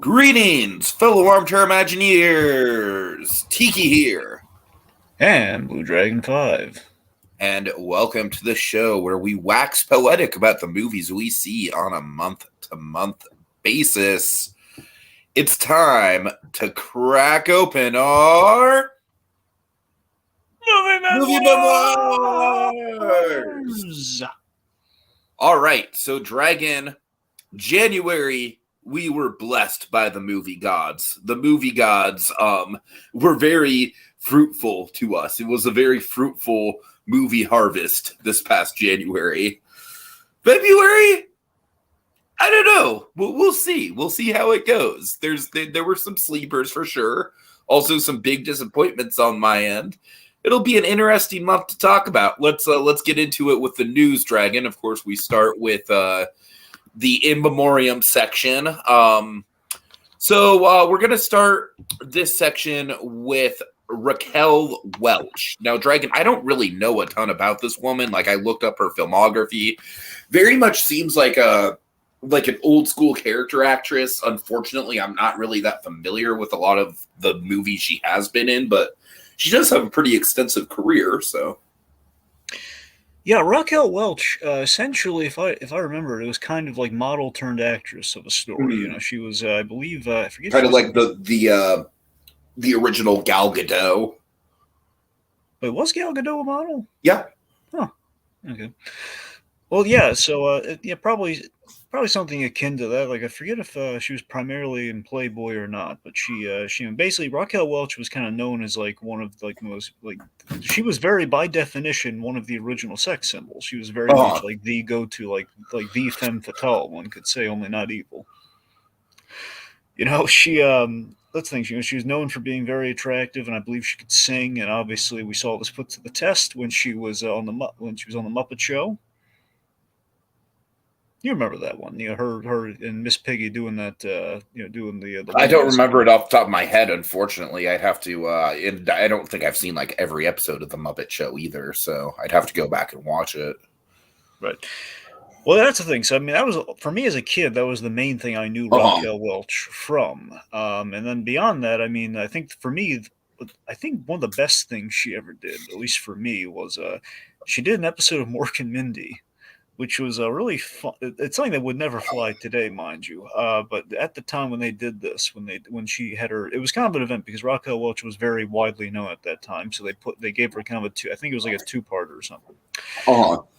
Greetings, fellow armchair Imagineers! Tiki here. And Blue Dragon 5. And welcome to the show where we wax poetic about the movies we see on a month-to-month basis. It's time to crack open our Movie Memoirs! All right, so Dragon, January, we were blessed by the movie gods. The movie gods were very fruitful to us. It was a very fruitful movie harvest this past January. February? I don't know. We'll see. We'll see how it goes. There were some sleepers for sure. Also some big disappointments on my end. It'll be an interesting month to talk about. Let's get into it with the news, Dragon. Of course, we start with the in memoriam section. So we're going to start this section with Raquel Welch. Now, Dragon, I don't really know a ton about this woman. Like, I looked up her filmography. Very much seems like an old school character actress. Unfortunately, I'm not really that familiar with a lot of the movies she has been in, but she does have a pretty extensive career, so. Yeah, Raquel Welch, essentially, if I remember, it was kind of like model turned actress of a story. You know, she was, I believe, I forget. Kind of like the original Gal Gadot. Wait, was Gal Gadot a model? Yeah. Huh. Okay. Well, yeah. So, yeah, probably something akin to that. Like, I forget if she was primarily in Playboy or not, but she basically Raquel Welch was kind of known as like one of like most like she was very by definition one of the original sex symbols. She was very much like the go-to like the femme fatale, one could say, only not evil. You know, she let's think. She was known for being very attractive, and I believe she could sing. And obviously, we saw this put to the test when she was on the Muppet Show. You remember that one? You know, her and Miss Piggy doing that. Doing the I don't remember it off the top of my head. Unfortunately, I'd have to. I don't think I've seen like every episode of the Muppet Show either, so I'd have to go back and watch it. Right. Well, that's the thing. So, I mean, that was for me as a kid. That was the main thing I knew Raquel Welch from. And then beyond that, I mean, I think for me, I think one of the best things she ever did, at least for me, was she did an episode of Mork and Mindy, which was a really fun. It's something that would never fly today, mind you. But at the time when they did this, when she had her, it was kind of an event because Raquel Welch was very widely known at that time. So they gave her kind of I think it was like a two-parter or something.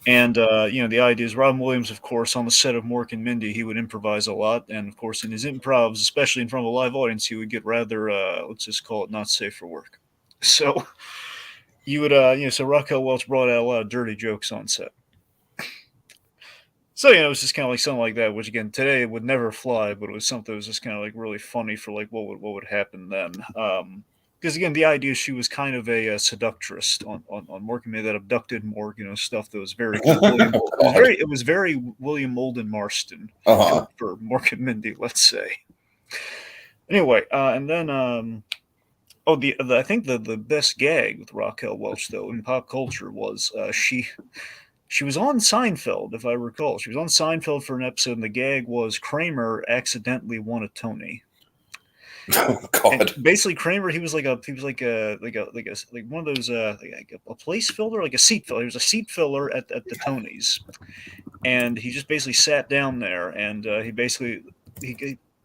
And the idea is Robin Williams, of course, on the set of Mork and Mindy, he would improvise a lot, and of course in his improvs, especially in front of a live audience, he would get rather let's just call it not safe for work. So you would so Raquel Welch brought out a lot of dirty jokes on set. So, it was just kind of like something like that, which again, today it would never fly, but it was something that was just kind of like really funny for like what would happen then. Because again, the idea is she was kind of a seductress on Mork and Mindy that abducted Mork, stuff that was very it was very William Molden Marston for Mork and Mindy, let's say. Anyway, and then I think the best gag with Raquel Welch though in pop culture was she was on Seinfeld, if I recall. She was on Seinfeld for an episode, and the gag was Kramer accidentally won a Tony. Oh God! And basically, Kramer, he was like one of those like a place filler, like a seat filler. He was a seat filler at the Tonys, and he just basically sat down there, and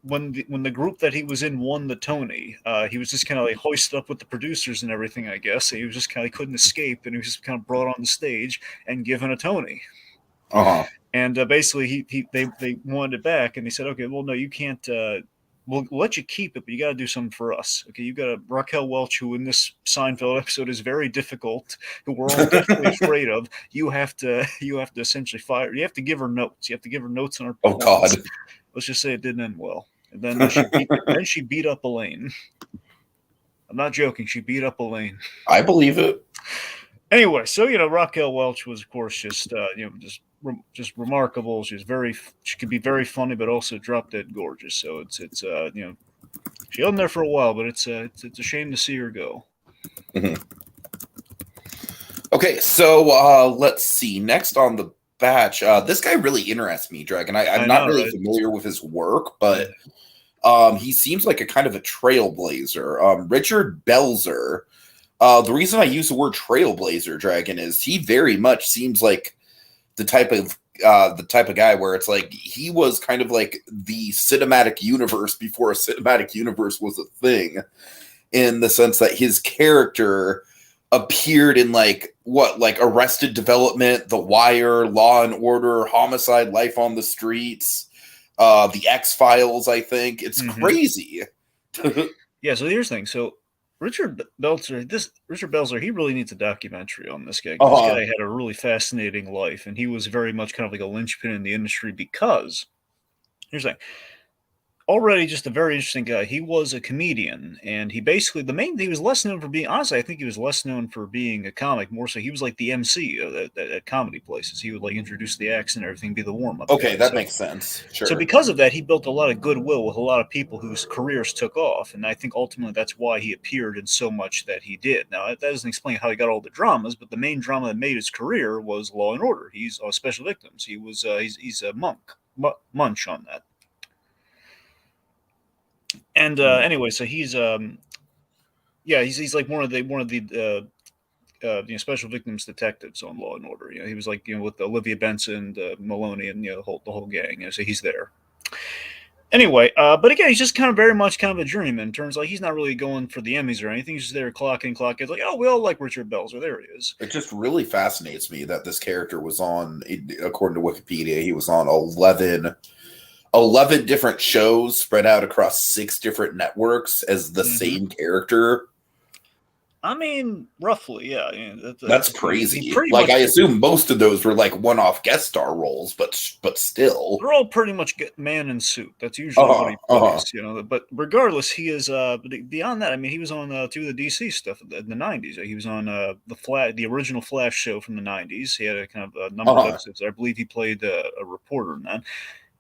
when the group that he was in won the Tony, he was just kind of like hoisted up with the producers and everything, I guess. He was just kind of couldn't escape, and he was just kind of brought on the stage and given a Tony. And basically, they wanted it back, and they said, "Okay, well, no, you can't. We'll let you keep it, but you got to do something for us. Okay, you got Raquel Welch, who in this Seinfeld episode is very difficult, who we're all definitely afraid of. You have to essentially fire. You have to give her notes. You have to give her notes on her performance." Oh God! Let's just say it didn't end well. And then she beat up Elaine. I'm not joking. She beat up Elaine. I believe it. Anyway, so Raquel Welch was, of course, just remarkable. She could be very funny, but also drop dead gorgeous. So it's she was there for a while, but it's a shame to see her go. Mm-hmm. Okay, so let's see. Next on the batch, this guy really interests me, Dragon. I'm not really familiar with his work, but He seems like a kind of a trailblazer. Richard Belzer. The reason I use the word trailblazer, Dragon, is he very much seems like the type of guy where it's like he was kind of like the cinematic universe before a cinematic universe was a thing, in the sense that his character appeared in like Arrested Development, The Wire, Law and Order, Homicide, Life on the Streets, the X-Files. I think it's crazy. Yeah, so here's the thing. So Richard Belzer, he really needs a documentary on this guy. This guy had a really fascinating life, and he was very much kind of like a linchpin in the industry because, here's the thing, already just a very interesting guy. He was a comedian, and he basically, he was less known for being, honestly, I think he was less known for being a comic, more so he was like the MC at comedy places. He would like introduce the acts and everything, be the warm-up Okay, guy. that makes sense. Sure. So because of that, he built a lot of goodwill with a lot of people whose careers took off, and I think ultimately that's why he appeared in so much that he did. Now, that doesn't explain how he got all the dramas, but the main drama that made his career was Law and Order. He's Special Victims. He was he's a Munch on that. And anyway, so he's he's like one of the Special Victims detectives on Law and Order. He was like with Olivia Benson, Maloney, and the whole gang. So he's there. Anyway, but again, he's just kind of very much kind of a journeyman in terms like he's not really going for the Emmys or anything. He's just there clocking. It's like, oh, we all like Richard Belzer. There he is. It just really fascinates me that this character was on, according to Wikipedia, he was on 11 different shows spread out across 6 different networks as the same character. I mean, roughly, yeah. That's crazy. Like, I assume most of those were like one-off guest star roles, but still, they're all pretty much man in suit. That's usually what he plays, But regardless, he is. Beyond that, I mean, he was on two of the DC stuff in the '90s. He was on the original Flash show from the '90s. He had a kind of a number of episodes. I believe he played a reporter in that.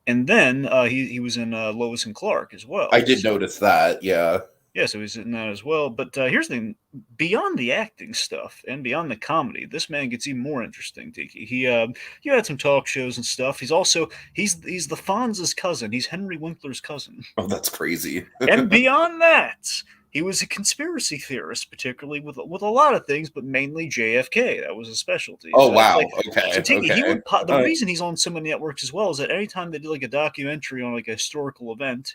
And then he was in Lois and Clark as well. I did notice that, yeah. Yeah, so he's in that as well. But here's the thing. Beyond the acting stuff and beyond the comedy, this man gets even more interesting, Tiki. He had some talk shows and stuff. He's also he's the Fonz's cousin. He's Henry Winkler's cousin. Oh, that's crazy. And beyond that, he was a conspiracy theorist, particularly with a lot of things, but mainly JFK. That was his specialty. Oh, so wow. Okay. So Tiki, he would the reason he's on so many networks as well is that anytime they did like a documentary on like a historical event,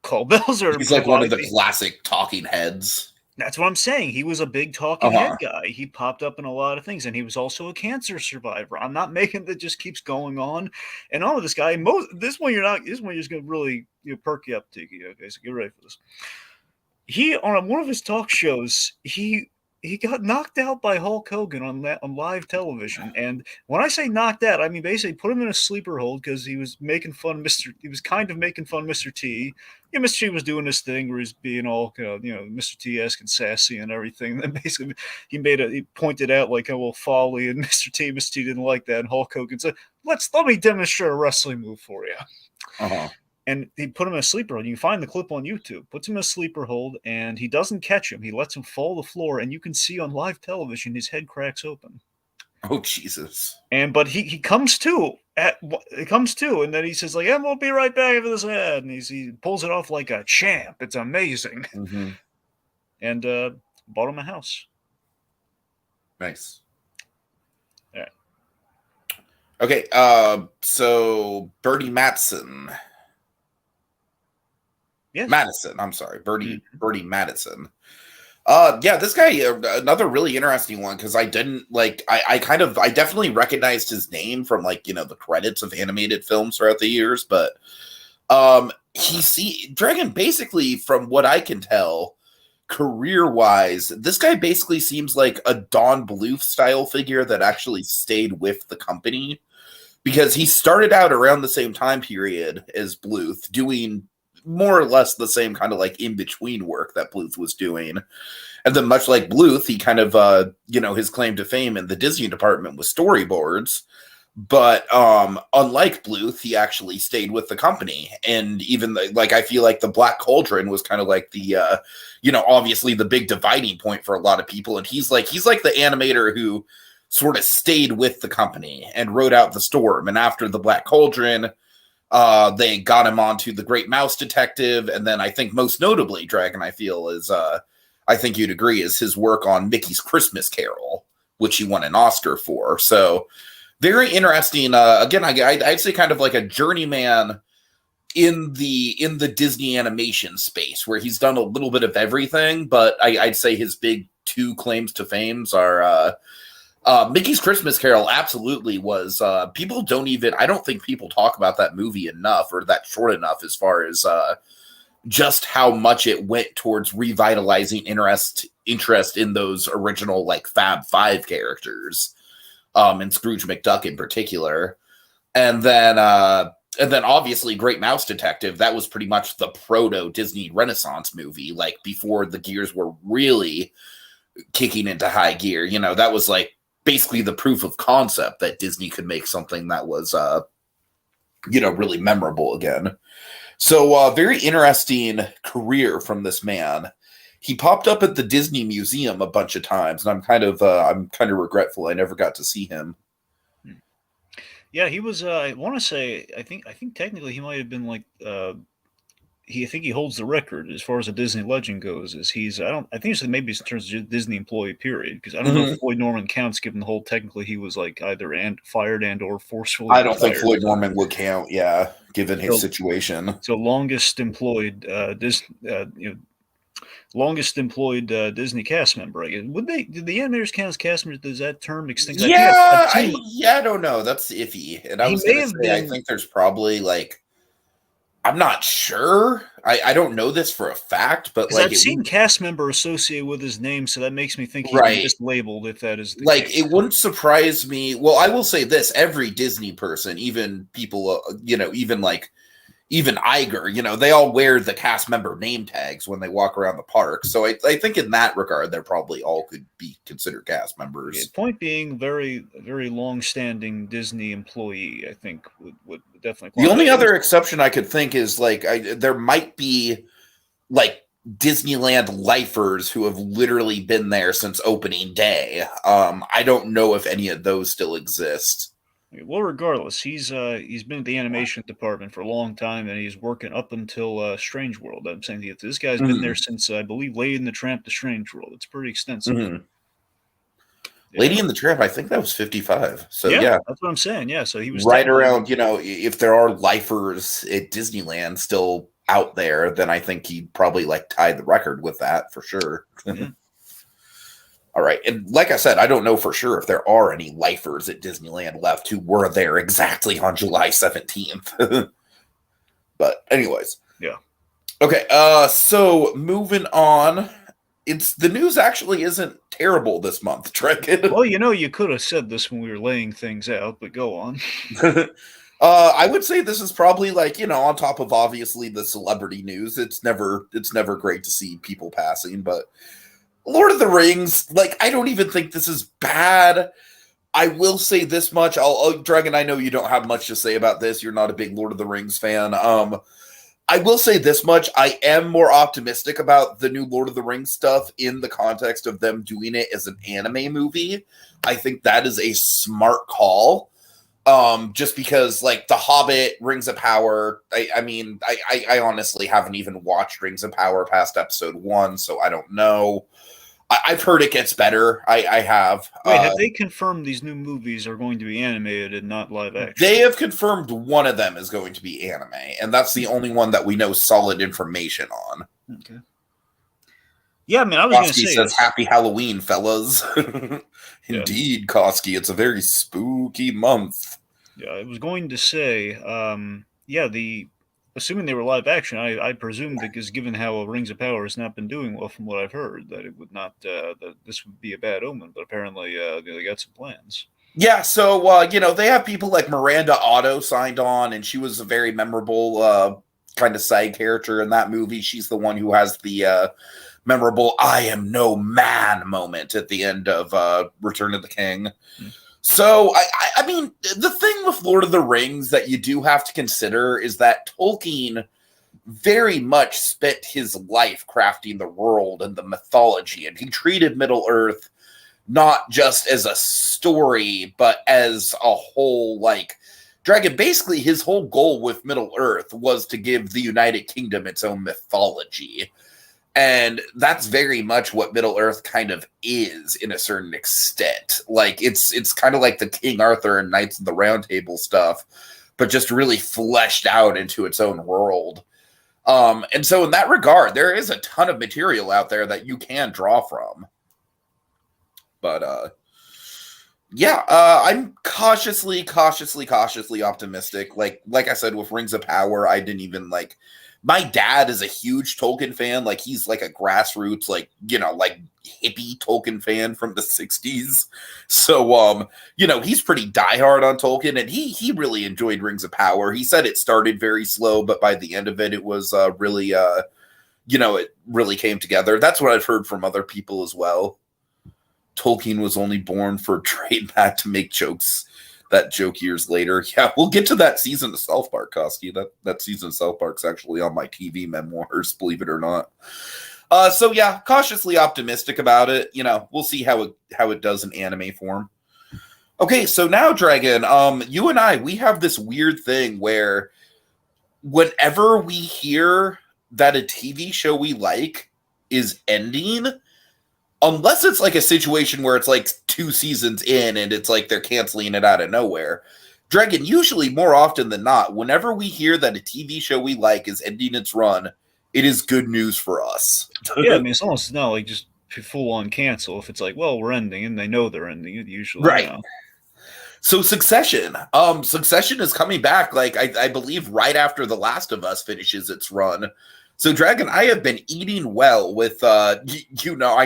call Belzer. He's like one of the classic talking heads. That's what I'm saying. He was a big talking head guy. He popped up in a lot of things, and he was also a cancer survivor. I'm not making that just keeps going on. And all of this guy, this one you're just gonna really perk you up, Tiki. Okay, so get ready for this. He on one of his talk shows, he got knocked out by Hulk Hogan on live television. And when I say knocked out, I mean basically put him in a sleeper hold because he was making fun of He was kind of making fun of Mr. T. Mr. T was doing this thing where he's being all Mr. T-esque and sassy and everything. And then basically he pointed out like Foley and Mr. T didn't like that, and Hulk Hogan said, let me demonstrate a wrestling move for you. And he put him in a sleeper hold. You can find the clip on YouTube. Puts him in a sleeper hold, and he doesn't catch him. He lets him fall to the floor, and you can see on live television his head cracks open. Oh, Jesus. But he comes to. And then he says, like, we'll be right back after this ad. And he pulls it off like a champ. It's amazing. And bought him a house. Nice. Yeah. Okay, so Bertie Mattson. Yes. Madison, I'm sorry, Bertie Madison. This guy, another really interesting one because I didn't like. I definitely recognized his name from the credits of animated films throughout the years, but Dragon basically, from what I can tell, career-wise, this guy basically seems like a Don Bluth style figure that actually stayed with the company because he started out around the same time period as Bluth, doing more or less the same kind of in-between work that Bluth was doing. And then much like Bluth, he kind of, his claim to fame in the Disney department was storyboards. But unlike Bluth, he actually stayed with the company. And even I feel like the Black Cauldron was kind of like the, obviously the big dividing point for a lot of people. And he's like the animator who sort of stayed with the company and wrote out the storm. And after the Black Cauldron, They got him onto The Great Mouse Detective, and then I think most notably, Dragon, I feel, is I think you'd agree, is his work on Mickey's Christmas Carol, which he won an Oscar for. So very interesting. Again, I'd say kind of like a journeyman in the Disney animation space, where he's done a little bit of everything, but I'd say his big two claims to fame are Mickey's Christmas Carol absolutely was. People don't even, I don't think people talk about that movie enough, or that short enough, as far as just how much it went towards revitalizing interest in those original like Fab Five characters, and Scrooge McDuck in particular. And then obviously Great Mouse Detective, that was pretty much the proto Disney Renaissance movie, like before the gears were really kicking into high gear. You know, that was like basically the proof of concept that Disney could make something that was, really memorable again. So very interesting career from this man. He popped up at the Disney Museum a bunch of times, and I'm kind of regretful I never got to see him. Yeah, he was. I want to say. I think technically he might have been like. I think he holds the record as far as a Disney legend goes. Is he's. I think it's maybe in terms of Disney employee period, because I don't know if Floyd Norman counts, given the whole technically he was like either fired and or forcefully. I don't think Floyd Norman would count. Yeah, given his situation. So longest employed longest employed Disney cast member. I guess. Did the animators count as cast members? Does that term extend? Yeah, I don't know. That's iffy. And I was going to say, I think there's probably like, I'm not sure. I don't know this for a fact, but like I've seen cast member associated with his name, so that makes me think he's mislabeled. If that is the case. It wouldn't surprise me. Well, I will say this: every Disney person, even people, even Iger, they all wear the cast member name tags when they walk around the park. So I think in that regard, they're probably all could be considered cast members. Yeah, point being, very, very long-standing Disney employee, I think would definitely. The only other exception I could think is like there might be like Disneyland lifers who have literally been there since opening day. I don't know if any of those still exist. Well, regardless, he's been at the animation department for a long time, and he's working up until Strange World. I'm saying that this guy's been there since, I believe, Lady and the Tramp to Strange World. It's pretty extensive. Yeah. Lady and the Tramp, I think that was 55. So yeah, that's what I'm saying. Yeah, so he was right around. If there are lifers at Disneyland still out there, then I think he probably like tied the record with that for sure. Yeah. All right. And like I said, I don't know for sure if there are any lifers at Disneyland left who were there exactly on July 17th. But anyways. Yeah. Okay. So moving on. The news actually isn't terrible this month, Dragon. Well, you could have said this when we were laying things out, but go on. I would say this is probably like, on top of obviously the celebrity news. It's never great to see people passing, but Lord of the Rings, like, I don't even think this is bad. I will say this much. Dragon, I know you don't have much to say about this. You're not a big Lord of the Rings fan. I will say this much. I am more optimistic about the new Lord of the Rings stuff in the context of them doing it as an anime movie. I think that is a smart call. Just because, like, The Hobbit, Rings of Power, I honestly haven't even watched Rings of Power past episode 1, so I don't know. I've heard it gets better. I have. Wait, have they confirmed these new movies are going to be animated and not live action? They have confirmed one of them is going to be anime, and that's the only one that we know solid information on. Okay. Yeah, I was going to say... says, Happy Halloween, fellas. Indeed, Koski. It's a very spooky month. Yeah, I was going to say, assuming they were live action, I presume, because given how Rings of Power has not been doing well from what I've heard, that it would not, that this would be a bad omen, but apparently they got some plans. Yeah, so, they have people like Miranda Otto signed on, and she was a very memorable kind of side character in that movie. She's the one who has the memorable "I am no man" moment at the end of Return of the King. Mm-hmm. So, I mean, the thing with Lord of the Rings that you do have to consider is that Tolkien very much spent his life crafting the world and the mythology, and he treated Middle-earth not just as a story, but as a whole, like, Dragon, basically his whole goal with Middle Earth was to give the United Kingdom its own mythology. And that's very much what Middle Earth kind of is in a certain extent. Like it's kind of like the King Arthur and Knights of the Round Table stuff, but just really fleshed out into its own world. And so in that regard, there is a ton of material out there that you can draw from. But I'm cautiously optimistic. Like I said, with Rings of Power, I didn't even like. My dad is a huge Tolkien fan. Like he's like a grassroots, like hippie Tolkien fan from the 60s. So he's pretty diehard on Tolkien, and he really enjoyed Rings of Power. He said it started very slow, but by the end of it, it was really it really came together. That's what I've heard from other people as well. Tolkien was only born for Trade Matt to make that joke years later. Yeah, we'll get to that season of South Park, Koski. That season of South Park's actually on my TV memoirs, believe it or not. So yeah, cautiously optimistic about it. We'll see how it does in anime form. Okay, so now, Dragon, you and I, we have this weird thing where whenever we hear that a TV show we like is ending, unless it's like a situation where it's like 2 seasons in and it's like they're canceling it out of nowhere. Dragon, usually more often than not, whenever we hear that a TV show we like is ending its run, it is good news for us. Yeah, I mean, it's almost not like just full on cancel. If it's like, well, we're ending and they know they're ending it, usually. Right. So Succession. Succession is coming back, like I believe right after The Last of Us finishes its run. So, Dragon, I have been eating well with, I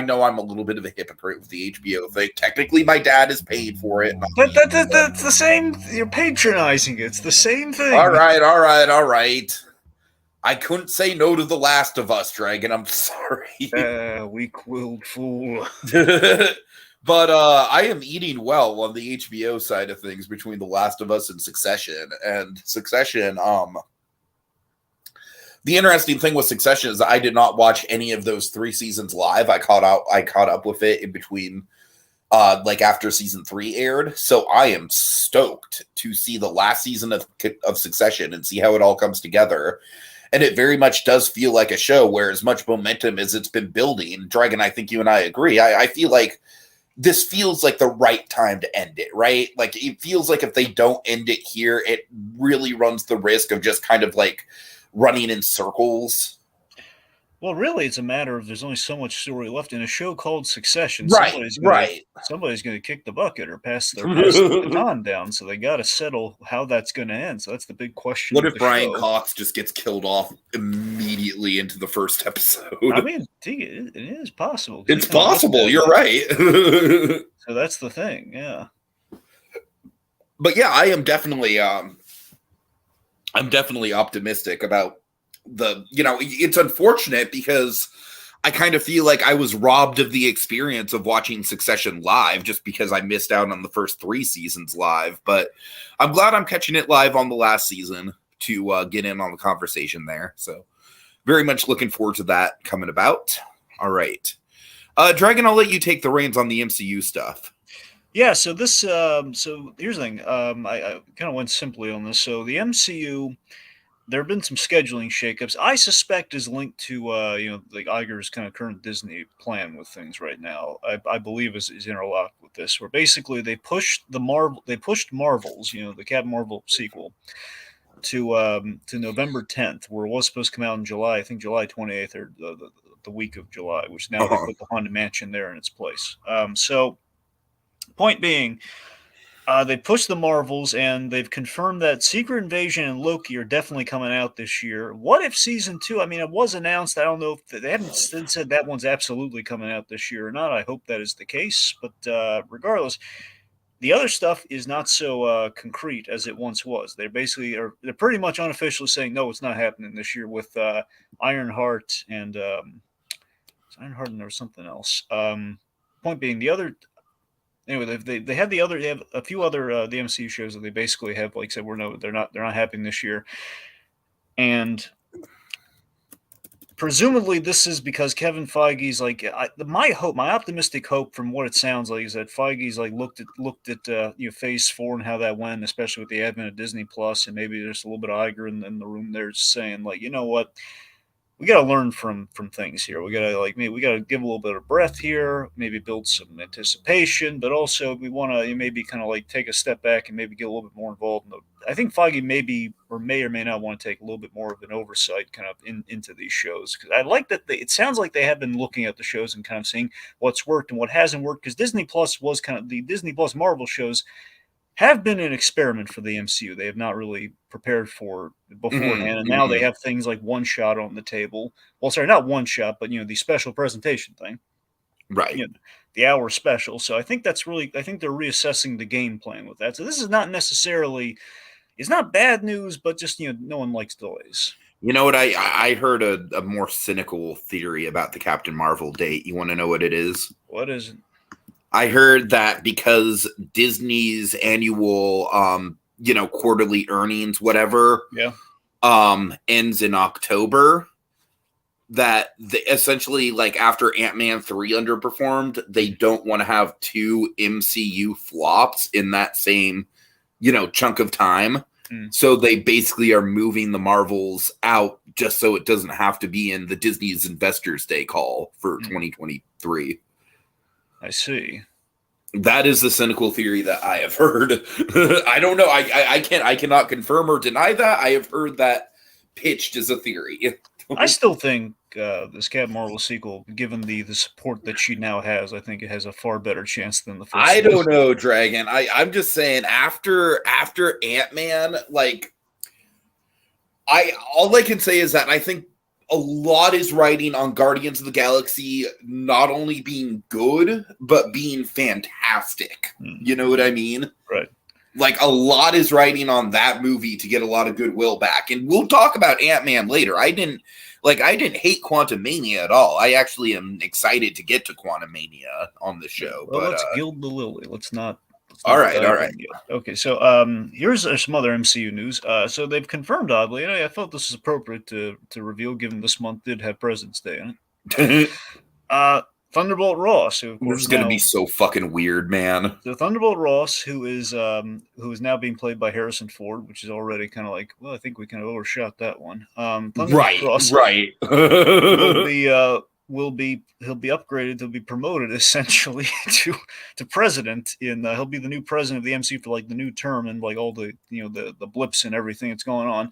know I'm a little bit of a hypocrite with the HBO thing. Technically, my dad is paid for it. That's the same. You're patronizing it. It's the same thing. All right. I couldn't say no to The Last of Us, Dragon. I'm sorry. Weak-willed fool. But I am eating well on the HBO side of things between The Last of Us and Succession. And Succession, the interesting thing with Succession is I did not watch any of those 3 seasons live. I caught up with it in between, after season 3 aired. So I am stoked to see the last season of Succession and see how it all comes together. And it very much does feel like a show where as much momentum as it's been building, Dragon, I think you and I agree. I feel like this feels like the right time to end it, right? Like it feels like if they don't end it here, it really runs the risk of just kind of like running in circles. Well, really, it's a matter of there's only so much story left in a show called Succession. Right. Somebody's going to kick the bucket or pass the baton down, so they got to settle how that's going to end. So that's the big question. What if Brian Cox just gets killed off immediately into the first episode? I mean, it is possible. It's possible. You're right. So that's the thing. Yeah. But yeah, I am definitely optimistic about it's unfortunate because I kind of feel like I was robbed of the experience of watching Succession live just because I missed out on the first 3 seasons live. But I'm glad I'm catching it live on the last season to get in on the conversation there. So very much looking forward to that coming about. All right. Dragon, I'll let you take the reins on the MCU stuff. Yeah, so this, so here's the thing. I kind of went simply on this. So the MCU, there have been some scheduling shakeups. I suspect is linked to, like Iger's kind of current Disney plan with things right now. I believe is interlocked with this, where basically they pushed Marvels, the Captain Marvel sequel, to November 10th, where it was supposed to come out in July. I think July 28th or the week of July, which now they put the Haunted Mansion there in its place. So. Point being, they pushed the Marvels, and they've confirmed that Secret Invasion and Loki are definitely coming out this year. What if season 2? I mean, it was announced. I don't know if they haven't said that one's absolutely coming out this year or not. I hope that is the case. But regardless, the other stuff is not so concrete as it once was. They're pretty much unofficially saying no, it's not happening this year with Ironheart and Ironheart, and there was something else. Point being, the other. Anyway, they have a few other the MCU shows that they basically have, like I said, they're not happening this year, and presumably this is because Kevin Feige's like my optimistic hope from what it sounds like is that Feige's like looked at Phase 4 and how that went, especially with the advent of Disney Plus, and maybe there's a little bit of Iger in the room there saying like, you know what, we got to learn from things here. We got to maybe we got to give a little bit of breath here, maybe build some anticipation, but also we want to maybe kind of like take a step back and maybe get a little bit more involved. I think Feige may or may not want to take a little bit more of an oversight kind of into these shows, because I like that it sounds like they have been looking at the shows and kind of seeing what's worked and what hasn't worked, because Disney Plus was kind of the Disney Plus Marvel shows have been an experiment for the MCU. They have not really prepared for beforehand, and now they have things like One Shot on the table. Well, sorry, not One Shot, but the special presentation thing, right? The hour special. So I think that's really, I think they're reassessing the game plan with that. So this is not necessarily, it's not bad news, but just no one likes delays. You know what? I heard a more cynical theory about the Captain Marvel date. You want to know what it is? What is it? I heard that because Disney's annual, quarterly earnings, whatever, ends in October, that essentially, like, after Ant-Man 3 underperformed, they don't want to have 2 MCU flops in that same, chunk of time. So they basically are moving the Marvels out just so it doesn't have to be in the Disney's Investors Day call for 2023. I see. That is the cynical theory that I have heard. I don't know. I cannot confirm or deny that. I have heard that pitched as a theory. I still think this Captain Marvel sequel, given the support that she now has, I think it has a far better chance than the first. I don't know, Dragon. I'm just saying after Ant-Man, like, all I can say is that I think a lot is riding on Guardians of the Galaxy not only being good, but being fantastic. You know what I mean? Right. Like, a lot is riding on that movie to get a lot of goodwill back. And we'll talk about Ant-Man later. I didn't hate Quantumania at all. I actually am excited to get to Quantumania on the show. Well, let's gild the lily. Let's not all right. Okay, so here's some other MCU news. So they've confirmed, oddly, and I thought this was appropriate to reveal, given this month did have President's Day in it. Thunderbolt Ross, who of course this is going to be so fucking weird, man. So Thunderbolt Ross, who is now being played by Harrison Ford, which is already kind of like, well, I think we kind of overshot that one. Ross right. He'll be upgraded. He'll be promoted essentially to president. He'll be the new president of the MCU for like the new term, and like all the the blips and everything that's going on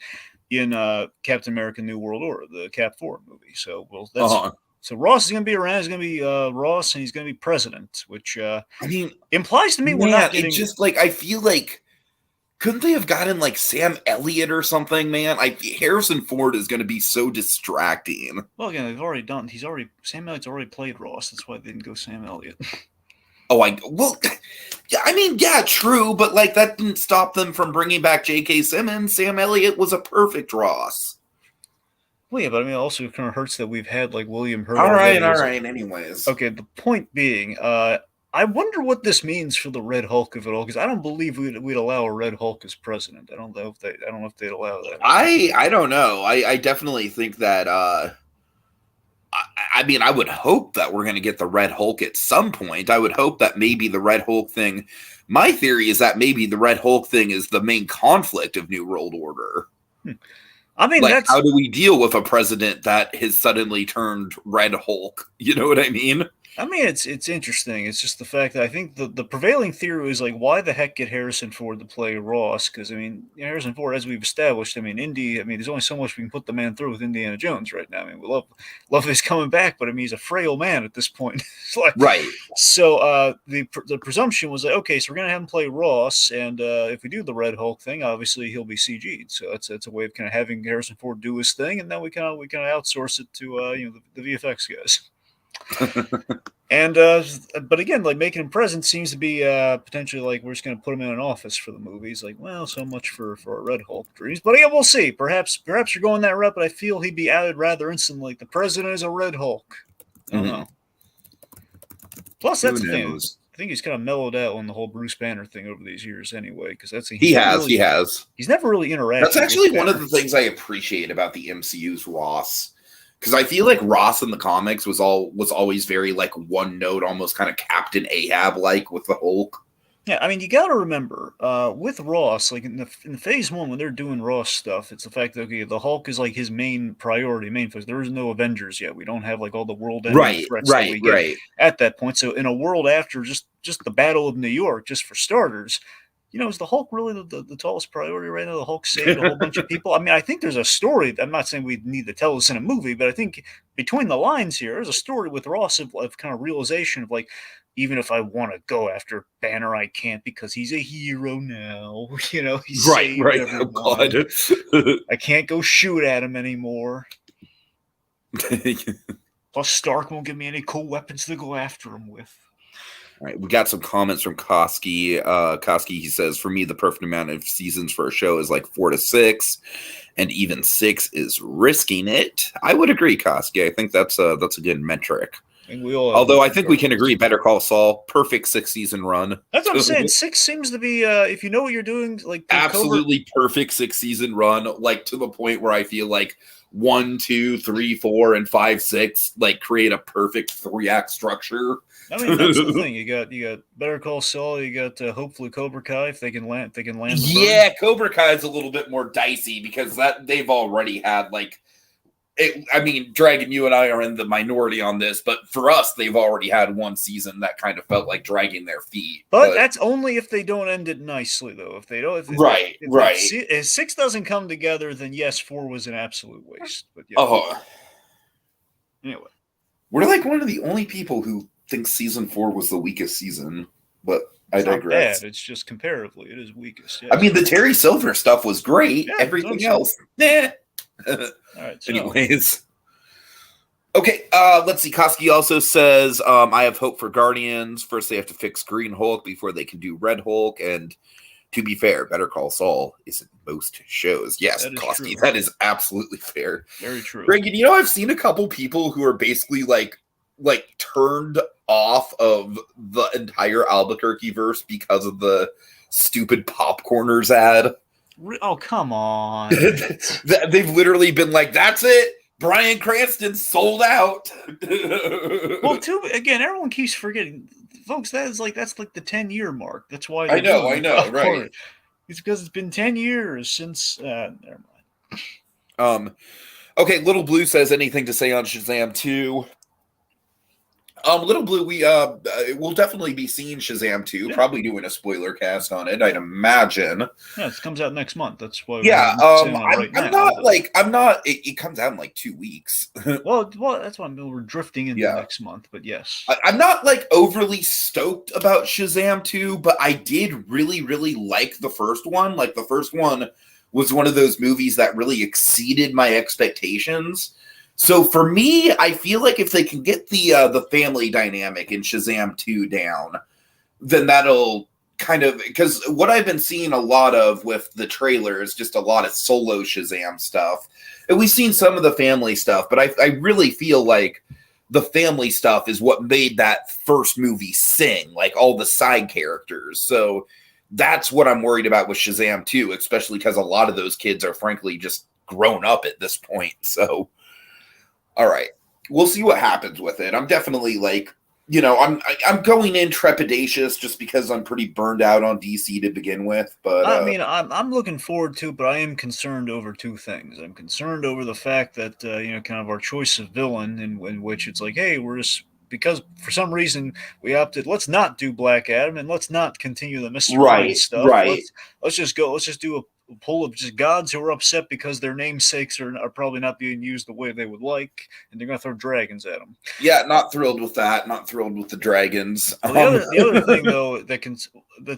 in Captain America: New World Order, the Cap 4 movie. So So Ross is going to be around. He's going to be Ross, and he's going to be president, which implies to me we're not getting. It's just like, I feel like, couldn't they have gotten like Sam Elliott or something, man? Like, Harrison Ford is going to be so distracting. Well, again, Sam Elliott's already played Ross. That's why they didn't go Sam Elliott. True, but like that didn't stop them from bringing back J.K. Simmons. Sam Elliott was a perfect Ross. Well, yeah, but I mean, it also kind of hurts that we've had like William Hurt. All right. Anyways, okay. The point being, I wonder what this means for the Red Hulk, if at all, because I don't believe we'd allow a Red Hulk as president. I don't know if they'd allow that. I don't know. I definitely think that. I mean, I would hope that we're going to get the Red Hulk at some point. I would hope that maybe the Red Hulk thing. My theory is that maybe the Red Hulk thing is the main conflict of New World Order. I mean, like, how do we deal with a president that has suddenly turned Red Hulk? You know what I mean? I mean, it's interesting. It's just the fact that I think the prevailing theory is like, why the heck get Harrison Ford to play Ross? Because I mean, Harrison Ford, as we've established, I mean, there's only so much we can put the man through with Indiana Jones right now. I mean, we love his coming back, but I mean, he's a frail man at this point. Like, right. So the presumption was like, okay, so we're gonna have him play Ross, and if we do the Red Hulk thing, obviously he'll be CG'd. So that's a way of kind of having Harrison Ford do his thing, and then we kind of outsource it to the VFX guys. And but again, like, making him president seems to be potentially like we're just going to put him in an office for the movies. Like, well, so much for a Red Hulk dreams. But yeah, we'll see. Perhaps you're going that route, but I feel he'd be outed rather instantly. Like, the president is a Red Hulk. I don't know. Plus, that's the thing. I think he's kind of mellowed out on the whole Bruce Banner thing over these years, anyway. Because he has. He's never really interacted. That's actually one of the things I appreciate about the MCU's Ross. Because I feel like Ross in the comics was always very like one note, almost kind of Captain Ahab like with the Hulk. Yeah, I mean, you got to remember, with Ross, like in the phase one when they're doing Ross stuff, it's the fact that okay, the Hulk is like his main priority, main focus. There is no Avengers yet. We don't have like all the world-ending threats that we get at that point. So in a world after just the Battle of New York, just for starters, is the Hulk really the tallest priority right now? The Hulk saved a whole bunch of people. I mean, I think there's a story. I'm not saying we need to tell this in a movie, but I think between the lines here, there's a story with Ross of kind of realization of like, even if I want to go after Banner, I can't because he's a hero now. He's saved everyone. Oh, God. I can't go shoot at him anymore. Plus, Stark won't give me any cool weapons to go after him with. All right, we got some comments from Koski. Koski, he says, for me, the perfect amount of seasons for a show is like 4 to 6, and even 6 is risking it. I would agree, Koski. I think that's a good metric. Although I think we can agree, Better Call Saul, perfect 6-season run. That's what I'm saying. 6 seems to be, if you know what you're doing, like absolutely perfect 6-season run, like to the point where I feel like 1, 2, 3, 4, and 5, 6 like create a perfect 3-act structure. I mean, that's the thing. You got Better Call Saul. You got hopefully Cobra Kai if they can land. Yeah, Cobra Kai is a little bit more dicey because they've already had like. I mean, Dragon, you and I are in the minority on this, but for us, they've already had one season that kind of felt like dragging their feet. But that's only if they don't end it nicely, though. If they don't, if 6 doesn't come together, then yes, 4 was an absolute waste. But yeah. Anyway, we're like one of the only people who thinks season 4 was the weakest season, but I digress. Not bad. It's just comparatively, it is weakest. Yes. I mean, the Terry Silver stuff was great. Yeah, everything else, All right. So. Anyways, okay. Let's see. Koski also says, "I have hope for Guardians. First, they have to fix Green Hulk before they can do Red Hulk." And to be fair, Better Call Saul isn't most shows. Yes, Koski, that is absolutely fair. Very true. Reagan, I've seen a couple people who are basically like turned off of the entire Albuquerque verse because of the stupid Popcorners ad. Oh, come on. They've literally been like, that's it. Bryan Cranston sold out. Well, again, everyone keeps forgetting. Folks, that's like the 10-year mark. That's why I know, right. It's because it's been 10 years since never mind. Okay, Little Blue says anything to say on Shazam 2. Little Blue, we'll definitely be seeing Shazam 2, probably doing a spoiler cast on it, I'd imagine. Yeah, it comes out next month. That's why. Yeah, it comes out in like 2 weeks. well, that's why we're drifting into next month, but yes. I'm not like overly stoked about Shazam 2, but I did really, really like the first one. Like the first one was one of those movies that really exceeded my expectations. So for me, I feel like if they can get the family dynamic in Shazam 2 down, then that'll kind of, because what I've been seeing a lot of with the trailers, just a lot of solo Shazam stuff. And we've seen some of the family stuff, but I really feel like the family stuff is what made that first movie sing, like all the side characters. So that's what I'm worried about with Shazam 2, especially because a lot of those kids are frankly just grown up at this point. So all right, we'll see what happens with it. I'm definitely like, I'm going in trepidatious just because I'm pretty burned out on DC to begin with. But I mean, I'm looking forward to, but I am concerned over 2 things. I'm concerned over the fact that kind of our choice of villain, in which it's like, hey, we're just because for some reason we opted, let's not do Black Adam and let's not continue the Mr. Right stuff. Right. Let's just do a pool of just gods who are upset because their namesakes are probably not being used the way they would like, and they're going to throw dragons at them. Yeah, not thrilled with that. Not thrilled with the dragons. Well, the other thing, though, that's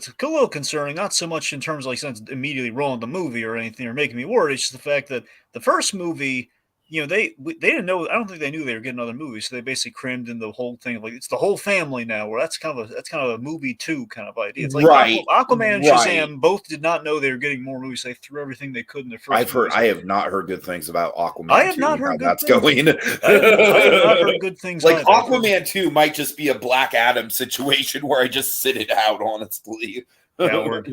a little concerning, not so much in terms of like since immediately rolling the movie or anything or making me worried, it's just the fact that the first movie, they didn't know. I don't think they knew they were getting another movie, so they basically crammed in the whole thing of like it's the whole family now. Where that's kind of a movie 2 kind of idea. It's like Aquaman and Shazam both did not know they were getting more movies. They threw everything they could in their first. I have not heard good things about Aquaman. I have not heard good things. Going. I have not heard good things. Like Aquaman 2 might just be a Black Adam situation where I just sit it out. Honestly, coward,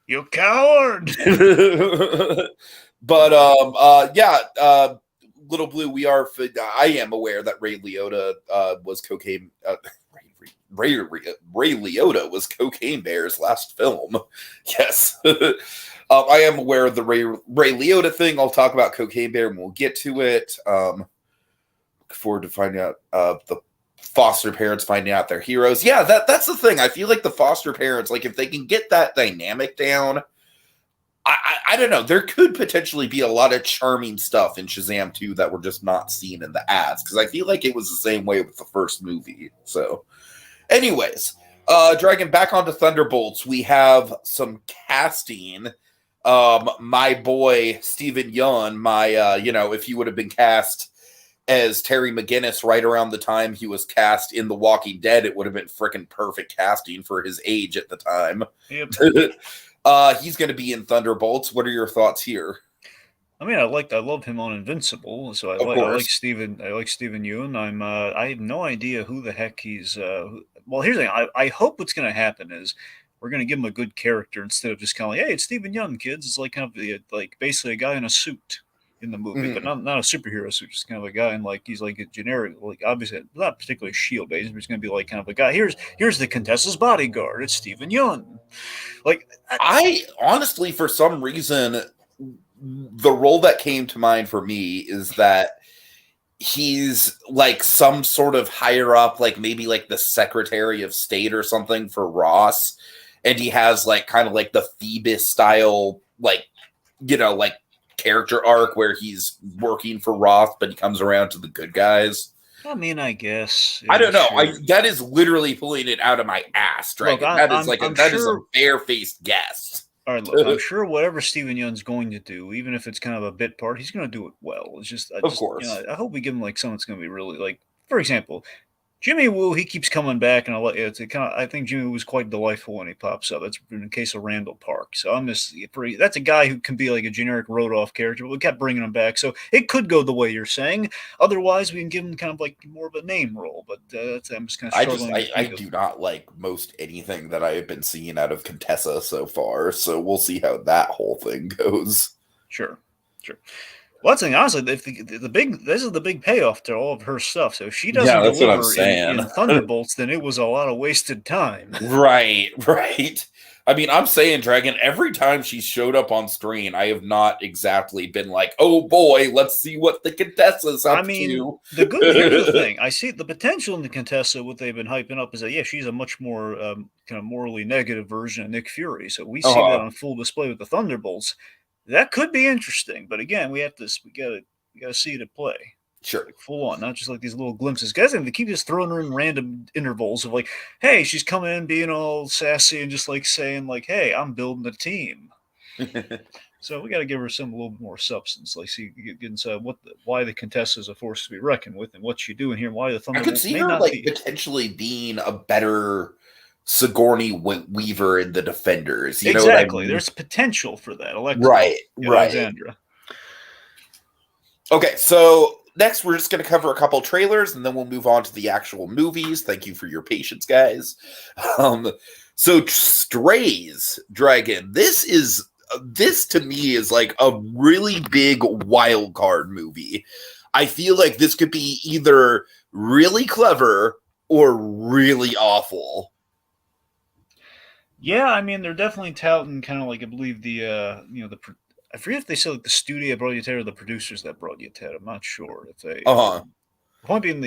you coward. But Little Blue, I am aware that Ray Liotta was cocaine. Ray Liotta was Cocaine Bear's last film. Yes. I am aware of the Ray Liotta thing. I'll talk about Cocaine Bear when we'll get to it. Look forward to finding out the foster parents finding out they're heroes. Yeah, that's the thing. I feel like the foster parents, like if they can get that dynamic down, I don't know. There could potentially be a lot of charming stuff in Shazam 2 that we're just not seeing in the ads, because I feel like it was the same way with the first movie. So, anyways, Dragon, back onto Thunderbolts. We have some casting. My boy Stephen Yeun, if he would have been cast as Terry McGinnis right around the time he was cast in The Walking Dead, it would have been freaking perfect casting for his age at the time. Yep. He's going to be in Thunderbolts. What are your thoughts here? I mean, I love him on Invincible, so I like Stephen Yeun. I have no idea who the heck he's. Well, here's the thing. I hope what's going to happen is we're going to give him a good character instead of just kind of like, hey, it's Stephen Yeun, kids. It's like kind of like basically a guy in a suit in the movie, but not a superhero suit, just kind of a guy, and like he's like a generic, like obviously not particularly shield based, but he's going to be like kind of a guy. Here's the Contessa's bodyguard. It's Stephen Yeun. Like I honestly, for some reason, the role that came to mind for me is that he's like some sort of higher up, like maybe like the Secretary of State or something for Ross, and he has like kind of like the Phoebus style, like character arc where he's working for Ross, but he comes around to the good guys. I mean, I guess. I don't know. That is literally pulling it out of my ass, Dragon. Look, that is a bare-faced guess. All right, look, I'm sure whatever Stephen Yeun's going to do, even if it's kind of a bit part, he's going to do it well. It's just, of course. I hope we give him like something that's going to be really like, for example, Jimmy Woo, he keeps coming back, and I think Jimmy Woo is quite delightful when he pops up. That's in the case of Randall Park. So that's a guy who can be like a generic wrote-off character, but we kept bringing him back. So it could go the way you're saying. Otherwise, we can give him kind of like more of a name role. But I'm just kind of struggling. I do not like most anything that I have been seeing out of Contessa so far. So we'll see how that whole thing goes. Sure. Well, that's the thing, honestly, this is the big payoff to all of her stuff. So if she doesn't deliver in Thunderbolts, then it was a lot of wasted time. Right. I mean, I'm saying, Dragon, every time she showed up on screen, I have not exactly been like, oh boy, let's see what the Contessa's up to. Here's the thing. I see the potential in the Contessa, what they've been hyping up is that, yeah, she's a much more kind of morally negative version of Nick Fury. So we see that on full display with the Thunderbolts. That could be interesting, but again, we gotta see it at play. Sure, like full on, not just like these little glimpses. Guys, they keep just throwing her in random intervals of like, hey, she's coming in being all sassy and just like saying like, hey, I'm building a team. So we got to give her a little bit more substance, like see get inside why the Contessa is a force to be reckoned with, and what's she doing here, and why the Thunderbolts may not be potentially being a better Sigourney Weaver in the Defenders. You know what I mean? There's potential for that. Right. Alexandra. Okay, so next we're just going to cover a couple trailers, and then we'll move on to the actual movies. Thank you for your patience, guys. So Strays, Dragon. This to me is like a really big wild card movie. I feel like this could be either really clever or really awful. Yeah, I mean, they're definitely touting kind of like, I believe I forget if they said like the studio brought you to or the producers that brought you to. I'm not sure if they. Point being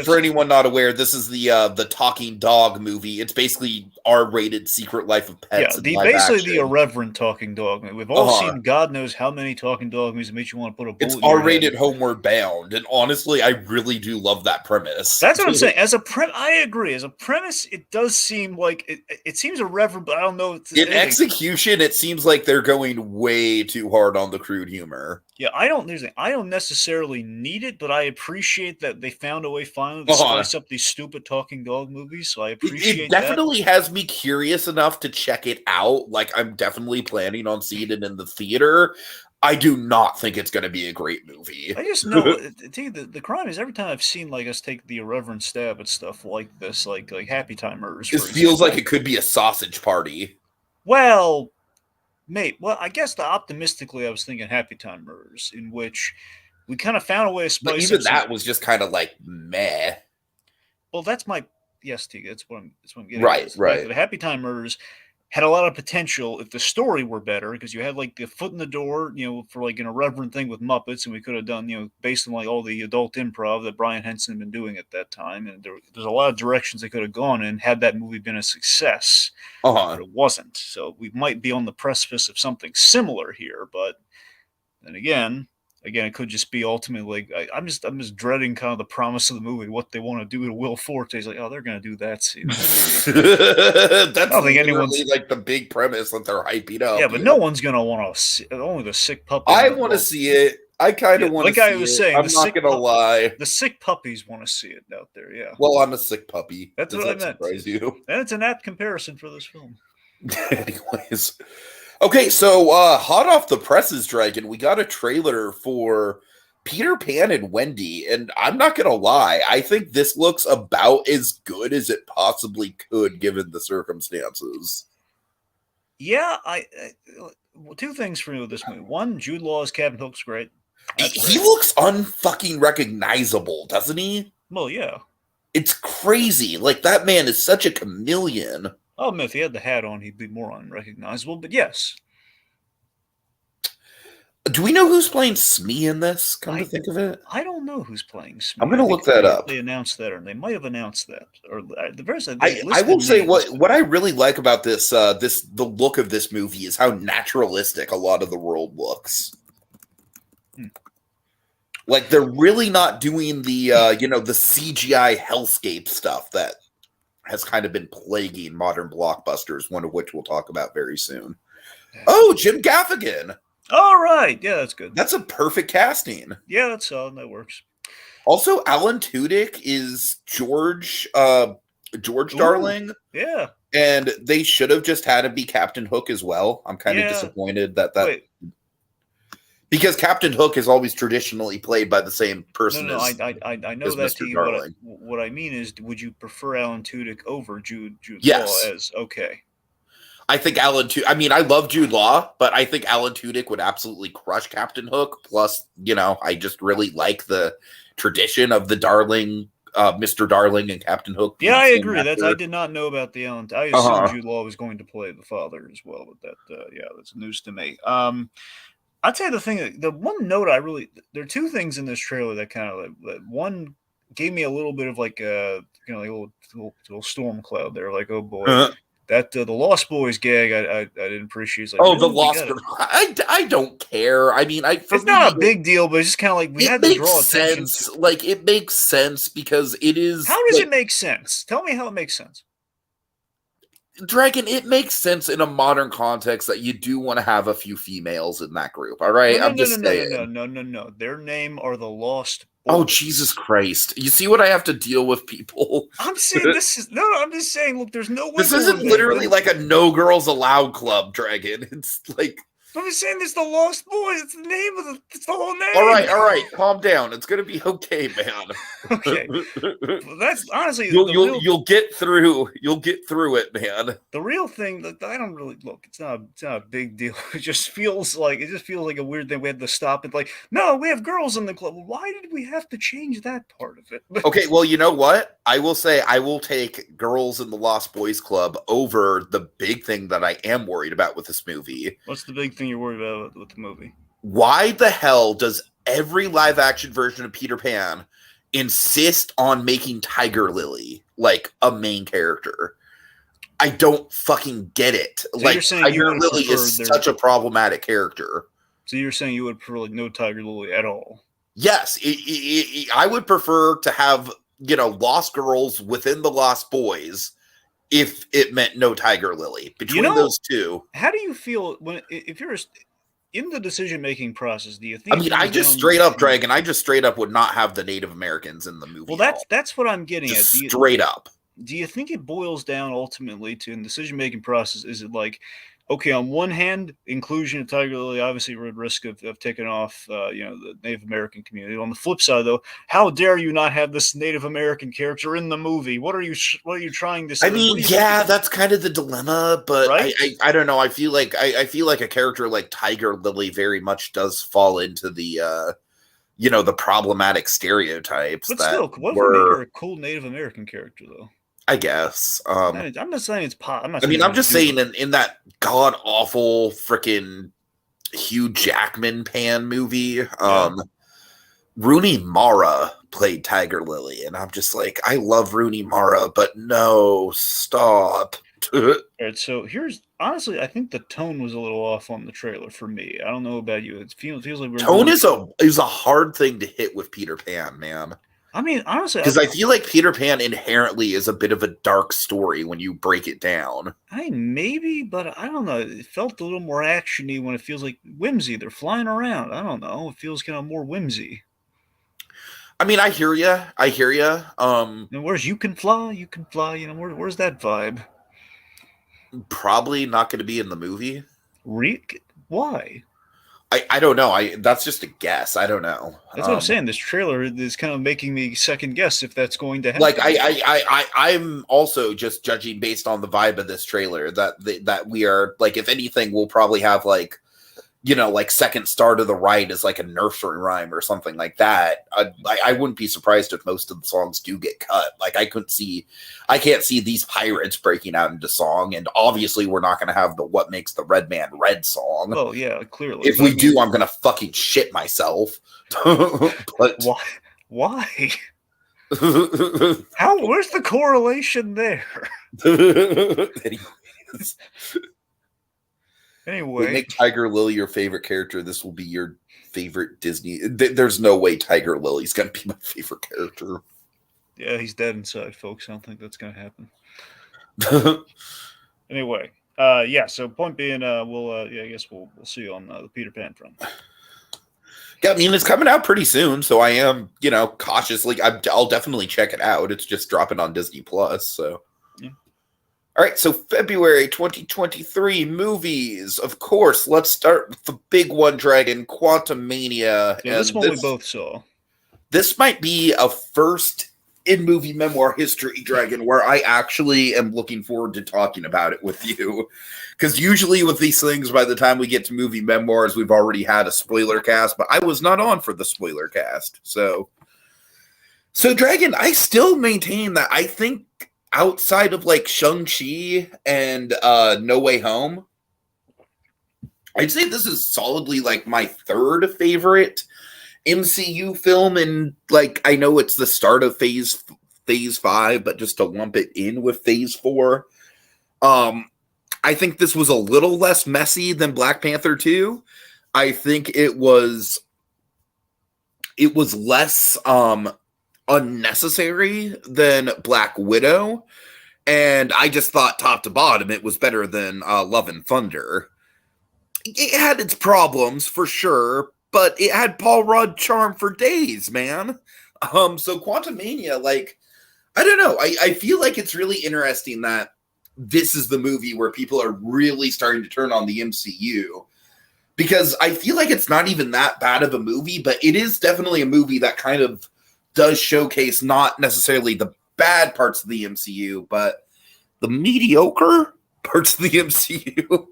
for anyone not aware, this is the talking dog movie. It's basically R-rated Secret Life of Pets. Yeah, the irreverent talking dog movie. We've all seen God knows how many talking dog movies that makes you want to put a bullet. It's R-rated, Homeward Bound, and honestly, I really do love that premise. That's what I'm saying. As a premise, I agree. As a premise, it does seem like it seems irreverent, but I don't know. In execution, it seems like they're going way too hard on the crude humor. Yeah, I don't necessarily need it, but I appreciate that they found a way finally to spice up these stupid talking dog movies. So I appreciate that. It definitely has me curious enough to check it out. Like, I'm definitely planning on seeing it in the theater. I do not think it's going to be a great movie. I just know the crime is every time I've seen like us take the irreverent stab at stuff like this, like Happy Time Murders. It feels like it could be a sausage party. Well, mate, I guess optimistically I was thinking Happy Time Murders, in which We kind of found a way to spice. But even that was just kind of like meh. Well, that's my yes, T. That's what I'm getting. Right, at. right. Like, the Happy Time Murders had a lot of potential if the story were better, because you had like the foot in the door, for like an irreverent thing with Muppets, and we could have done, based on like all the adult improv that Brian Henson had been doing at that time, and there's a lot of directions they could have gone in had that movie been a success, but it wasn't. So we might be on the precipice of something similar here, but then again, it could just be ultimately like I'm just dreading kind of the promise of the movie, what they want to do to Will Forte. He's like, oh, they're going to do that scene. That's literally like the big premise that they're hyping up. Yeah, but no one's going to want to see only the sick puppy. I want to see it. I kind of want to see it. Like I was saying, I'm not going to lie. The sick puppies want to see it out there, yeah. Well, I'm a sick puppy. That's what I meant. Surprise you? And it's an apt comparison for this film. Anyways. Okay, so hot off the presses, Dragon, we got a trailer for Peter Pan and Wendy, and I'm not going to lie, I think this looks about as good as it possibly could given the circumstances. Yeah, two things for me with this movie. One, Jude Law as Captain Hook's great. He looks unfucking recognizable, doesn't he? Well, yeah. It's crazy. Like, that man is such a chameleon. I'll admit, if he had the hat on, he'd be more unrecognizable, but yes. Do we know who's playing Smee in this, come to think of it? I don't know who's playing Smee. I'm going to look that up. They announced that, or they might have announced that. Or the person. I will say what I really like about this, the look of this movie is how naturalistic a lot of the world looks. Like, they're really not doing the, the CGI hellscape stuff that has kind of been plaguing modern blockbusters, one of which we'll talk about very soon. Oh, Jim Gaffigan. All right. Yeah, that's good. That's a perfect casting. Yeah, that's solid. That works. Also, Alan Tudyk is George Darling. Yeah. And they should have just had him be Captain Hook as well. I'm kind of disappointed that Wait. Because Captain Hook is always traditionally played by the same person. No, as, I know as that Mr. to you. Darling. What I mean is, would you prefer Alan Tudyk over Jude Yes. Law as okay? I think I love Jude Law, but I think Alan Tudyk would absolutely crush Captain Hook. Plus, I just really like the tradition of the Darling, Mr. Darling and Captain Hook. Yeah, I agree. I did not know about the Alan. I assumed Jude Law was going to play the father as well, but that's news to me. I'd say the one note there are two things in this trailer that kind of one gave me a little bit of like a like a little storm cloud there, like, oh boy. That the Lost Boys gag, I didn't appreciate. Like, the Lost Boys. I don't care. I mean, it's not a big deal, but it's just kind of like we had to draw attention. Like, it makes sense because it is. How does it make sense? Tell me how it makes sense. Dragon, it makes sense in a modern context that you do want to have a few females in that group. All right, I'm just saying. No. Their name are the Lost Boys. Oh, Jesus Christ! You see what I have to deal with, people. I'm saying I'm just saying. Look, there's no way. This isn't literally like a no girls allowed club, Dragon. It's like. I'm just saying, it's the Lost Boys. It's the name of it's the whole name. All right. Calm down. It's gonna be okay, man. Okay. Well, that's honestly you'll get through. You'll get through it, man. The real thing that I don't really look. It's not a big deal. It just feels like a weird thing. We had to stop it. Like, no, we have girls in the club. Why did we have to change that part of it? Okay. Well, you know what? I will say I will take girls in the Lost Boys Club over the big thing that I am worried about with this movie. What's the big thing you're worried about with the movie? Why the hell does every live action version of Peter Pan insist on making Tiger Lily like a main character? I don't fucking get it. So like, Tiger Lily is such a problematic character. So you're saying you would prefer like no Tiger Lily at all? Yes, I would prefer to have Lost Girls within the Lost Boys if it meant no Tiger Lily between those two. How do you feel if you're in the decision-making process? Do you think? I mean, I just straight up would not have the Native Americans in the movie. Well, that's what I'm getting at. Straight up. Do you think it boils down ultimately to in the decision-making process? Is it like, okay, on one hand, inclusion of Tiger Lily obviously we're at risk of taking off, the Native American community. On the flip side, though, how dare you not have this Native American character in the movie? What are you trying to say? I mean, that's kind of the dilemma, but right? I don't know. I feel like a character like Tiger Lily very much does fall into the the problematic stereotypes But that still, what if we made were, her a cool Native American character, though? I guess. I'm not saying it's I'm not I saying mean, I'm just saying it. in that god awful freaking Hugh Jackman Pan movie, Rooney Mara played Tiger Lily, and I'm just like, I love Rooney Mara, but no, stop. All right, so honestly, I think the tone was a little off on the trailer for me. I don't know about you. It feels like we're Tone going is a hard thing to hit with Peter Pan, man. I mean, honestly, Because I feel like Peter Pan inherently is a bit of a dark story when you break it down. maybe, but I don't know. It felt a little more actiony when it feels like whimsy. They're flying around. I don't know. It feels kind of more whimsy. I mean, I hear you. I hear you. And where's you can fly? You can fly. Where's that vibe? Probably not going to be in the movie. Rick? Why? I don't know. That's just a guess. I don't know. That's what I'm saying. This trailer is kind of making me second guess if that's going to happen. Like I'm also just judging based on the vibe of this trailer that we are like, if anything, we'll probably have like, like Second Star to the Right is like a nursery rhyme or something like that. I wouldn't be surprised if most of the songs do get cut. Like I can't see these pirates breaking out into song, and obviously we're not going to have the "What Makes the Red Man Red" song. Oh yeah, clearly. If we do, I'm going to fucking shit myself. But why? Where's the correlation there? Anyway, make Tiger Lily your favorite character. This will be your favorite Disney. There's no way Tiger Lily's gonna be my favorite character. Yeah, he's dead inside, folks. I don't think that's gonna happen. Anyway, yeah. So point being, I guess we'll see you on the Peter Pan front. Yeah, I mean it's coming out pretty soon, so I am, cautiously. I'll definitely check it out. It's just dropping on Disney Plus, so. Yeah. All right, so February 2023 movies. Of course, let's start with the big one, Dragon, Quantumania. Yeah, this one we both saw. This might be a first in movie memoir history, Dragon, where I actually am looking forward to talking about it with you. Because usually with these things, by the time we get to movie memoirs, we've already had a spoiler cast, but I was not on for the spoiler cast. So Dragon, I still maintain that I think outside of like Shang-Chi and No Way Home, I'd say this is solidly like my third favorite MCU film, and like I know it's the start of phase 5, but just to lump it in with phase 4, I think this was a little less messy than Black Panther 2. I think it was less unnecessary than Black Widow, and I just thought top to bottom it was better than Love and Thunder. It had its problems for sure, but it had Paul Rudd charm for days, man. So Quantumania, like, I don't know. I feel like it's really interesting that this is the movie where people are really starting to turn on the MCU, because I feel like it's not even that bad of a movie, but it is definitely a movie that kind of does showcase not necessarily the bad parts of the MCU, but the mediocre parts of the MCU.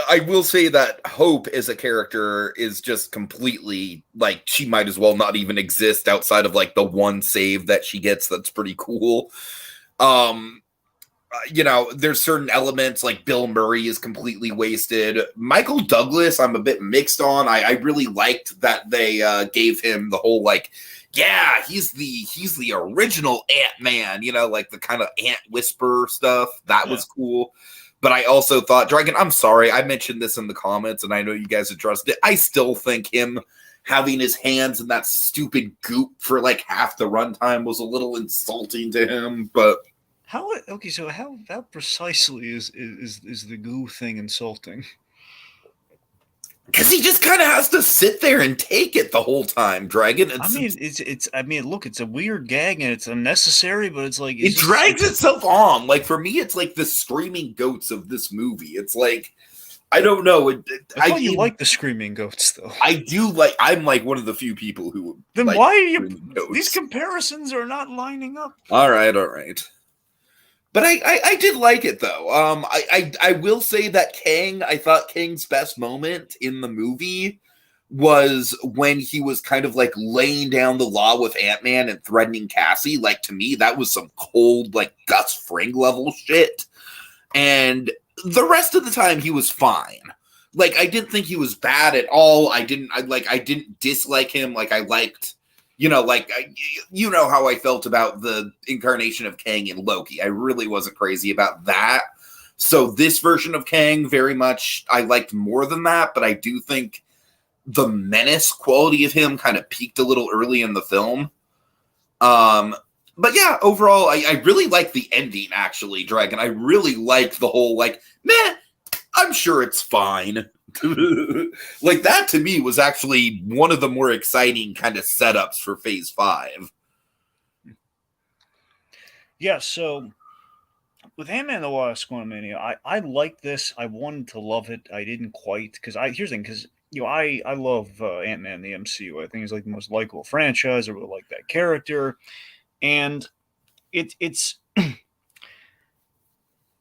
I will say that Hope as a character is just completely like, she might as well not even exist outside of like the one save that she gets. That's pretty cool. There's certain elements like Bill Murray is completely wasted. Michael Douglas, I'm a bit mixed on. I really liked that they gave him the whole like, yeah, he's the original Ant-Man, like the kind of ant whisper stuff. That was cool. But I also thought, Dragon, I'm sorry, I mentioned this in the comments, and I know you guys addressed it. I still think him having his hands in that stupid goop for like half the runtime was a little insulting to him. But how precisely is the goo thing insulting? Because he just kind of has to sit there and take it the whole time, Dragon. Look, it's a weird gag and it's unnecessary, but it's like it drags itself on. Like for me, it's like the screaming goats of this movie. It's like, I don't know. I thought you like the screaming goats, though. I do like. I'm like one of the few people who. Then like, why are you? These comparisons are not lining up. All right. But I did like it though. I will say that Kang, I thought Kang's best moment in the movie was when he was kind of like laying down the law with Ant-Man and threatening Cassie. Like, to me, that was some cold, like Gus Fring level shit. And the rest of the time he was fine. Like, I didn't think he was bad at all. I didn't dislike him. Like, I liked, you know how I felt about the incarnation of Kang in Loki. I really wasn't crazy about that. So this version of Kang, very much, I liked more than that, but I do think the menace quality of him kind of peaked a little early in the film. But yeah, overall, I really like the ending, actually, Dragon. I really liked the whole, like, meh, I'm sure it's fine. Like, that to me was actually one of the more exciting kind of setups for Phase 5. Yeah, so with Ant-Man and the Wasp: Quantumania, I liked this. I wanted to love it. I didn't quite, because here's the thing, because I love Ant-Man in the MCU. I think he's like the most likable franchise. I really like that character. And it's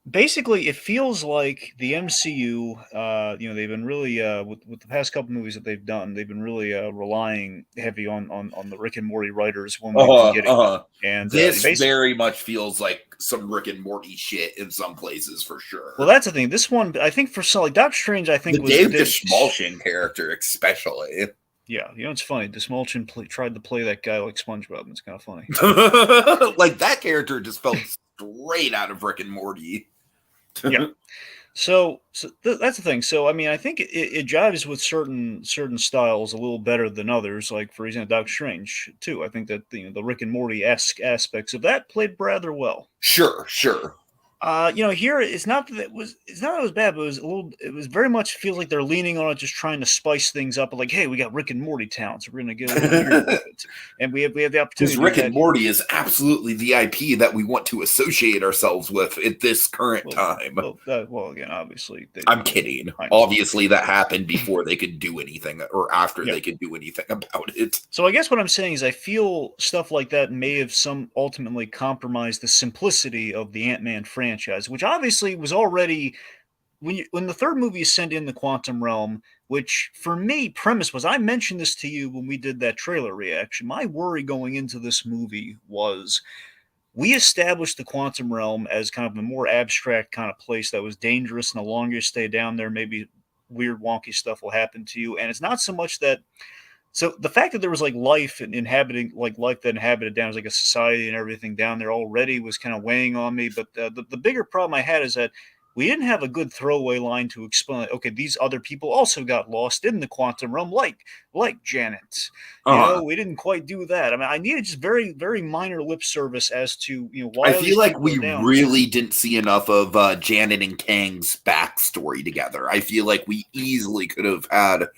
basically, it feels like the MCU, they've been really, with the past couple movies that they've done, they've been really relying heavy on the Rick and Morty writers when we've been getting and this very much feels like some Rick and Morty shit in some places, for sure. Well, that's the thing. This one, I think, for some, like Doctor Strange, I think the Dave Dastmalchian character, especially. Yeah, it's funny. Dastmalchian tried to play that guy like SpongeBob. It's kind of funny. Like, that character just felt straight out of Rick and Morty. Yeah. So that's the thing. So, I mean, I think it jives with certain styles a little better than others. Like, for example, Doctor Strange too. I think that the Rick and Morty-esque aspects of that played rather well. Sure. Here it's not that it was bad, but it was very much feels like they're leaning on it, just trying to spice things up. Like, hey, we got Rick and Morty town, so we're gonna get a little weird with it, and we have the opportunity. Because Rick and Morty is absolutely the IP that we want to associate ourselves with at this current time. Well, again, obviously, I'm kidding. Obviously, that happened before they could do anything, or after they could do anything about it. So I guess what I'm saying is, I feel stuff like that may have ultimately compromised the simplicity of the Ant-Man franchise. Which obviously was already when the third movie is sent in the quantum realm, which for me premise was, I mentioned this to you when we did that trailer reaction. My worry going into this movie was, we established the quantum realm as kind of a more abstract kind of place that was dangerous, and the longer you stay down there, maybe weird wonky stuff will happen to you. And it's not so much that. So the fact that there was like life that inhabited down as like a society and everything down there already was kind of weighing on me. But the bigger problem I had is that we didn't have a good throwaway line to explain, okay, these other people also got lost in the quantum realm, like Janet. We didn't quite do that. I mean, I needed just very, very minor lip service as to, why. I feel like we really didn't see enough of Janet and Kang's backstory together. I feel like we easily could have had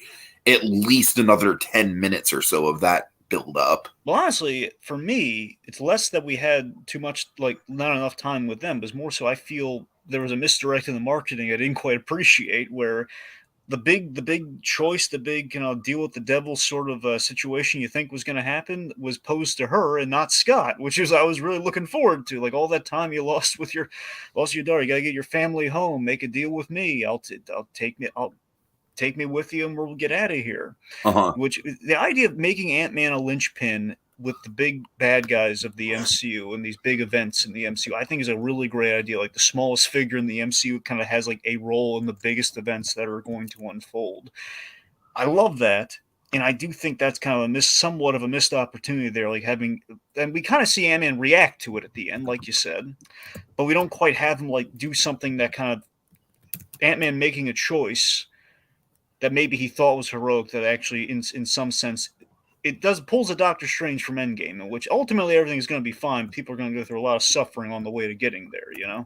at least another 10 minutes or so of that build up. Well, honestly, for me, it's less that we had too much, like, not enough time with them, but it's more so I feel there was a misdirect in the marketing I didn't quite appreciate, where the big choice, the big, deal with the devil sort of situation you think was going to happen was posed to her and not Scott, which is I was really looking forward to. Like, all that time you lost your daughter, you got to get your family home, make a deal with me. Take me with you and we'll get out of here. Which, the idea of making Ant-Man a linchpin with the big bad guys of the MCU and these big events in the MCU, I think is a really great idea. Like, the smallest figure in the MCU kind of has like a role in the biggest events that are going to unfold. I love that. And I do think that's kind of somewhat of a missed opportunity there. Like, and we kind of see Ant-Man react to it at the end, like you said, but we don't quite have him like do something that kind of Ant-Man making a choice that maybe he thought was heroic, that actually, in some sense, it pulls a Doctor Strange from Endgame, in which ultimately everything is going to be fine. People are going to go through a lot of suffering on the way to getting there,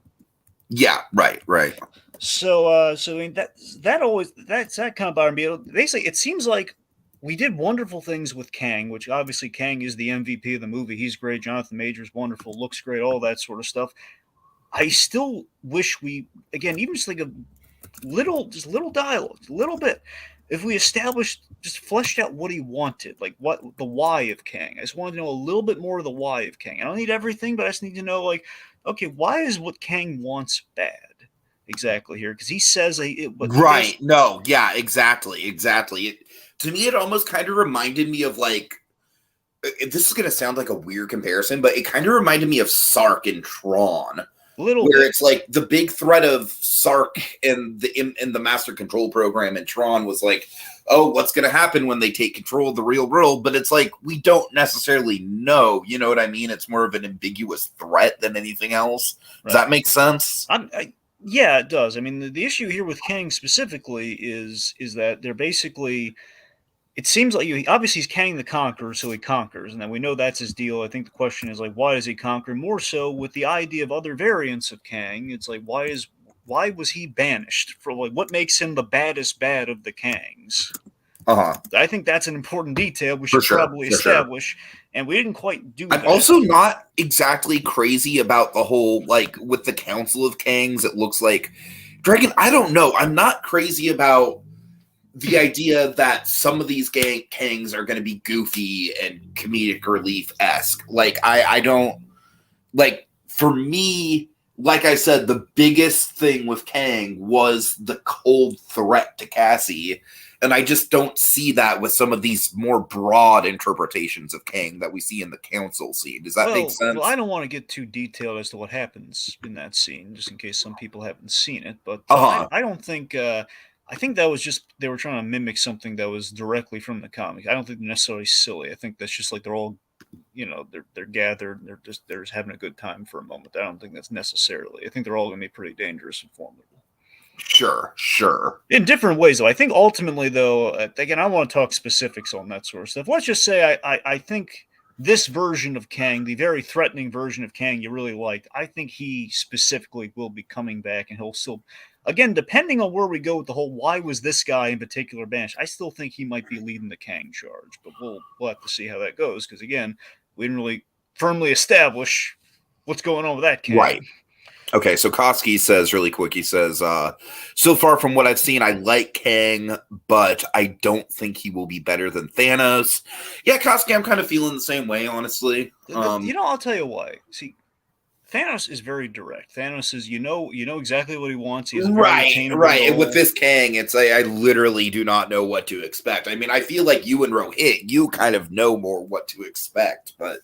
Yeah, right. So I mean, that kind of bothered me. Basically, it seems like we did wonderful things with Kang, which obviously Kang is the MVP of the movie. He's great. Jonathan Majors wonderful, looks great, all that sort of stuff. I still wish we, again, even just like a little dialogue, a little bit. If we fleshed out what he wanted, like what the why of Kang. I just wanted to know a little bit more of the why of Kang. I don't need everything, but I just need to know, like, okay, why is what Kang wants bad exactly here? Because he says right. No, yeah, exactly. to me, it almost kind of reminded me of like, this is going to sound like a weird comparison, but it kind of reminded me of Sark and Tron. Where it's like the big threat of Sark and the Master Control Program and Tron was like, oh, what's going to happen when they take control of the real world? But it's like, we don't necessarily know. You know what I mean? It's more of an ambiguous threat than anything else. Does that make sense? Yeah, it does. I mean, the issue here with Kang specifically is that they're basically... It seems like obviously he's Kang the Conqueror, so he conquers, and then we know that's his deal. I think the question is like, why does he conquer? More so with the idea of other variants of Kang, it's like, why was he banished? For like, what makes him the baddest bad of the Kangs? I think that's an important detail we should probably establish, and we didn't quite do that. I'm also not exactly crazy about the whole, like, with the Council of Kangs, it looks like Dragon. I don't know. I'm not crazy about the idea that some of these Kangs are going to be goofy and comedic relief-esque. Like, I don't... Like, for me, like I said, the biggest thing with Kang was the cold threat to Cassie, and I just don't see that with some of these more broad interpretations of Kang that we see in the council scene. Does that make sense? Well, I don't want to get too detailed as to what happens in that scene, just in case some people haven't seen it, but I don't think... I think that was just, they were trying to mimic something that was directly from the comic. I don't think they're necessarily silly. I think that's just like they're all, they're gathered, and they're just having a good time for a moment. I don't think that's necessarily. I think they're all going to be pretty dangerous and formidable. Sure. In different ways, though. I think ultimately, though, again, I want to talk specifics on that sort of stuff. Let's just say I think this version of Kang, the very threatening version of Kang you really liked, I think he specifically will be coming back, and he'll still... Again, depending on where we go with the whole why was this guy in particular banished, I still think he might be leading the Kang charge, but we'll have to see how that goes, because again, we didn't really firmly establish what's going on with that Kang. Right. Okay, so Koski says really quick, he says, so far from what I've seen, I like Kang, but I don't think he will be better than Thanos. Yeah, Koski, I'm kind of feeling the same way, honestly. I'll tell you why. See, Thanos is very direct. Thanos is, you know exactly what he wants. He's right. And with this Kang, it's like, I literally do not know what to expect. I mean, I feel like you and Rohit, you kind of know more what to expect, but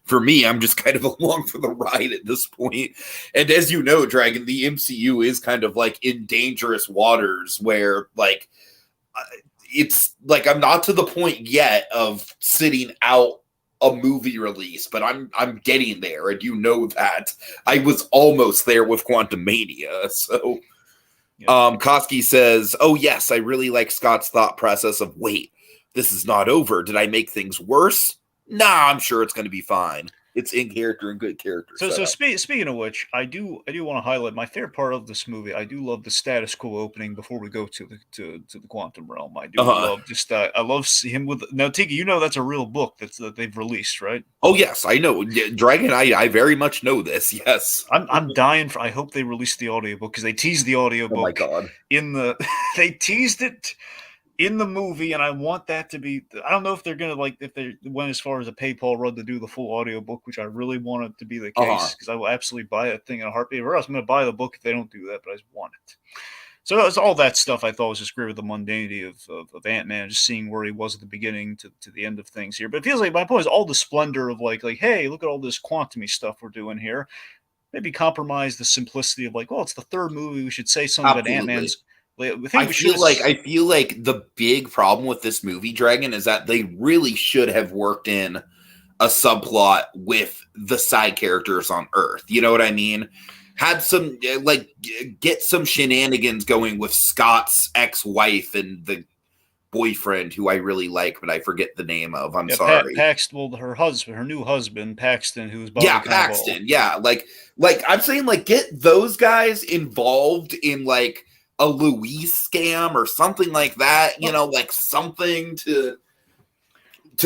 for me, I'm just kind of along for the ride at this point. And as you know, Dragon, the MCU is kind of like in dangerous waters where, like, it's like I'm not to the point yet of sitting out a movie release, but I'm getting there, and you know that. I was almost there with Quantumania, so... Koski says, oh yes, I really like Scott's thought process of, wait, this is not over. Did I make things worse? Nah, I'm sure it's going to be fine. It's in character and good character. So speaking of which, I do want to highlight my favorite part of this movie. I do love the status quo opening before we go to the quantum realm. I do love just I love him with now Tiki. You know that's a real book that they've released, right? Oh yes, I know. Dragon, I very much know this. Yes, I'm dying for. I hope they release the audiobook because they teased the audiobook. Oh my god! They teased it in the movie, and I want that to be... I don't know if they're going to, if they went as far as a PayPal run to do the full audiobook, which I really want it to be the case, because I will absolutely buy that thing in a heartbeat, or else I'm going to buy the book if they don't do that, but I just want it. So it's all that stuff I thought was just great with the mundanity of Ant-Man, just seeing where he was at the beginning to the end of things here. But it feels like my point is all the splendor of like, hey, look at all this quantum-y stuff we're doing here. Maybe compromise the simplicity of like, well, it's the third movie, we should say something about Ant-Man's... I feel like the big problem with this movie, Dragon, is that they really should have worked in a subplot with the side characters on Earth. You know what I mean? Had some, get some shenanigans going with Scott's ex-wife and the boyfriend who I really like, but I forget the name of. I'm sorry. Paxton, her new husband, Paxton, who's Paxton. Yeah, like I'm saying, get those guys involved in a Louise scam or something like that, something to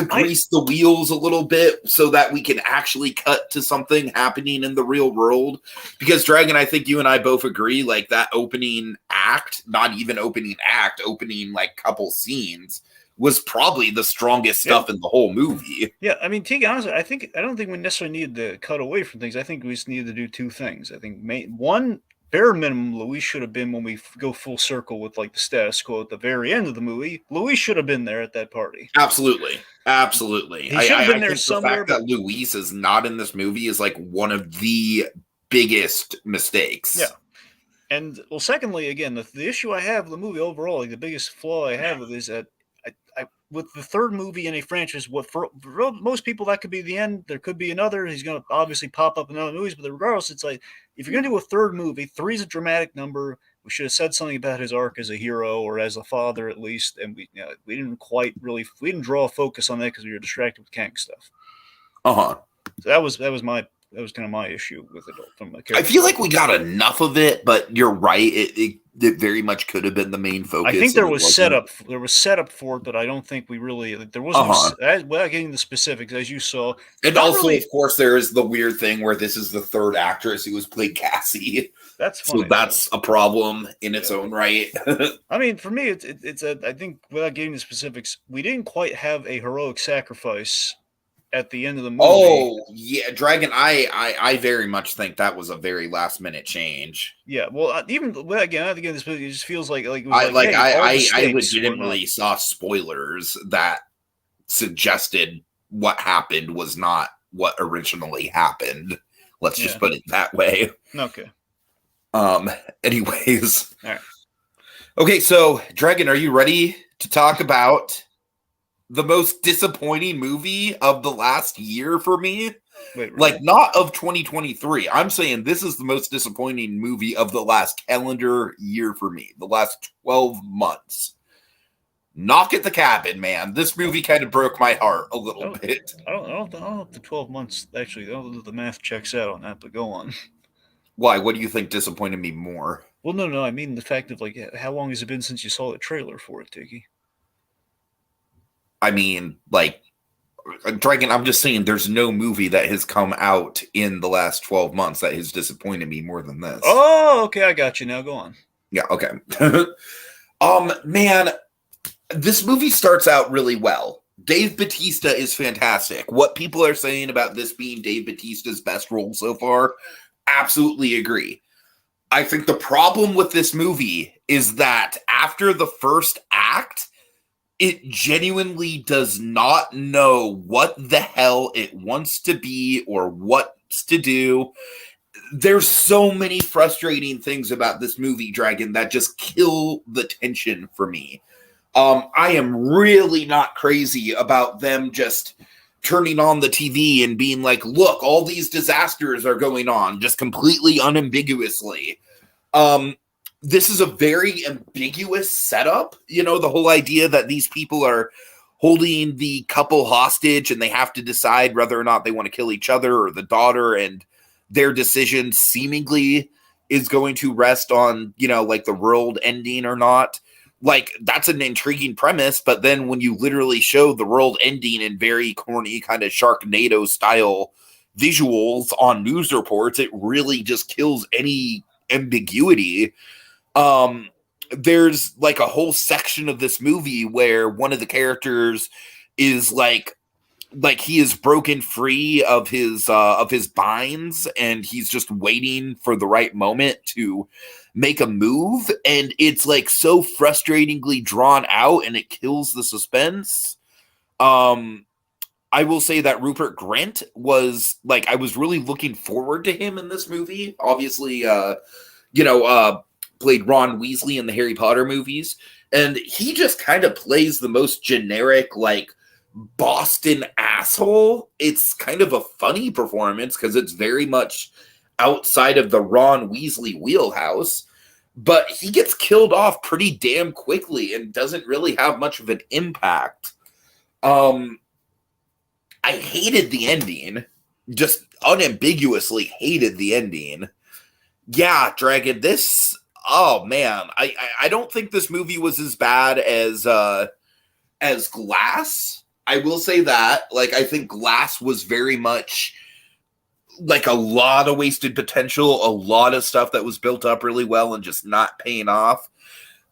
grease the wheels a little bit so that we can actually cut to something happening in the real world. Because Dragon, I think you and I both agree, that opening act, not even opening act, opening couple scenes was probably the strongest stuff in the whole movie. Yeah, I mean, Tiki, honestly, I don't think we necessarily needed to cut away from things. I think we just needed to do two things. I think one, bare minimum, Louis should have been, when we go full circle with like the status quo at the very end of the movie, Louis should have been there at that party. Absolutely. He should have been there think somewhere. The fact that Louise is not in this movie is like one of the biggest mistakes. Yeah. And well, secondly, again, the issue I have with the movie overall, like the biggest flaw I have with it is that I with the third movie in a franchise, what for most people that could be the end. There could be another. He's going to obviously pop up in other movies, but regardless, it's like if you're going to do a third movie, 3 is a dramatic number. We should have said something about his arc as a hero or as a father at least, and we didn't draw a focus on that because we were distracted with Kang stuff. So that was kind of my issue with it from a character. I feel like we got enough of it, but you're right. It very much could have been the main focus. I think there was setup for it, but I don't think we really. There wasn't. Without getting the specifics, as you saw, and also, really, of course, there is the weird thing where this is the third actress who has played Cassie. That's funny. So that's a problem in its own right. I mean, for me, it's I think without getting the specifics, we didn't quite have a heroic sacrifice at the end of the movie. Oh yeah, Dragon. I very much think that was a very last minute change. Yeah, well, again, this movie just feels like it was I legitimately saw spoilers that suggested what happened was not what originally happened. Let's just put it that way. Okay. Anyways. All right. Okay, so Dragon, are you ready to talk about the most disappointing movie of the last year for me? Wait, really? Like, not of 2023. I'm saying this is the most disappointing movie of the last calendar year for me. The last 12 months. Knock at the Cabin, man. This movie kind of broke my heart a little bit. I don't know if the 12 months, actually, I don't know if the math checks out on that, but go on. Why? What do you think disappointed me more? Well, no. I mean the fact of, like, how long has it been since you saw the trailer for it, Tiki? I mean, like, Dragon, I'm just saying there's no movie that has come out in the last 12 months that has disappointed me more than this. Oh, okay, I got you. Now go on. Yeah, okay. Man, this movie starts out really well. Dave Bautista is fantastic. What people are saying about this being Dave Bautista's best role so far, absolutely agree. I think the problem with this movie is that after the first act, it genuinely does not know what the hell it wants to be or what's to do. There's so many frustrating things about this movie, Dragon, that just kill the tension for me. I am really not crazy about them just turning on the TV and being like, look, all these disasters are going on, just completely unambiguously. This is a very ambiguous setup. You know, the whole idea that these people are holding the couple hostage and they have to decide whether or not they want to kill each other or the daughter, and their decision seemingly is going to rest on, you know, like the world ending or not. Like, that's an intriguing premise, but then when you literally show the world ending in very corny kind of Sharknado style visuals on news reports, it really just kills any ambiguity. There's like a whole section of this movie where one of the characters is like he is broken free of his binds, and he's just waiting for the right moment to make a move, and it's like so frustratingly drawn out, and it kills the suspense. I will say that Rupert Grint was like, I was really looking forward to him in this movie. Obviously, played Ron Weasley in the Harry Potter movies, and he just kind of plays the most generic, like, Boston asshole. It's kind of a funny performance because it's very much outside of the Ron Weasley wheelhouse, but he gets killed off pretty damn quickly and doesn't really have much of an impact. I hated the ending, just unambiguously hated the ending. Yeah, Dragon, oh man, I don't think this movie was as bad as Glass. I will say that. Like, I think Glass was very much like a lot of wasted potential, a lot of stuff that was built up really well and just not paying off.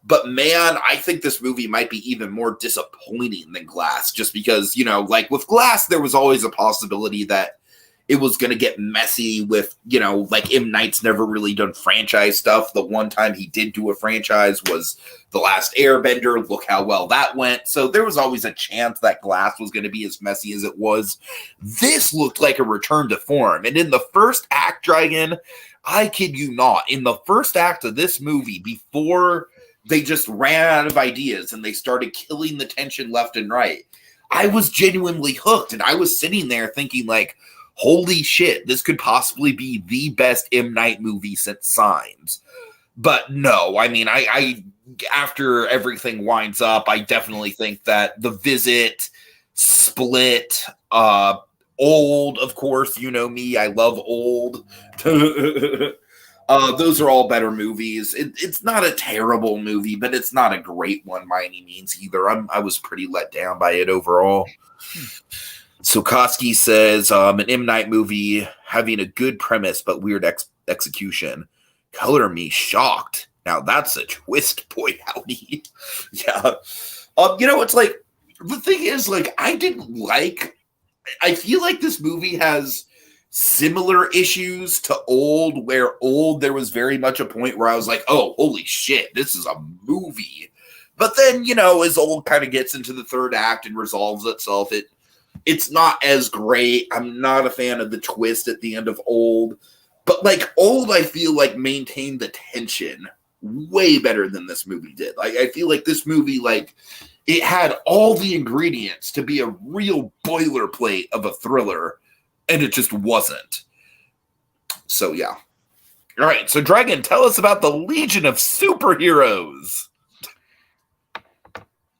But man, I think this movie might be even more disappointing than Glass, just because, you know, like with Glass, there was always a possibility that it was going to get messy with, like M. Night's never really done franchise stuff. The one time he did do a franchise was The Last Airbender. Look how well that went. So there was always a chance that Glass was going to be as messy as it was. This looked like a return to form. And in the first act, Dragon, I kid you not, in the first act of this movie, before they just ran out of ideas and they started killing the tension left and right, I was genuinely hooked. And I was sitting there thinking, like, holy shit, this could possibly be the best M. Night movie since Signs. But no, I mean, I after everything winds up, I definitely think that The Visit, Split, Old, of course, you know me, I love Old. Those are all better movies. It's not a terrible movie, but it's not a great one by any means either. I was pretty let down by it overall. So Koski says, an M. Night movie having a good premise but weird execution. Color me shocked. Now that's a twist, boy howdy. Yeah. It's like, the thing is, like, I feel like this movie has similar issues to Old, where Old, there was very much a point where I was like, oh, holy shit, this is a movie. But then, as Old kind of gets into the third act and resolves itself, it's not as great. I'm not a fan of the twist at the end of Old. But, like, Old, I feel like maintained the tension way better than this movie did. Like, I feel like this movie, like, it had all the ingredients to be a real boilerplate of a thriller, and it just wasn't. So, yeah. All right, so Dragon, tell us about the Legion of Superheroes.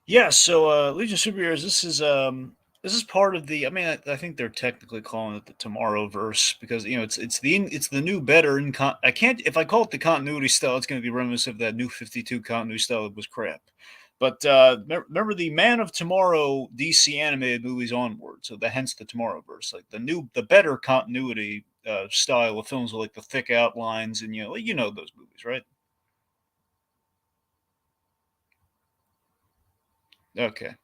Yeah, so Legion of Superheroes, this is part of the. I mean, I think they're technically calling it the Tomorrowverse because it's the new better. I can't, if I call it the continuity style, it's going to be reminiscent of that New 52 continuity style that was crap. But remember the Man of Tomorrow DC animated movies onward, so hence the Tomorrowverse, like the better continuity style of films with like the thick outlines and those movies, right? Okay.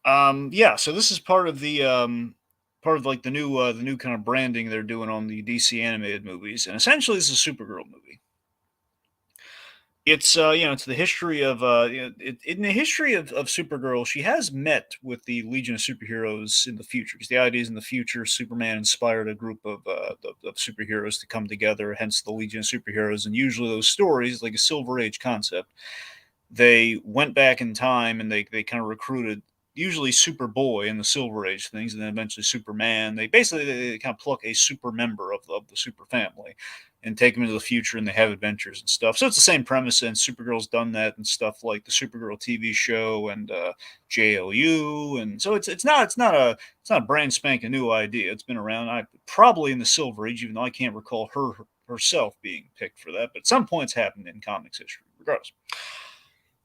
Yeah, so this is part of like the new kind of branding they're doing on the DC animated movies, and essentially this is a Supergirl movie. It's it's the history of in the history of Supergirl, she has met with the Legion of Superheroes in the future, because the idea is in the future Superman inspired a group of superheroes to come together, hence the Legion of Superheroes. And usually those stories, like a Silver Age concept, they went back in time and they kind of recruited usually Superboy in the Silver Age things, and then eventually Superman. They kind of pluck a super member of the super family and take them into the future, and they have adventures and stuff. So it's the same premise, and Supergirl's done that and stuff like the Supergirl TV show and JLU, and so it's not a brand spanking new idea. It's been around, probably in the Silver Age, even though I can't recall herself being picked for that. But at some point, it's happened in comics history, regardless.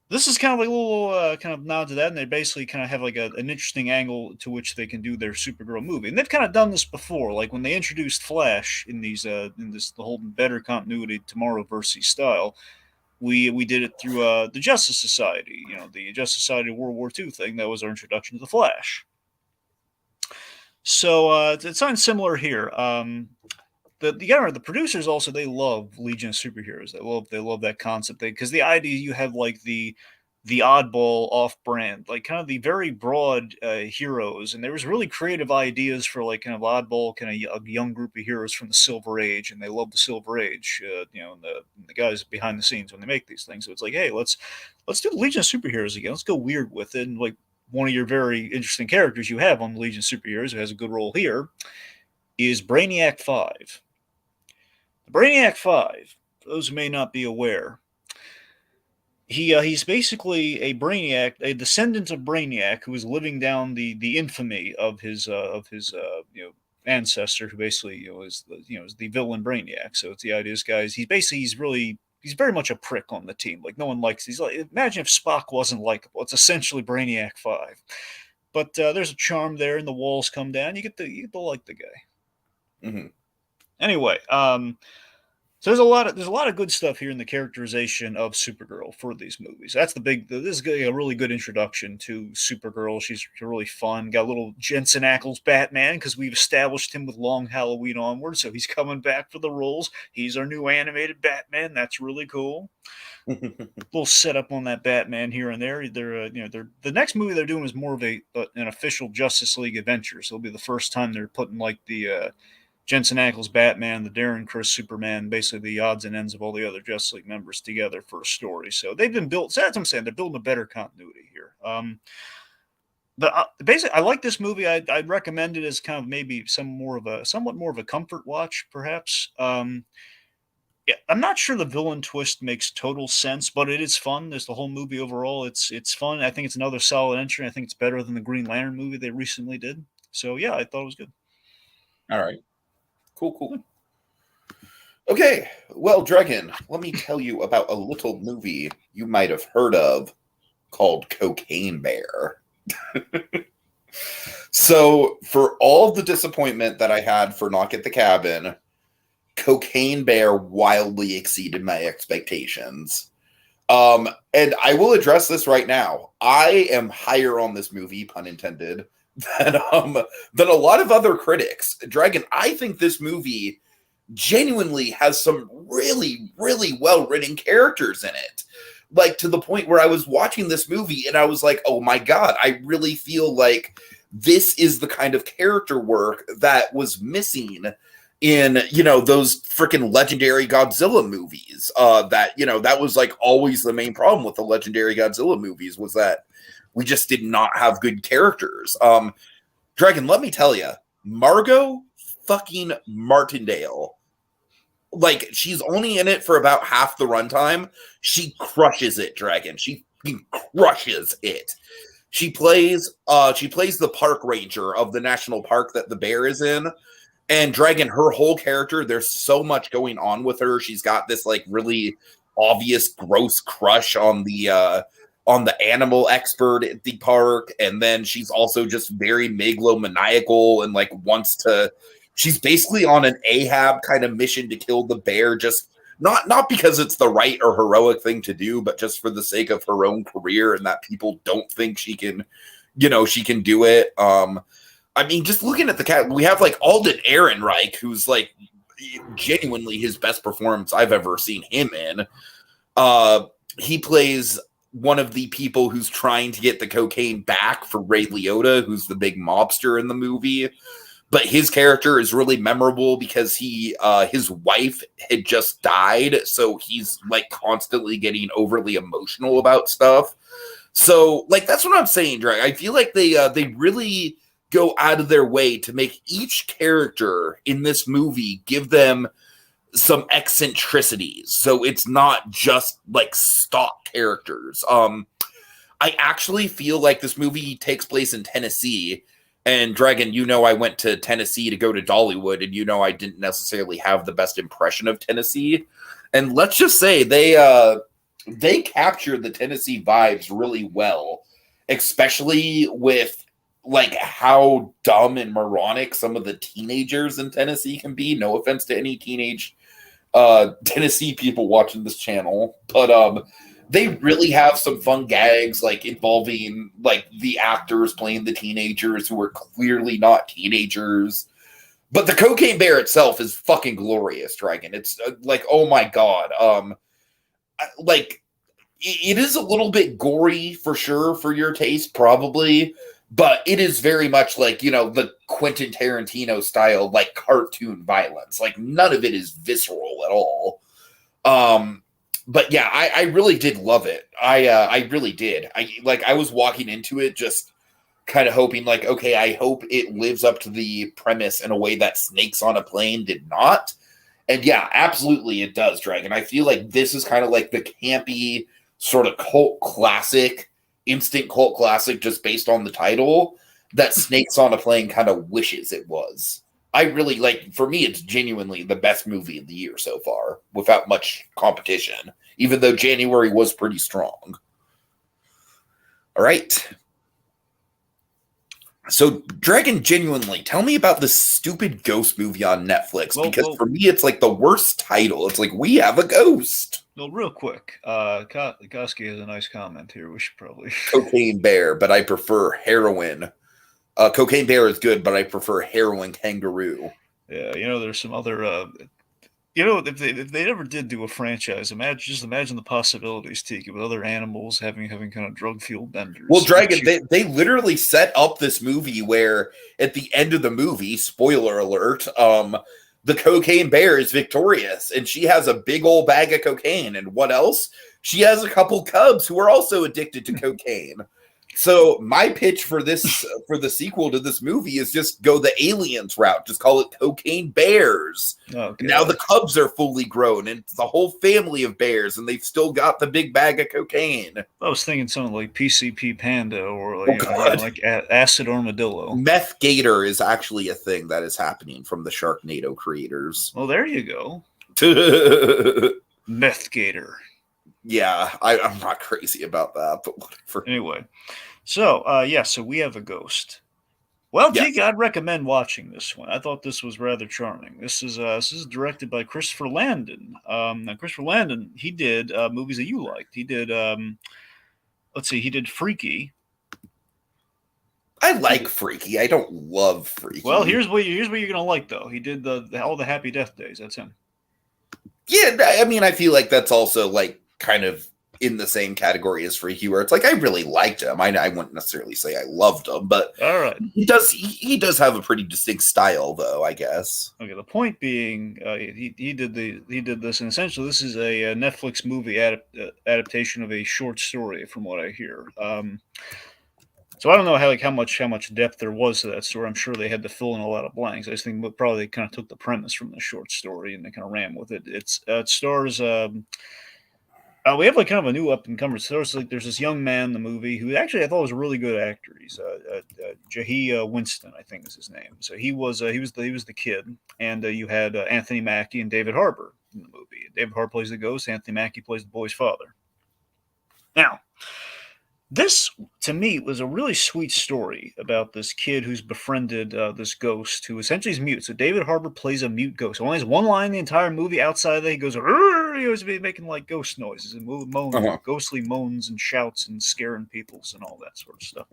This is kind of like a little kind of nod to that, and they basically kind of have like an interesting angle to which they can do their Supergirl movie. And they've kind of done this before, like when they introduced Flash in the whole better continuity Tomorrowverse style. We did it through the Justice Society, the Justice Society World War II thing. That was our introduction to the Flash. So it's something similar here. The producers also, they love Legion of Superheroes. They love that concept, because the idea you have like the oddball off-brand, like kind of the very broad heroes, and there was really creative ideas for like kind of oddball, kind of a young group of heroes from the Silver Age, and they love the Silver Age, and the guys behind the scenes when they make these things. So it's like, hey, let's do the Legion of Superheroes again. Let's go weird with it. And like one of your very interesting characters you have on the Legion of Superheroes, who has a good role here, is Brainiac 5. The Brainiac 5, for those who may not be aware, he's basically a Brainiac, a descendant of Brainiac, who is living down the infamy of his ancestor, who basically is the villain Brainiac. So it's the idea, this guy's he's very much a prick on the team. Like no one likes. He's like, imagine if Spock wasn't likable. It's essentially Brainiac 5. But there's a charm there, and the walls come down. You get to like the guy. Mm-hmm. Anyway, So there's a lot of good stuff here in the characterization of Supergirl for these movies. That's this is a really good introduction to Supergirl. She's really fun. Got a little Jensen Ackles Batman because we've established him with Long Halloween onward, so he's coming back for the roles. He's our new animated Batman. That's really cool. Little setup on that Batman here and there. The next movie they're doing is more of an official Justice League adventure. So it'll be the first time they're putting like the Jensen Ackles Batman, the Darren Criss Superman, basically the odds and ends of all the other Justice League members together for a story. So they've been built. So that's what I'm saying. They're building a better continuity here. But basically, I like this movie. I'd recommend it as kind of maybe somewhat more of a comfort watch, perhaps. Yeah, I'm not sure the villain twist makes total sense, but it is fun. There's the whole movie overall. It's fun. I think it's another solid entry. I think it's better than the Green Lantern movie they recently did. So yeah, I thought it was good. All right. Cool. Okay, well, Dragon, let me tell you about a little movie you might have heard of called Cocaine Bear. So, for all the disappointment that I had for Knock at the Cabin, Cocaine Bear wildly exceeded my expectations. And I will address this right now. I am higher on this movie, pun intended, than a lot of other critics. Dragon, I think this movie genuinely has some really, really well-written characters in it. Like, to the point where I was watching this movie and I was like, oh my God, I really feel like this is the kind of character work that was missing in, those freaking legendary Godzilla movies. That was like always the main problem with the legendary Godzilla movies, was that we just did not have good characters. Dragon, let me tell you, Margot fucking Martindale, like, she's only in it for about half the runtime. She crushes it, Dragon. She crushes it. She plays the park ranger of the national park that the bear is in. And Dragon, her whole character, there's so much going on with her. She's got this like really obvious gross crush on the animal expert at the park, and then she's also just very megalomaniacal and like she's basically on an Ahab kind of mission to kill the bear, just not because it's the right or heroic thing to do, but just for the sake of her own career and that people don't think she can do it. I mean, just looking at the cat, we have like Alden Ehrenreich, who's like genuinely his best performance I've ever seen him in. He plays one of the people who's trying to get the cocaine back for Ray Liotta, who's the big mobster in the movie. But his character is really memorable because his wife had just died, so he's like constantly getting overly emotional about stuff. So, like, that's what I'm saying, Drake. I feel like they really go out of their way to make each character in this movie, give them some eccentricities, so it's not just like stock characters. I actually feel like this movie takes place in Tennessee, and Dragon, I went to Tennessee to go to Dollywood, and I didn't necessarily have the best impression of Tennessee. And let's just say they captured the Tennessee vibes really well, especially with like how dumb and moronic some of the teenagers in Tennessee can be. No offense to any teenage Tennessee people watching this channel, but they really have some fun gags, like involving like the actors playing the teenagers who are clearly not teenagers. But the Cocaine Bear itself is fucking glorious, Dragon. It's like, oh my God. Like, it is a little bit gory for sure for your taste, probably, but it is very much like, the Quentin Tarantino style, like cartoon violence. Like, none of it is visceral at all. But yeah, I really did love it. I really did. I was walking into it just kind of hoping like, okay, I hope it lives up to the premise in a way that Snakes on a Plane did not. And yeah, absolutely it does, Dragon. I feel like this is kind of like the campy sort of instant cult classic, just based on the title, that Snakes on a Plane kind of wishes it was. I really for me, it's genuinely the best movie of the year so far, without much competition, even though January was pretty strong. All right. So, Dragon, genuinely, tell me about this stupid ghost movie on Netflix, because for me, it's like the worst title. It's like, we have a ghost. Well, real quick, Koski has a nice comment here. We should probably... Cocaine Bear, but I prefer heroin. Cocaine Bear is good, but I prefer heroin kangaroo. Yeah, there's some other... if they ever did do a franchise, imagine the possibilities, Tiki, with other animals having kind of drug-fueled benders. Well, Dragon, they literally set up this movie where at the end of the movie, spoiler alert, the cocaine bear is victorious, and she has a big old bag of cocaine. And what else? She has a couple cubs who are also addicted to cocaine. So my pitch for the sequel to this movie is just go the Aliens route. Just call it Cocaine Bears. Okay. Now the cubs are fully grown, and it's the whole family of bears, and they've still got the big bag of cocaine. I was thinking something like PCP Panda or like Acid Armadillo. Meth Gator is actually a thing that is happening from the Sharknado creators. Well, there you go. Meth Gator. Yeah, I'm not crazy about that, but whatever. Anyway, so we have a ghost. Well, Tiki, I'd recommend watching this one. I thought this was rather charming. This is directed by Christopher Landon. Now, Christopher Landon, he did movies that you liked. He did, he did Freaky. I like Freaky. I don't love Freaky. Well, here's what you're gonna like though. He did all the Happy Death Days. That's him. Yeah, I mean, I feel like that's also like kind of in the same category as Freaky, where it's like I really liked him. I wouldn't necessarily say I loved him, but all right, he does have a pretty distinct style, though, I guess. Okay, the point being, he did this, and essentially this is a Netflix movie adaptation of a short story, from what I hear. So I don't know how much depth there was to that story. I'm sure they had to fill in a lot of blanks. I just think probably they kind of took the premise from the short story and they kind of ran with it. It stars. We have like kind of a new up and comer. So there's this young man in the movie who actually I thought was a really good actor. He's Jahi Winston, I think is his name. So he was the kid, and you had Anthony Mackie and David Harbour in the movie. David Harbour plays the ghost. Anthony Mackie plays the boy's father. Now, this, to me, was a really sweet story about this kid who's befriended this ghost who essentially is mute. So David Harbour plays a mute ghost. Only has one line in the entire movie. Outside of that, he goes, he was making like ghost noises and moans, ghostly moans and shouts and scaring people and all that sort of stuff.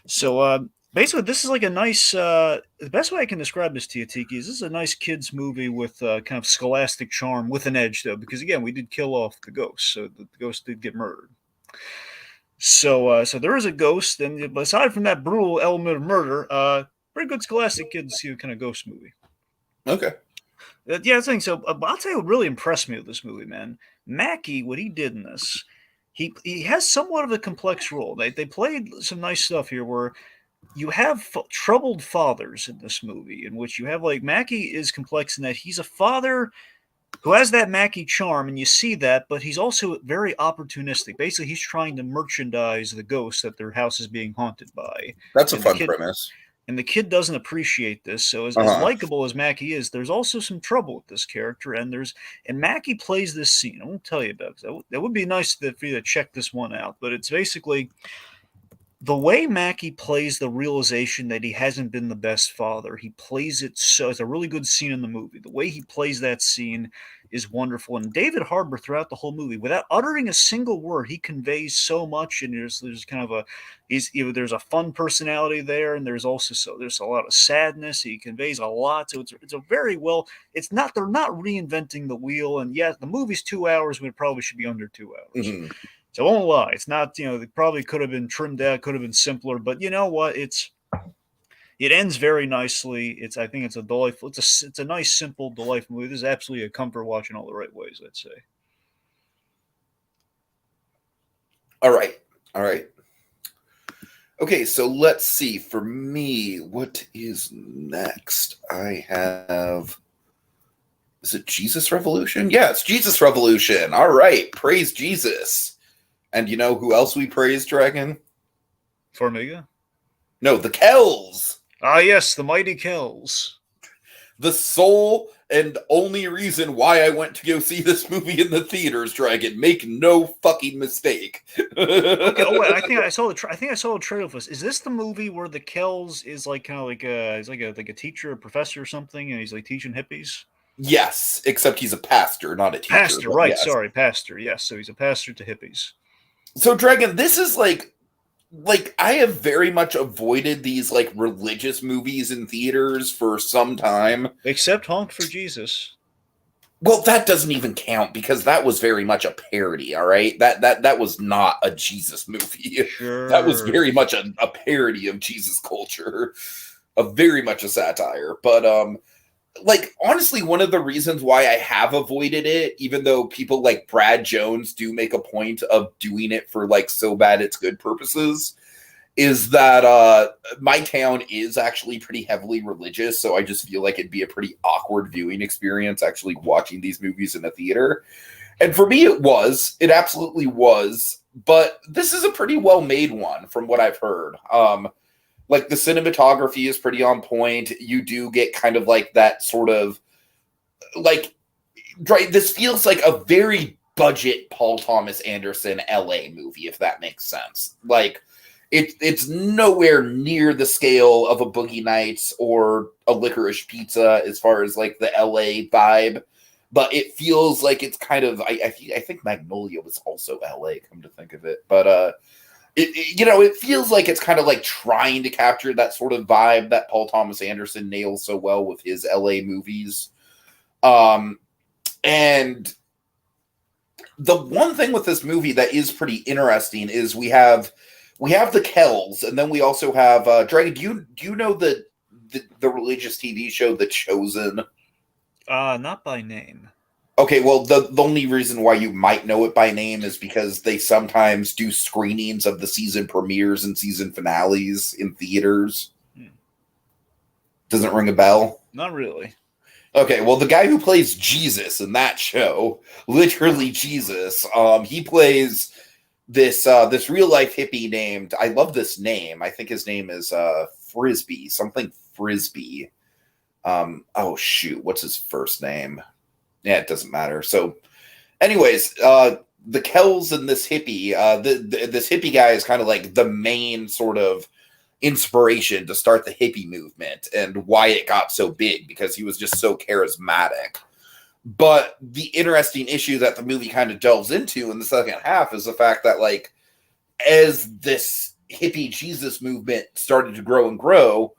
So basically, this is like a nice, the best way I can describe this to you, Tiki, is this is a nice kid's movie with kind of scholastic charm with an edge, though, because again, we did kill off the ghost. So the ghost did get murdered. So there is a ghost, and aside from that brutal element of murder, pretty good scholastic kids kind of ghost movie. Okay. Yeah, I think so. I'll tell you what really impressed me with this movie, man. Mackie, what he did in this, he has somewhat of a complex role. They played some nice stuff here where you have troubled fathers in this movie, in which you have like Mackie is complex in that he's a father who has that Mackie charm, and you see that, but he's also very opportunistic. Basically, he's trying to merchandise the ghost that their house is being haunted by. That's a fun premise. And the kid doesn't appreciate this. So as likable as Mackie is, there's also some trouble with this character. And Mackie plays this scene. I won't tell you about it. That would be nice for you to check this one out. But it's basically the way Mackie plays the realization that he hasn't been the best father. He plays it so it's a really good scene in the movie. The way he plays that scene is wonderful. And David Harbour throughout the whole movie, without uttering a single word, he conveys so much. And there's kind of there's a fun personality there, and there's a lot of sadness. He conveys a lot. So it's a very well. They're not reinventing the wheel. And yet the movie's 2 hours, but it probably should be under 2 hours. Mm-hmm. So I won't lie, it's not, it probably could have been trimmed out, could have been simpler, but you know what? It ends very nicely. I think it's a delightful, it's a nice, simple, delightful movie. This is absolutely a comfort watch in all the right ways, I'd say. All right. Okay, so let's see. For me, what is next? I have... Is it Jesus Revolution? Yeah, it's Jesus Revolution. All right. Praise Jesus. And you know who else we praise, Dragon? Formiga? No, the Kells. Ah, yes, the mighty Kells. The sole and only reason why I went to go see this movie in the theaters, Dragon. Make no fucking mistake. Okay. Oh wait, I think I saw the trailer for this. Is this the movie where the Kells is like kind of like he's like a teacher, a professor or something, and he's like teaching hippies? Yes, except he's a pastor, not a teacher. Pastor, right? Yes. Sorry, pastor. Yes, so he's a pastor to hippies. So, Dragon, this is like I have very much avoided these like religious movies in theaters for some time. Except Honk for Jesus. Well, that doesn't even count because that was very much a parody, all right? That was not a Jesus movie. Sure. That was very much a parody of Jesus culture. Very much a satire. But like honestly, one of the reasons why I have avoided it, even though people like Brad Jones do make a point of doing it for like so bad it's good purposes, is that my town is actually pretty heavily religious, so I just feel like it'd be a pretty awkward viewing experience actually watching these movies in a theater. And for me, it absolutely was, but this is a pretty well-made one from what I've heard. Like the cinematography is pretty on point. You do get kind of like that sort of like, right, this feels like a very budget Paul Thomas Anderson LA movie, if that makes sense. Like, it's nowhere near the scale of a Boogie Nights or a Licorice Pizza as far as like the LA vibe, but it feels like it's kind of I think Magnolia was also LA, come to think of it, but it feels like it's kind of like trying to capture that sort of vibe that Paul Thomas Anderson nails so well with his LA movies. And the one thing with this movie that is pretty interesting is we have the Kells, and then we also have Dragon. Do you know the religious TV show The Chosen? Not by name. Okay, well, the only reason why you might know it by name is because they sometimes do screenings of the season premieres and season finales in theaters. Doesn't ring a bell? Not really. Okay, well, the guy who plays Jesus in that show, literally Jesus, he plays this real life hippie named, I love this name. I think his name is Frisbee, something Frisbee. Oh shoot, what's his first name? Yeah, it doesn't matter. So, anyways, the Kells and this hippie, this hippie guy is kind of like the main sort of inspiration to start the hippie movement and why it got so big, because he was just so charismatic. But the interesting issue that the movie kind of delves into in the second half is the fact that, like, as this hippie Jesus movement started to grow and grow,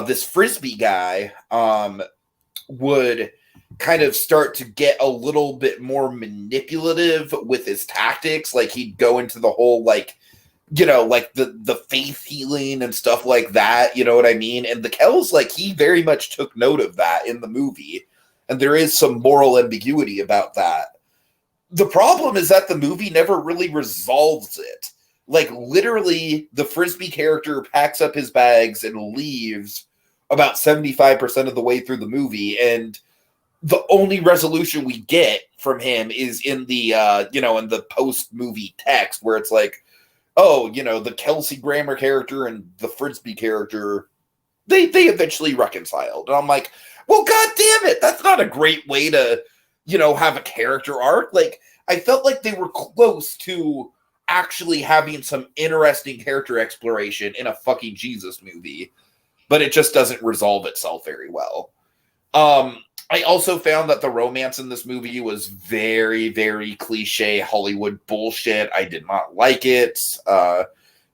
this Frisbee guy would kind of start to get a little bit more manipulative with his tactics. Like, he'd go into the whole, like, like the faith healing and stuff like that. You know what I mean? And the Kells, like, he very much took note of that in the movie. And there is some moral ambiguity about that. The problem is that the movie never really resolves it. Like, literally, the Frisbee character packs up his bags and leaves about 75% of the way through the movie. And the only resolution we get from him is in the, in the post-movie text where it's like, oh, the Kelsey Grammer character and the Frisbee character, they eventually reconciled. And I'm like, well, God damn it. That's not a great way to, have a character arc. Like, I felt like they were close to actually having some interesting character exploration in a fucking Jesus movie, but it just doesn't resolve itself very well. I also found that the romance in this movie was very, very cliche Hollywood bullshit. I did not like it.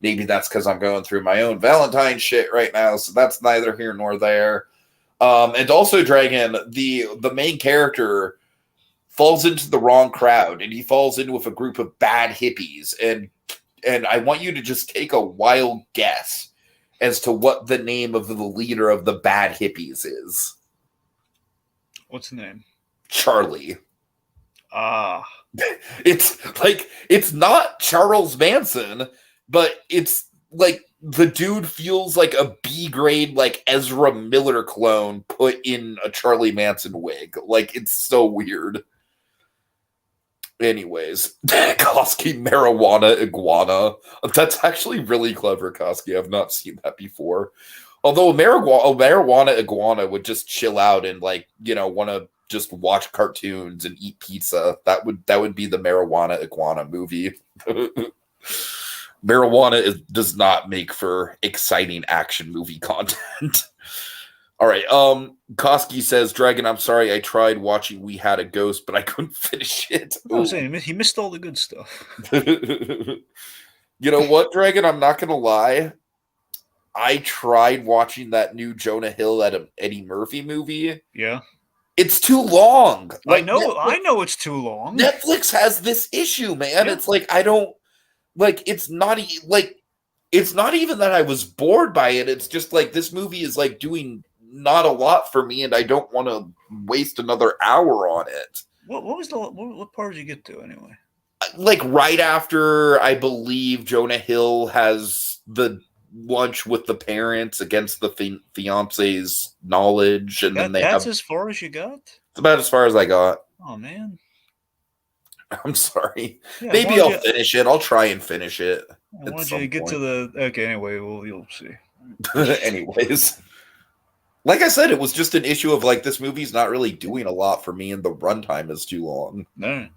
Maybe that's because I'm going through my own Valentine shit right now, so that's neither here nor there. And also, Dragon, the main character falls into the wrong crowd, and he falls in with a group of bad hippies. And I want you to just take a wild guess as to what the name of the leader of the bad hippies is. What's the name? Charlie. It's not Charles Manson, but it's like the dude feels like a B grade, like Ezra Miller clone put in a Charlie Manson wig. Like, it's so weird. Anyways, Koski Marijuana Iguana. That's actually really clever, Koski. I've not seen that before. Although a marijuana iguana would just chill out and like, want to just watch cartoons and eat pizza. That would be the marijuana iguana movie. Marijuana does not make for exciting action movie content. All right. Koski says, Dragon, I'm sorry, I tried watching We Had a Ghost, but I couldn't finish it. I was saying he missed all the good stuff. You know what, Dragon? I'm not gonna lie. I tried watching that new Jonah Hill Eddie Murphy movie. Yeah. It's too long. Like, I know it's too long. Netflix has this issue, man. Yeah. It's like it's not even that I was bored by it. It's just like this movie is like doing not a lot for me, and I don't want to waste another hour on it. What part did you get to anyway? Like right after, I believe, Jonah Hill has the lunch with the parents against the fiance's knowledge, and then that's as far as you got? It's about as far as I got. Oh man, I'm sorry. Yeah, maybe I'll finish it. I'll try and finish it. I wanted you to get to the okay. Anyway, you'll see. Anyways, like I said, it was just an issue of like this movie's not really doing a lot for me, and the runtime is too long. No.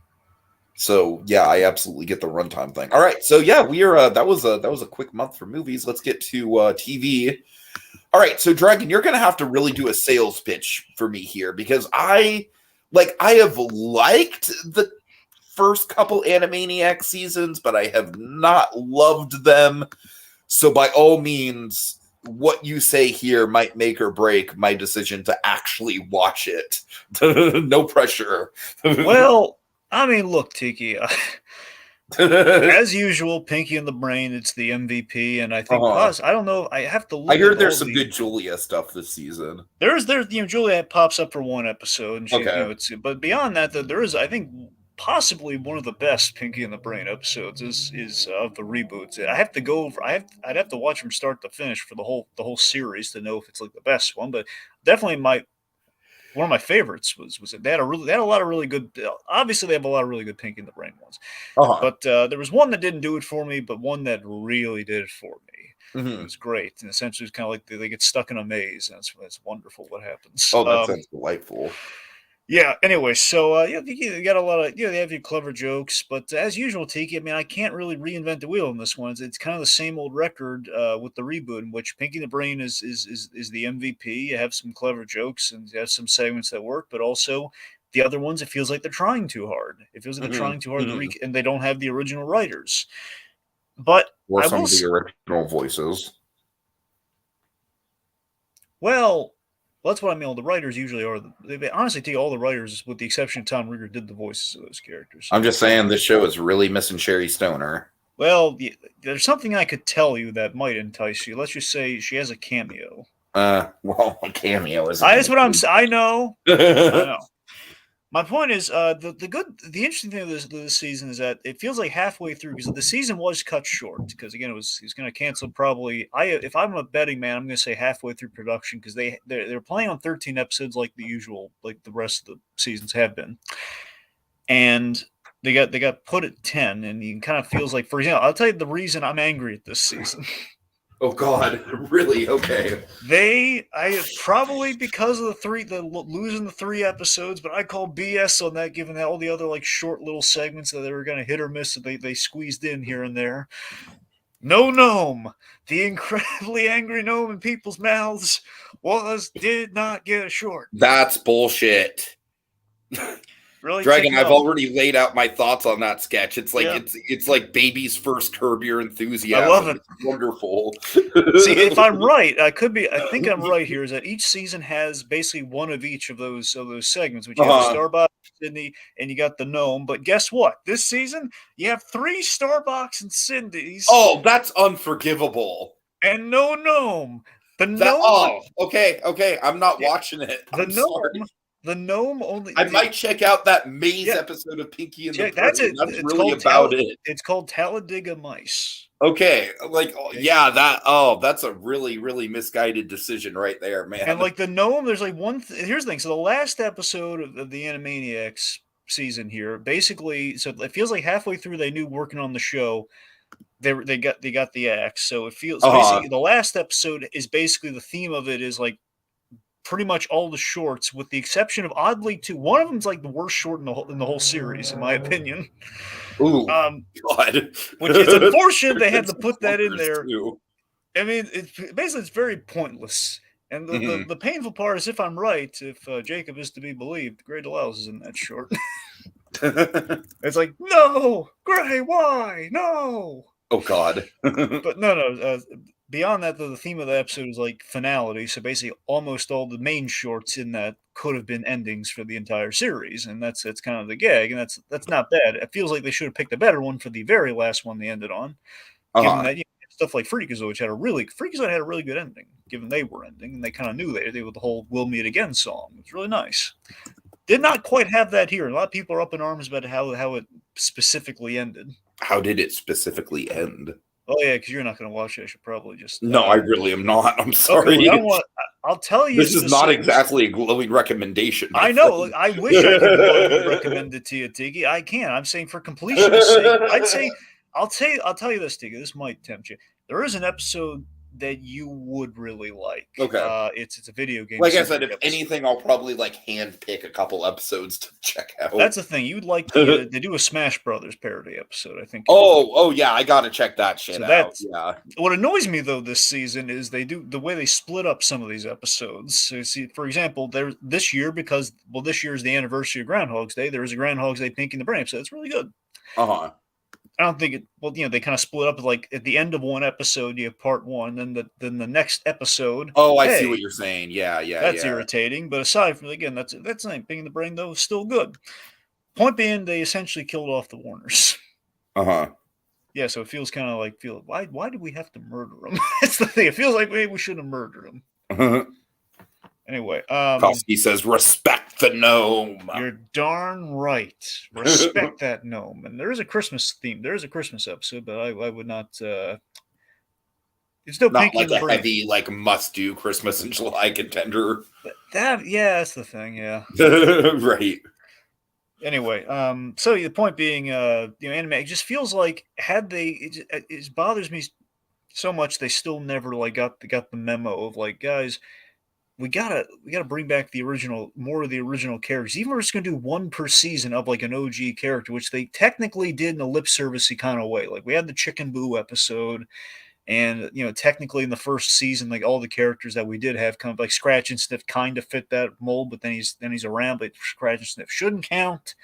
So yeah, I absolutely get the runtime thing. All right, so yeah, we are. That was a quick month for movies. Let's get to TV. All right, so Dragon, you're gonna have to really do a sales pitch for me here because I have liked the first couple Animaniacs seasons, but I have not loved them. So by all means, what you say here might make or break my decision to actually watch it. No pressure. Well. I mean, look, Tiki. As usual, Pinky and the Brain. It's the MVP, and I think I don't know. I have to. Look I heard there's some good Julia stuff this season. There's Julia pops up for one episode, and she, but beyond that, there is I think possibly one of the best Pinky and the Brain episodes is of the reboots. I have to go over. I'd have to watch from start to finish for the whole series to know if it's like the best one, but definitely one of my favorites was they had a lot of really good. Obviously, they have a lot of really good Pinky and the Brain ones, but there was one that didn't do it for me, but one that really did it for me. Mm-hmm. It was great, and essentially, it's kind of like they get stuck in a maze, and it's wonderful what happens. Oh, that sounds delightful. Yeah. Anyway, so you got a lot of they have your clever jokes, but as usual, Tiki. I mean, I can't really reinvent the wheel in this one. It's kind of the same old record with the reboot, in which Pinky and the Brain is the MVP. You have some clever jokes and you have some segments that work, but also the other ones, it feels like they're trying too hard. It feels like they're trying too hard and they don't have the original writers. But or some of the original voices. Well. That's what I mean. All the writers usually are. They honestly take all the writers, with the exception of Tom Rieger, did the voices of those characters. I'm just saying this show is really missing Sherry Stoner. Well, there's something I could tell you that might entice you. Let's just say she has a cameo. Well, a cameo is. That's what I know. I know. My point is, the interesting thing of this season is that it feels like halfway through, because the season was cut short, because again he's going to cancel probably. If I'm a betting man, I'm going to say halfway through production, because they're playing on 13 episodes like the usual, like the rest of the seasons have been, and they got put at 10, and you kind of feels like, for example, I'll tell you the reason I'm angry at this season. Oh God, really? Okay. I probably because of losing the 3 episodes, but I call BS on that, given all the other like short little segments that they were going to hit or miss that they squeezed in here and there. No gnome, the incredibly angry gnome in people's mouths did not get a short. That's bullshit. Really, Dragon, I've already laid out my thoughts on that sketch. It's like it's like baby's first Curb Your Enthusiasm. I love it. It's wonderful. See, if I'm right, I think I'm right here. Is that each season has basically one of each of those segments, which you have Starbucks, Sydney, and you got the gnome. But guess what? This season you have 3 Starbucks and Cindy's. Oh, that's unforgivable. And no gnome. Okay. I'm not watching it. The gnome only. I might check out that maze episode of Pinky and the Brain. That's it. That's really about it. It's called Talladega Mice. Okay, that's a really, really misguided decision right there, man. And like the gnome, there's like here's the thing. So the last episode of the Animaniacs season here, basically, so it feels like halfway through they knew working on the show, they got the axe. So it feels basically the last episode is basically the theme of it is like pretty much all the shorts, with the exception of oddly two. One of them's like the worst short in the whole series, in my opinion. Ooh, God. Which is unfortunate they had to put that in there. Too. I mean, it's very pointless. And the painful part is, if I'm right, if Jacob is to be believed, Gray DeLisle is in that short. It's like, no, Gray, why? No. Oh, God. But no. Beyond that, though, the theme of the episode is like finality. So basically, almost all the main shorts in that could have been endings for the entire series, and that's kind of the gag, and that's not bad. It feels like they should have picked a better one for the very last one they ended on, given that stuff like Freakazoid had a really good ending, given they were ending, and they kind of knew they with the whole "We'll Meet Again" song. It was really nice. Did not quite have that here. A lot of people are up in arms about how it specifically ended. How did it specifically end? Oh yeah, because you're not going to watch it. I should probably just. No, I really am not. I'm sorry. Okay, I'll tell you. This is not exactly a glowing recommendation. I know. Look, I wish I could recommend it to you, Tiki. I can't. I'm saying for completion's sake, I'd say I'll tell you this, Tiki. This might tempt you. There is an episode that you would really like. Okay. It's a video game. Like I said, if anything, I'll probably like hand pick a couple episodes to check out. That's the thing. You'd like to they do a Smash Brothers parody episode, I think. Oh yeah, I gotta check that shit out. Yeah. What annoys me though this season is they do the way they split up some of these episodes. So see, for example, this year this year is the anniversary of Groundhog's Day. There is a Groundhog's Day Pinky and the Brain episode. It's really good. I don't think it. Well, they kind of split up. Like at the end of one episode, you have part one, then the next episode. Oh, I see what you're saying. Yeah. That's irritating. But aside from again, that's not Pinky and the Brain though. Still good. Point being, they essentially killed off the Warners. Yeah, so it feels kind of like why do we have to murder them? That's the thing. It feels like maybe we shouldn't have murdered them. Anyway, Kowski says, respect the gnome. You're darn right. Respect that gnome. And there is a Christmas theme. There is a Christmas episode, but I would not. It's no not Pinky like the a Brain. heavy, like must-do Christmas in July contender. That's the thing. Yeah. Right. Anyway, so the point being, anime, it just feels like it bothers me so much they still never like got the memo of like, guys, we gotta bring back more of the original characters. Even if we're just gonna do one per season of like an OG character, which they technically did in a lip servicey kind of way. Like we had the Chicken Boo episode, and technically in the first season, like all the characters that we did have kind of like Scratch and Sniff kind of fit that mold, but then he's around, but Scratch and Sniff shouldn't count.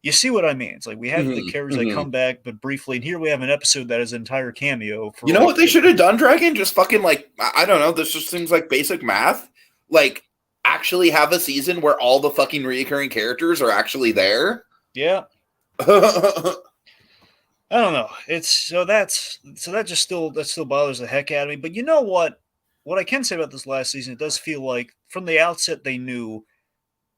You see what I mean? It's like we have the characters that come back, but briefly, and here we have an episode that is an entire cameo. For what they should have done, Dragon? Just fucking like, I don't know, this just seems like basic math. Like, actually have a season where all the fucking recurring characters are actually there? Yeah. I don't know. That still bothers the heck out of me. But you know what? What I can say about this last season, it does feel like from the outset they knew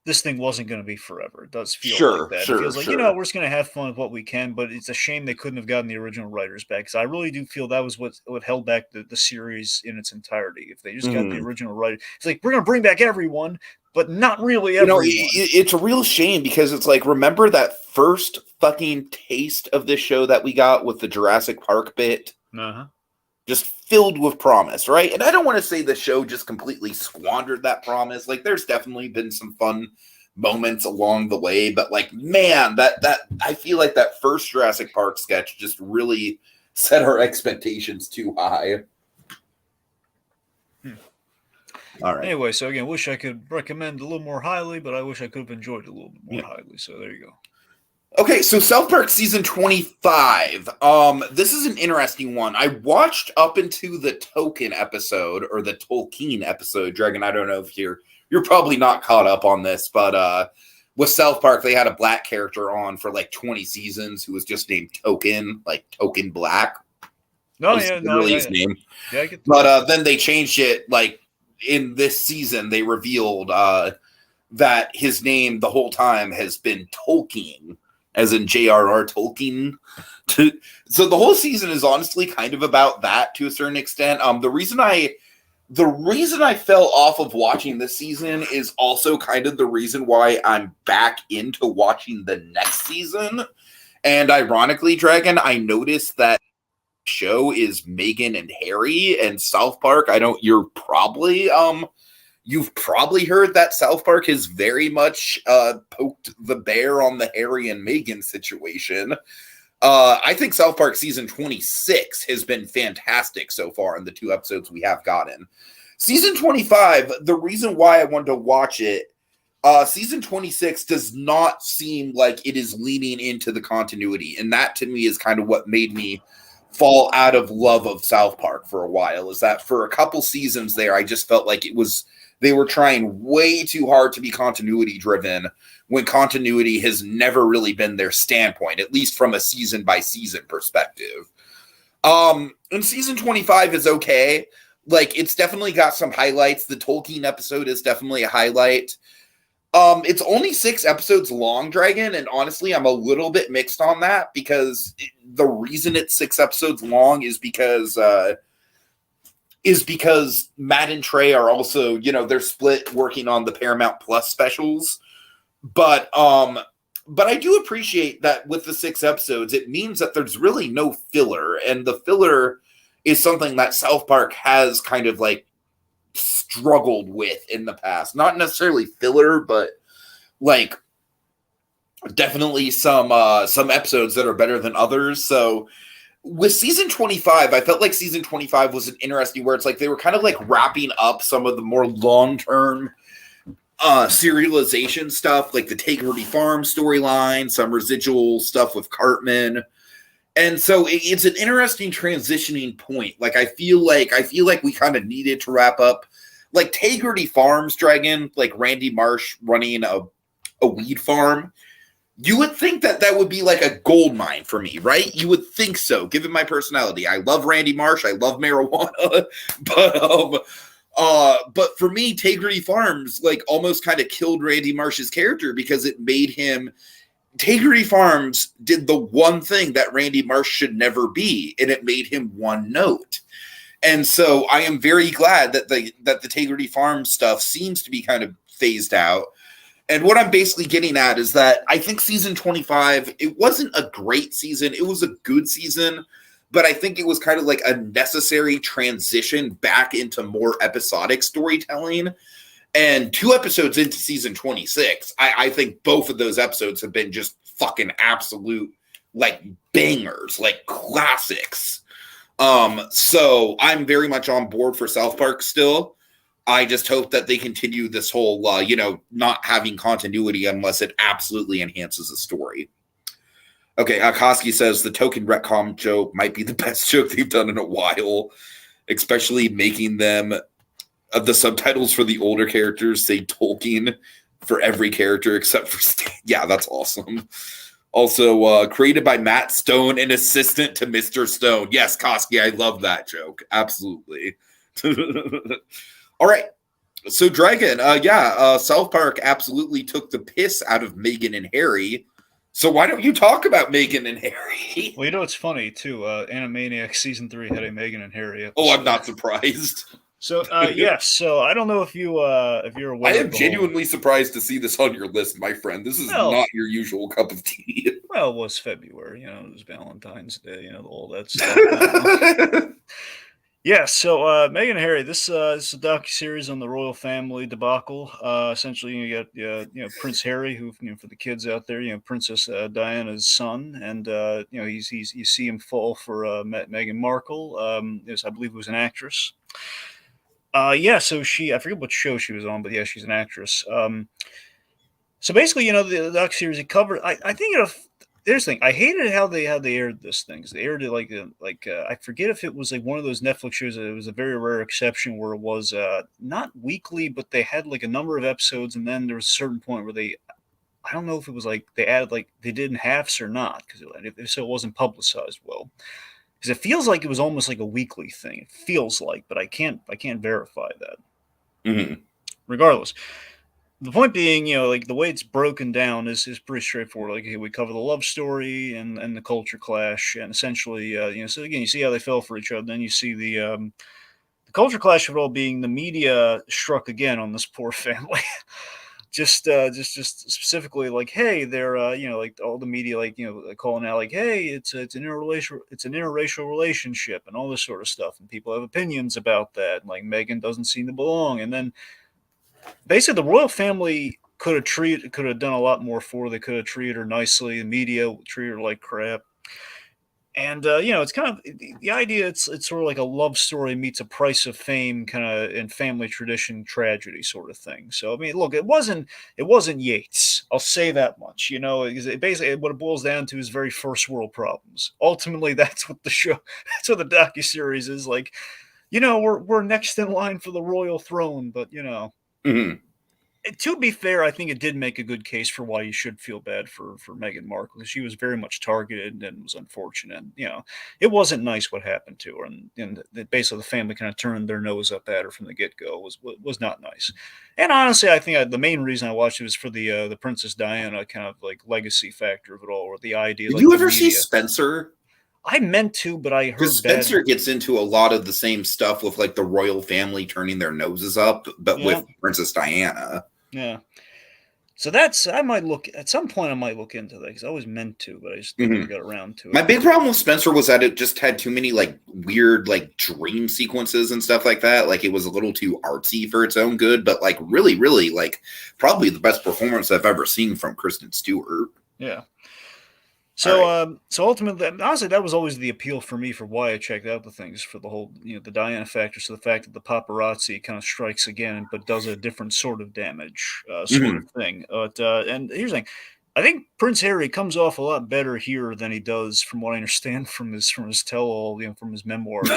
this thing wasn't going to be forever. It does feel like that. It feels like, we're just going to have fun with what we can, but it's a shame they couldn't have gotten the original writers back, because I really do feel that was what held back the series in its entirety. If they just got the original writer, it's like, we're going to bring back everyone, but not really everyone. It's a real shame, because it's like, remember that first fucking taste of this show that we got with the Jurassic Park bit? Just filled with promise, right? And I don't want to say the show just completely squandered that promise. Like, there's definitely been some fun moments along the way, but like, man, that I feel like that first Jurassic Park sketch just really set our expectations too high. All right. Anyway, so again, wish I could recommend a little more highly, but I wish I could have enjoyed it a little bit more highly. So there you go. Okay, so South Park season 25. This is an interesting one. I watched up into the Tolkien episode, or the Tolkien episode. Dragon, I don't know if you're probably not caught up on this, but with South Park, they had a black character on for like 20 seasons who was just named Token, like Token Black. His name. Yeah, I get that. But then they changed it. Like in this season, they revealed that his name the whole time has been Tolkien, as in J.R.R. Tolkien. So the whole season is honestly kind of about that to a certain extent. The reason I fell off of watching this season is also kind of the reason why I'm back into watching the next season. And ironically, Dragon, I noticed that show is Meghan and Harry, and South Park. You've probably heard that South Park has very much poked the bear on the Harry and Meghan situation. I think South Park season 26 has been fantastic so far in the 2 episodes we have gotten. Season 25, the reason why I wanted to watch it, season 26 does not seem like it is leaning into the continuity. And that to me is kind of what made me fall out of love of South Park for a while, is that for a couple seasons there, I just felt like they were trying way too hard to be continuity driven when continuity has never really been their standpoint, at least from a season by season perspective. And season 25 is okay. Like, it's definitely got some highlights. The Tolkien episode is definitely a highlight. It's only 6 episodes long, Dragon, and honestly, I'm a little bit mixed on that because the reason it's 6 episodes long is because Matt and Trey are also, they're split working on the Paramount Plus specials. But I do appreciate that with the 6 episodes, it means that there's really no filler, and the filler is something that South Park has kind of like struggled with in the past. Not necessarily filler, but like definitely some episodes that are better than others. So with season 25, I felt like season 25 was an interesting where it's like they were kind of like wrapping up some of the more long-term serialization stuff, like the Takery Farm storyline, some residual stuff with Cartman. And so it's an interesting transitioning point. Like I feel like we kind of needed to wrap up like Takery Farms, Dragon, like Randy Marsh running a weed farm. You would think that would be like a gold mine for me, right? You would think so, given my personality. I love Randy Marsh. I love marijuana. But for me, Takery Farms like almost kind of killed Randy Marsh's character because it made him. Takery Farms did the one thing that Randy Marsh should never be, and it made him one note. And so I am very glad that the Takery Farms stuff seems to be kind of phased out. And what I'm basically getting at is that I think season 25, it wasn't a great season. It was a good season, but I think it was kind of like a necessary transition back into more episodic storytelling. And 2 episodes into season 26, I think both of those episodes have been just fucking absolute like bangers, like classics. So I'm very much on board for South Park still. I just hope that they continue this whole, not having continuity unless it absolutely enhances the story. Okay, Koski says the token retcon joke might be the best joke they've done in a while, especially making them the subtitles for the older characters say Tolkien for every character except for Stan. Yeah, that's awesome. Also, created by Matt Stone, an assistant to Mr. Stone. Yes, Koski, I love that joke. Absolutely. All right. So, Dragon, South Park absolutely took the piss out of Meghan and Harry. So why don't you talk about Meghan and Harry? Well, it's funny, too. Animaniacs Season 3 had a Meghan and Harry episode. Oh, I'm not surprised. So, yes. So I don't know if you're aware. I am genuinely surprised to see this on your list, my friend. This is not your usual cup of tea. Well, it was February. It was Valentine's Day. All that stuff. Yeah, so Meghan and Harry, this is a docuseries on the royal family debacle. Essentially, you got Prince Harry, who for the kids out there, Princess Diana's son, and you see him fall for Meghan Markle. I believe it was an actress. So I forget what show she was on, but yeah, she's an actress. So basically, the docuseries it covered. I think here's the thing. I hated how they aired this thing. They aired it like I forget if it was like one of those Netflix shows. It was a very rare exception where it was not weekly, but they had like a number of episodes, and then there was a certain point where I don't know if it was like they added like they did in halves or not, because so it wasn't publicized well. Because it feels like it was almost like a weekly thing. It feels like, but I can't verify that. Mm-hmm. Regardless. The point being, like the way it's broken down is pretty straightforward. Like, okay, we cover the love story and the culture clash, and essentially, so again, you see how they fell for each other. Then you see the culture clash of it all being the media struck again on this poor family just specifically like, hey, they're like all the media like calling out like, hey, it's an interracial relationship and all this sort of stuff, and people have opinions about that. And, like Meghan doesn't seem to belong, and then basically the royal family could have done a lot more for her. They could have treated her nicely. The media treated her like crap. And it's kind of the idea. It's sort of like a love story meets a price of fame, kind of in family tradition tragedy sort of thing. So I mean, look, it wasn't Yates. I'll say that much. Because it basically what it boils down to is very first world problems. Ultimately, that's what the show, that's what the docuseries is like. We're next in line for the royal throne, but Mm-hmm. To be fair, I think it did make a good case for why you should feel bad for Meghan Markle, because she was very much targeted and was unfortunate. It wasn't nice what happened to her, and basically the family kind of turned their nose up at her from the get go. Was not nice. And honestly, I think the main reason I watched it was for the Princess Diana kind of like legacy factor of it all, or the idea. Did you ever see Spencer? I meant to, but I heard because Spencer gets into a lot of the same stuff with like the royal family turning their noses up, but with Princess Diana. Yeah. So I might look at some point. I might look into that because I always meant to, but I just never got around to it. My big problem with Spencer was that it just had too many like weird like dream sequences and stuff like that. Like it was a little too artsy for its own good, but like really, really like probably the best performance I've ever seen from Kristen Stewart. Yeah. So, so ultimately, honestly, that was always the appeal for me for why I checked out the things, for the whole, the Diana factor. So the fact that the paparazzi kind of strikes again, but does a different sort of damage, sort of thing. And here's the thing, I think Prince Harry comes off a lot better here than he does, from what I understand from his tell-all, from his memoirs.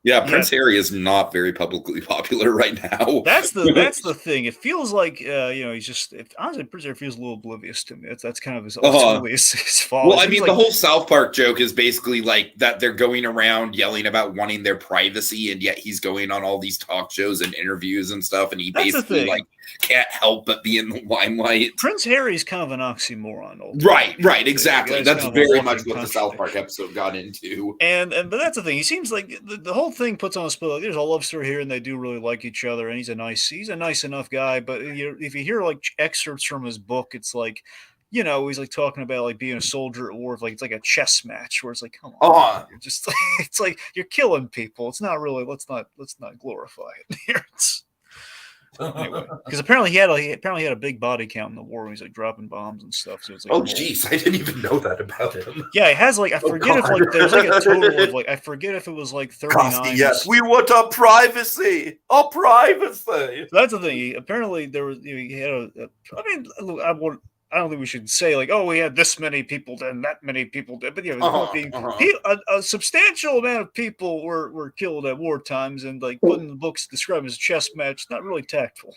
Yeah, Prince Harry is not very publicly popular right now. That's the thing. It feels like he's just. Honestly, Prince Harry feels a little oblivious to me. That's kind of his ultimately his fault. Well, I mean, the whole South Park joke is basically like that they're going around yelling about wanting their privacy, and yet he's going on all these talk shows and interviews and stuff, and he basically like can't help but be in the limelight. Prince Harry's kind of an oxymoron. Right, exactly. That's very much what the South Park episode got into. But that's the thing. He seems like the whole thing puts on a spell. Like, there's a love story here, and they do really like each other, and he's a nice enough guy. But if you hear like excerpts from his book, it's like, he's like talking about like being a soldier at war. Like it's like a chess match where it's like, come on, you're just it's like you're killing people. It's not really. Let's not glorify it here. Anyway, because apparently he had a big body count in the war when he's like dropping bombs and stuff. So it's like, jeez, I didn't even know that about him. Yeah, it has like I forget if like there's like a total of like I forget if it was like 39. Yes, we want our privacy. Our privacy. So that's the thing. Apparently there was he had I mean, look, I don't think we should say like, oh, we had this many people and that many people did, but a substantial amount of people were killed at war times, and like putting the books described as a chess match, not really tactful.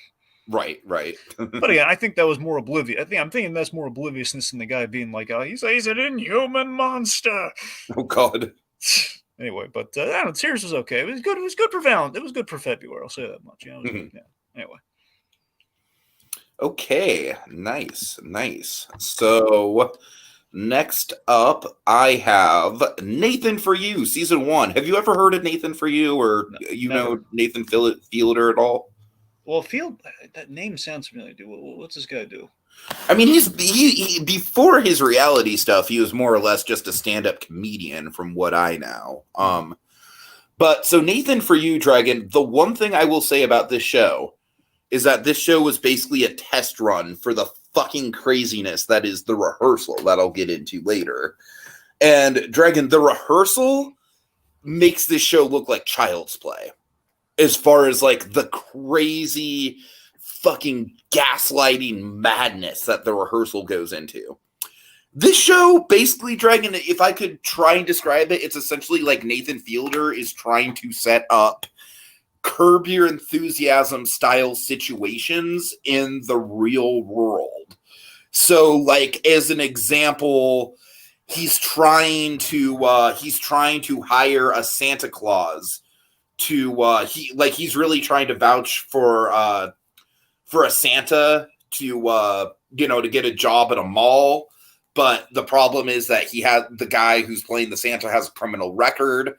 Right. But again, I think that was more oblivious. I'm thinking that's more obliviousness than the guy being like, oh, he's an inhuman monster. Oh God. Anyway, but I don't know, Tears was okay. It was good. It was good for Valentine. It was good for February. I'll say that much. Anyway. Okay, nice. So next up, I have Nathan For You, season 1. Have you ever heard of Nathan For You, or know Nathan Fielder at all? Well, that name sounds familiar. What's this guy do? I mean, he before his reality stuff, he was more or less just a stand-up comedian, from what I know. But so Nathan For You, Dragon. The one thing I will say about this show is that this show was basically a test run for the fucking craziness that is the rehearsal that I'll get into later. And Dragon, the rehearsal makes this show look like child's play, as far as like the crazy fucking gaslighting madness that the rehearsal goes into. This show, basically, Dragon, if I could try and describe it, it's essentially like Nathan Fielder is trying to set up Curb Your Enthusiasm style situations in the real world. So, like, as an example, he's trying to hire a Santa Claus to he's really trying to vouch for a Santa to get a job at a mall. But the problem is that the guy who's playing the Santa has a criminal record.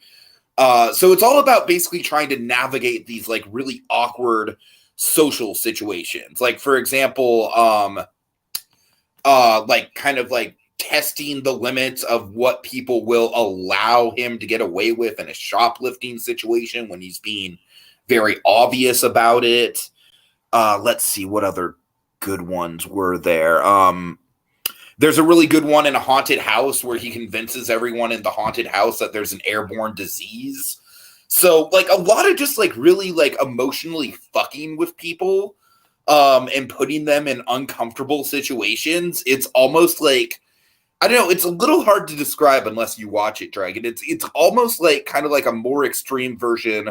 So it's all about basically trying to navigate these like really awkward social situations. Like, for example, like kind of like testing the limits of what people will allow him to get away with in a shoplifting situation when he's being very obvious about it. Let's see, what other good ones were there? There's a really good one in a haunted house where he convinces everyone in the haunted house that there's an airborne disease. So, like, a lot of just, like, really, like, emotionally fucking with people and putting them in uncomfortable situations. It's almost like, I don't know, it's a little hard to describe unless you watch it, Dragon. It's almost like kind of like a more extreme version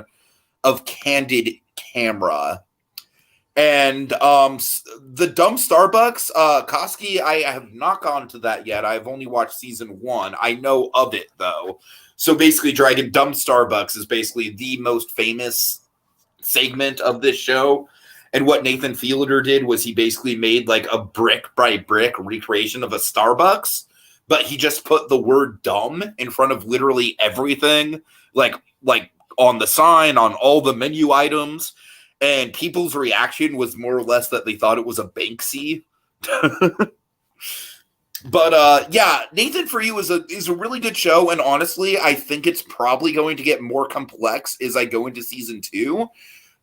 of Candid Camera. And the Dumb Starbucks, Koski, I have not gone to that yet. I've only watched season 1. I know of it, though. So basically, Dragon, Dumb Starbucks is basically the most famous segment of this show. And what Nathan Fielder did was he basically made like a brick by brick recreation of a Starbucks, but he just put the word dumb in front of literally everything, like on the sign, on all the menu items. And people's reaction was more or less that they thought it was a Banksy. But yeah, Nathan For You is a really good show, and honestly, I think it's probably going to get more complex as I go into season 2.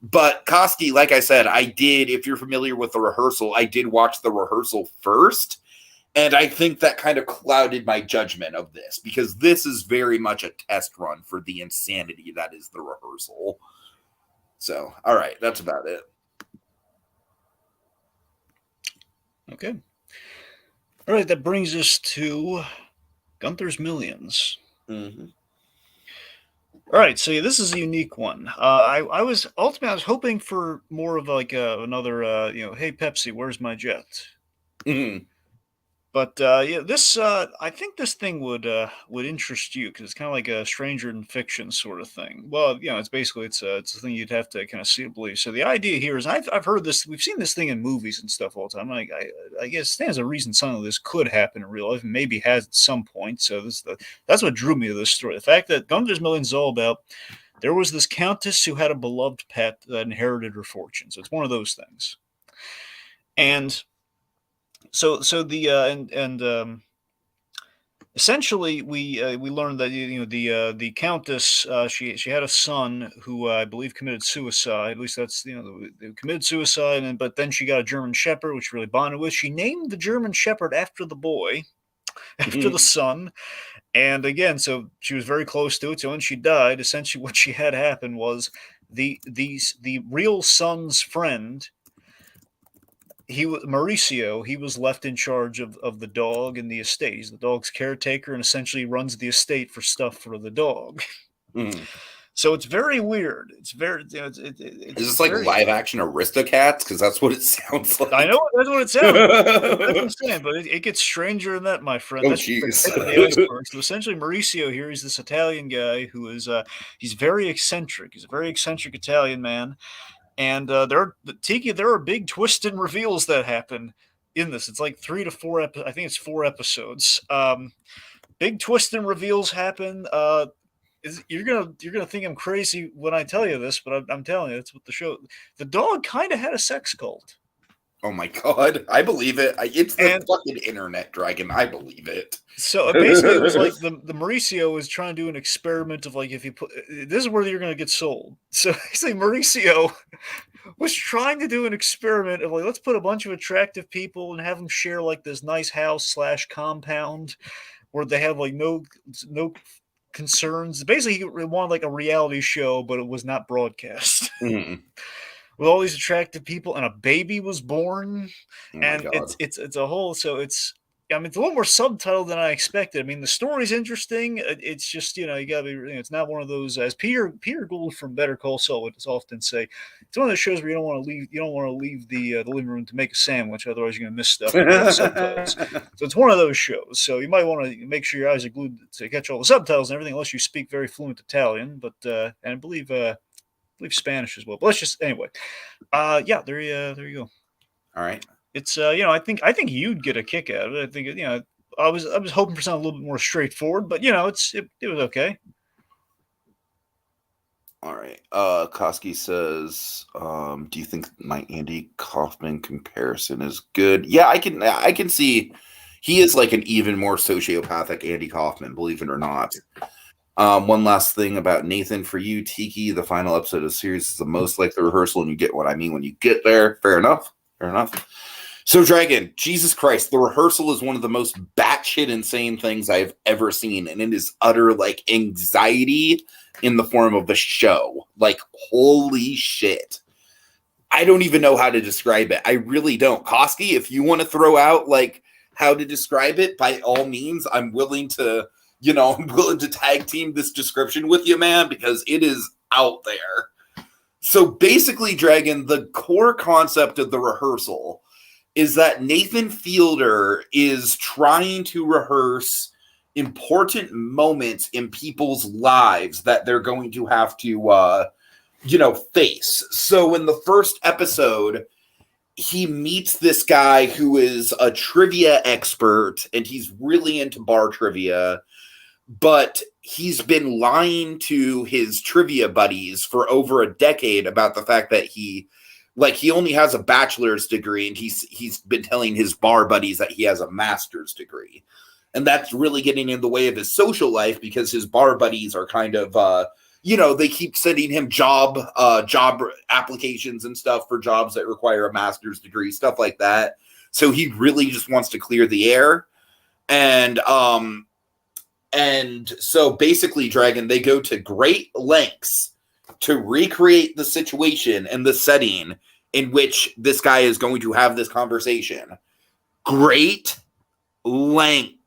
But Koski, like I said, if you're familiar with The Rehearsal, I did watch The Rehearsal first, and I think that kind of clouded my judgment of this, because this is very much a test run for the insanity that is The Rehearsal. So, all right, that's about it. Okay. All right, that brings us to Gunther's Millions. Mm-hmm. All right, so this is a unique one. I was hoping for more of like another, hey Pepsi, where's my jet? Mm-hmm. But yeah, this I think this thing would interest you because it's kind of like a stranger in fiction sort of thing. Well, it's basically it's a thing you'd have to kind of see to believe. So the idea here is I've heard this, we've seen this thing in movies and stuff all the time. Like I guess stands a reason something like this could happen in real life, and maybe has at some point. So that's what drew me to this story. The fact that Gunther's Millions is all about. There was this countess who had a beloved pet that inherited her fortune. So it's one of those things, and. So the essentially we learned that the countess she had a son who I believe committed suicide. At least that's they committed suicide, but then she got a German Shepherd, which really bonded with. She named the German Shepherd after the boy, after the son, and again, so she was very close to it. So when she died, essentially what she had happen was the real son's friend. Mauricio, he was left in charge of the dog and the estate. He's the dog's caretaker and essentially runs the estate for stuff for the dog. Mm-hmm. So it's very weird. It's very. Is this like live action Aristocats? Because that's what it sounds like. I know that's what it sounds like. That's what I'm saying, but it gets stranger than that, my friend. That's the tip of the iceberg. So essentially, Mauricio here, he's this Italian guy who is he's very eccentric. He's a very eccentric Italian man. And there are big twists and reveals that happen in this. It's like 3 to 4 I think it's 4 episodes. Big twists and reveals happen. You're gonna think I'm crazy when I tell you this, but I'm telling you, that's what the show. The dog kind of had a sex cult. Oh my god, I believe it. It's the fucking internet, Dragon. I believe it. So basically, it was like the Mauricio was trying to do an experiment of like, if you put this is where you're going to get sold. So basically, Mauricio was trying to do an experiment of like, let's put a bunch of attractive people and have them share like this nice house / compound where they have like no concerns. Basically, he wanted like a reality show, but it was not broadcast. Mm-hmm. With all these attractive people, and a baby was born, and it's a whole. So it's a little more subtitled than I expected. I mean, the story's interesting. It's just you gotta be. It's not one of those, as Peter Gould from Better Call Saul would often say. It's one of those shows where you don't want to leave. You don't want to leave the living room to make a sandwich, otherwise you're gonna miss stuff. So it's one of those shows. So you might want to make sure your eyes are glued to catch all the subtitles and everything, unless you speak very fluent Italian. But and I believe Spanish as well. But let's just anyway. Yeah, there you go. All right. It's I think you'd get a kick out of it. I think I was hoping for something a little bit more straightforward, but it was okay. All right. Koski says, do you think my Andy Kaufman comparison is good? Yeah, I can see he is like an even more sociopathic Andy Kaufman, believe it or not. One last thing about Nathan for you, Tiki. The final episode of the series is the most like the rehearsal, and you get what I mean when you get there. Fair enough. Fair enough. So, Dragon, Jesus Christ, the rehearsal is one of the most batshit insane things I've ever seen, and it is utter like anxiety in the form of a show. Like, holy shit. I don't even know how to describe it. I really don't. Koski, if you want to throw out like how to describe it, by all means, I'm willing to, I'm willing to tag team this description with you, man, because it is out there. So basically, Dragon, the core concept of the rehearsal is that Nathan Fielder is trying to rehearse important moments in people's lives that they're going to have to, face. So in the first episode, he meets this guy who is a trivia expert, and he's really into bar trivia, but he's been lying to his trivia buddies for over a decade about the fact that he only has a bachelor's degree, and he's been telling his bar buddies that he has a master's degree. And that's really getting in the way of his social life because his bar buddies are kind of, they keep sending him job applications and stuff for jobs that require a master's degree, stuff like that. So he really just wants to clear the air. And so basically, Dragon, they go to great lengths to recreate the situation and the setting in which this guy is going to have this conversation. Great lengths.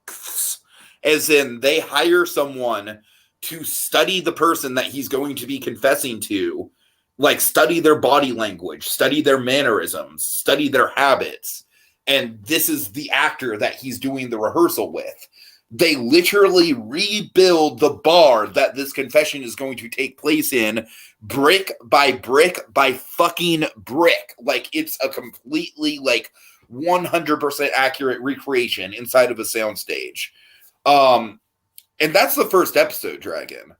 As in, they hire someone to study the person that he's going to be confessing to, like study their body language, study their mannerisms, study their habits. And this is the actor that he's doing the rehearsal with. They literally rebuild the bar that this confession is going to take place in, brick by fucking brick. Like, it's a completely, 100% accurate recreation inside of a soundstage. And that's the first episode, Dragon.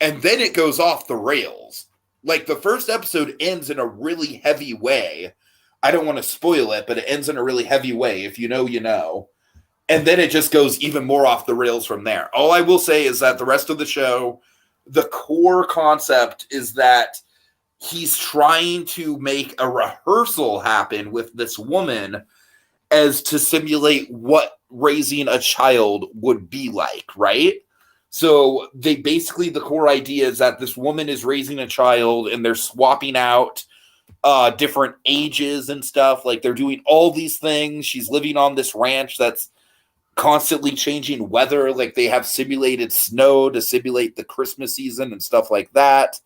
And then it goes off the rails. Like, the first episode ends in a really heavy way. I don't want to spoil it, but it ends in a really heavy way. If you know, you know. And then it just goes even more off the rails from there. All I will say is that the rest of the show, the core concept is that he's trying to make a rehearsal happen with this woman as to simulate what raising a child would be like, right? So the core idea is that this woman is raising a child and they're swapping out different ages and stuff. Like, they're doing all these things. She's living on this ranch that's constantly changing weather. Like, they have simulated snow to simulate the Christmas season and stuff like that.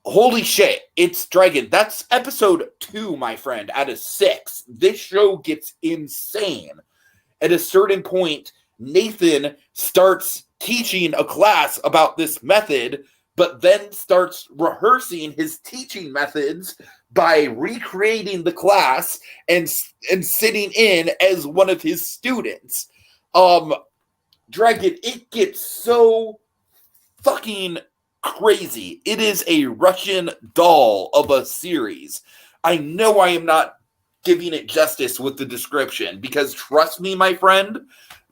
Holy shit. It's Dragon. That's episode 2, my friend, out of 6. This show gets insane. At a certain point, Nathan starts teaching a class about this method, but then starts rehearsing his teaching methods by recreating the class and sitting in as one of his students. Dragon, it gets so fucking crazy. It is a Russian doll of a series. I know I am not giving it justice with the description, because trust me, my friend,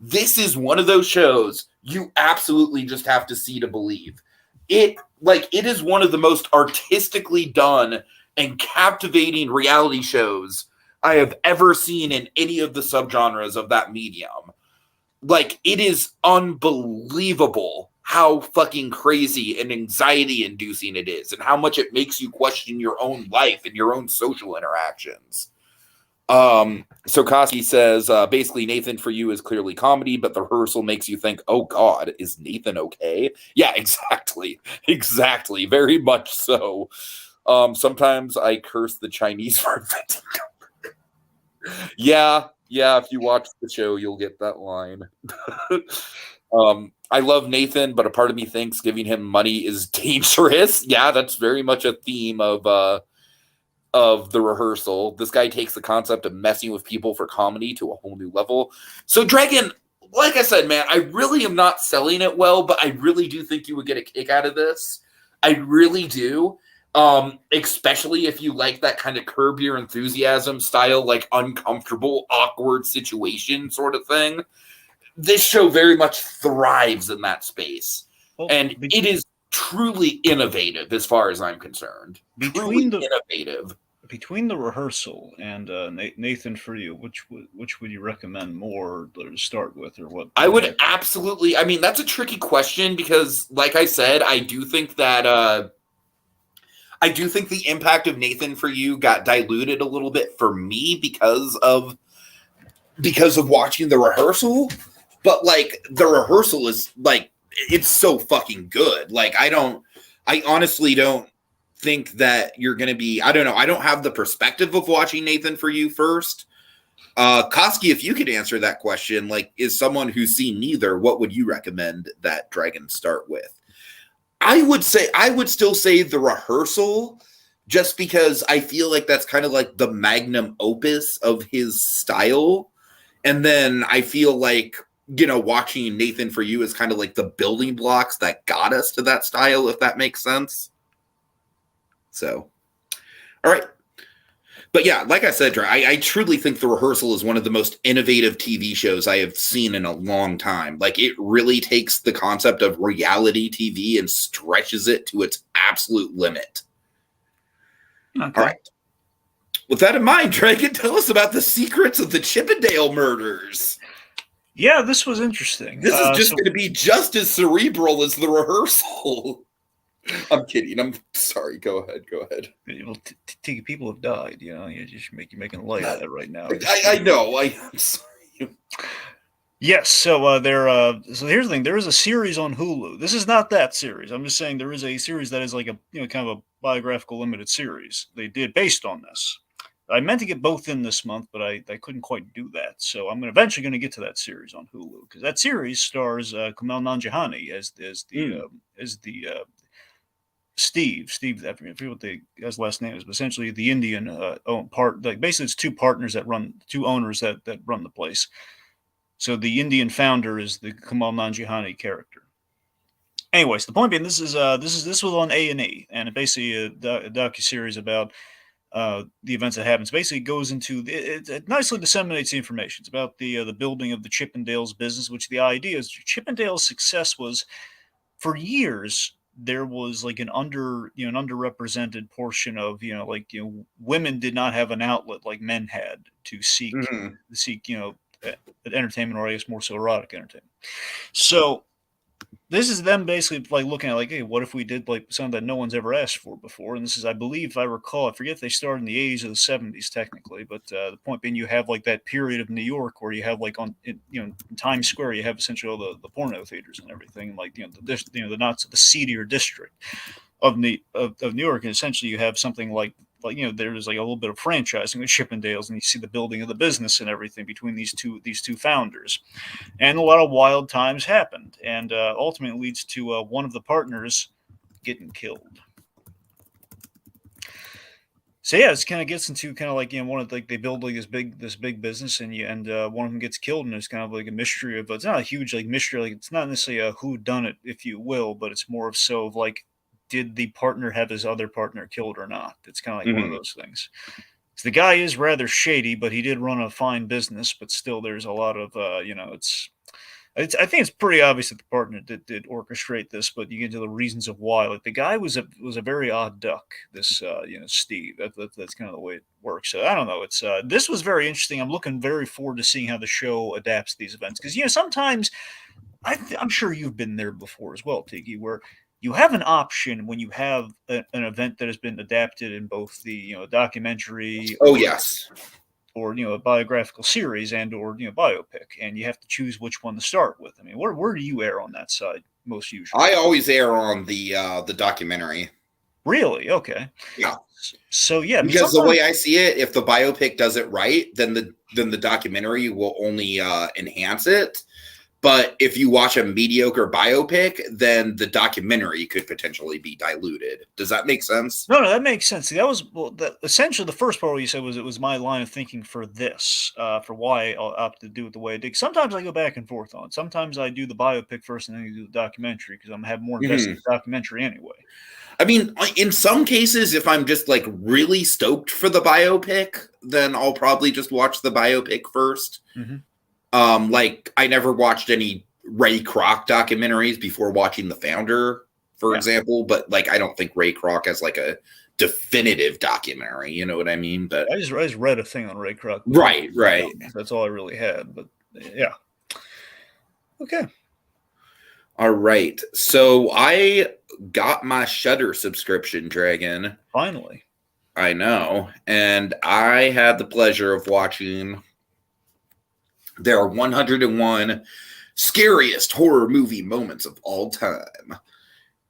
this is one of those shows you absolutely just have to see to believe. It is one of the most artistically done and captivating reality shows I have ever seen in any of the subgenres of that medium. Like, it is unbelievable how fucking crazy and anxiety-inducing it is, and how much it makes you question your own life and your own social interactions. So Koski says, basically, Nathan for you is clearly comedy, but the rehearsal makes you think, oh God, is Nathan okay? Yeah, exactly. Exactly. Very much so. Sometimes I curse the Chinese for inventing. Yeah, if you watch the show, you'll get that line. I love Nathan, but a part of me thinks giving him money is dangerous. Yeah, that's very much a theme of the rehearsal. This guy takes the concept of messing with people for comedy to a whole new level. So, Dragon, like I said, man, I really am not selling it well, but I really do think you would get a kick out of this. I really do. Especially if you like that kind of Curb Your Enthusiasm style, like uncomfortable, awkward situation sort of thing. This show very much thrives in that space. Well, and it is truly innovative as far as I'm concerned. Between innovative. Between The Rehearsal and Nathan For You, which would you recommend more to start with, or what? I would absolutely. I mean, that's a tricky question because, like I said, I do think the impact of Nathan For You got diluted a little bit for me because of watching The Rehearsal. But like, The Rehearsal is like, it's so fucking good. Like, I honestly don't think that you're going to be, I don't know. I don't have the perspective of watching Nathan For You first. Koski, if you could answer that question, like, is someone who's seen neither, what would you recommend that Dragon start with? I would still say The Rehearsal, just because I feel like that's kind of like the magnum opus of his style. And then I feel like, you know, watching Nathan For You is kind of like the building blocks that got us to that style, if that makes sense. So, all right. But yeah, like I said, I truly think The Rehearsal is one of the most innovative TV shows I have seen in a long time. Like, it really takes the concept of reality TV and stretches it to its absolute limit. Okay. All right. With that in mind, Dragon, tell us about the secrets of the Chippendale murders. Yeah, this was interesting. This is just going to be just as cerebral as The Rehearsal. I'm kidding. I'm sorry. Go ahead. Well, people have died. You know, you're making light of that right now. I know. I'm sorry. Yes. So so here's the thing. There is a series on Hulu. This is not that series. I'm just saying there is a series that is like a, you know, kind of a biographical limited series they did based on this. I meant to get both in this month, but I couldn't quite do that. So I'm eventually going to get to that series on Hulu, because that series stars Kumail Nanjiani as the Steve. I forget what his last name is, but essentially the Indian like basically it's two owners that run the place. So the Indian founder is the Kumail Nanjiani character. Anyways, the point being, this was on A&E, and it basically a docuseries about the events that happens. Basically, goes into it nicely disseminates the information. It's about the building of the Chippendales business, which the idea is Chippendale's success was, for years there was like an underrepresented portion of, women did not have an outlet like men had to seek entertainment, or I guess more so erotic entertainment. So this is them basically like looking at like, hey, what if we did like something that no one's ever asked for before? And this is, I believe, if I recall, I forget if they started in the 80s or the 70s technically, but the point being, you have like that period of New York where you have like in Times Square, you have essentially all the porno theaters and everything, and like the seedier district of New York, and essentially you have something like there's like a little bit of franchising with Chippendales, and you see the building of the business and everything between these two founders, and a lot of wild times happened, and ultimately leads to one of the partners getting killed. So yeah, it kind of gets into kind of like, one of like they build like this big business, and one of them gets killed, and it's kind of like a mystery of, it's not a huge like mystery, like it's not necessarily a who done it, if you will, but it's more of so of like, did the partner have his other partner killed or not? It's kind of like one of those things. So the guy is rather shady, but he did run a fine business. But still, there's a lot of, I think it's pretty obvious that the partner did orchestrate this. But you get into the reasons of why. Like, the guy was a very odd duck. This, Steve. That's kind of the way it works. So I don't know. It's this was very interesting. I'm looking very forward to seeing how the show adapts these events, because sometimes I'm sure you've been there before as well, Tiki, where you have an option when you have an event that has been adapted in both the documentary, or a biographical series and or biopic, and you have to choose which one to start with. I mean, where do you err on that side most usually? I always err on the documentary. Really? Okay. Yeah. So yeah, because the way I see it, if the biopic does it right, then the documentary will only enhance it. But if you watch a mediocre biopic, then the documentary could potentially be diluted. Does that make sense? No, that makes sense. See, that was essentially the first part what you said was it was my line of thinking for this, for why I'll opt to do it the way I did. Sometimes I go back and forth on it. Sometimes I do the biopic first and then you do the documentary because I'm have more invested in the documentary anyway. I mean, in some cases, if I'm just like really stoked for the biopic, then I'll probably just watch the biopic first. Like I never watched any Ray Kroc documentaries before watching The Founder, for example, but like I don't think Ray Kroc has like a definitive documentary, you know what I mean? But I just read a thing on Ray Kroc. Right. That's all I really had, but yeah. Okay. All right. So I got my Shudder subscription, Dragon. Finally. I know. And I had the pleasure of watching their 101 scariest horror movie moments of all time.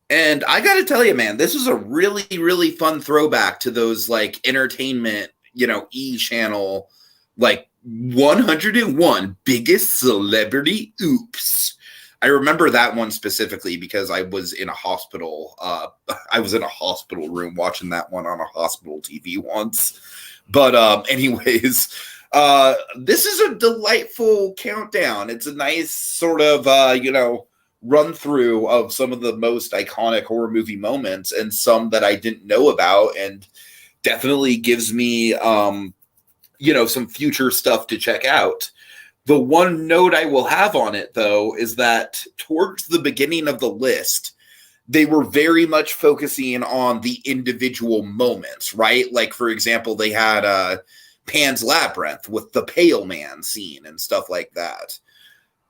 And I got to tell you, man, this is a really, really fun throwback to those like entertainment, E! channel, like 101 biggest celebrity oops. I remember that one specifically because I was in a hospital. I was in a hospital room watching that one on a hospital TV once. But anyways, this is a delightful countdown. It's a nice sort of, run through of some of the most iconic horror movie moments and some that I didn't know about, and definitely gives me, some future stuff to check out. The one note I will have on it, though, is that towards the beginning of the list, they were very much focusing on the individual moments, right? Like, for example, they had Pan's Labyrinth with the Pale Man scene and stuff like that.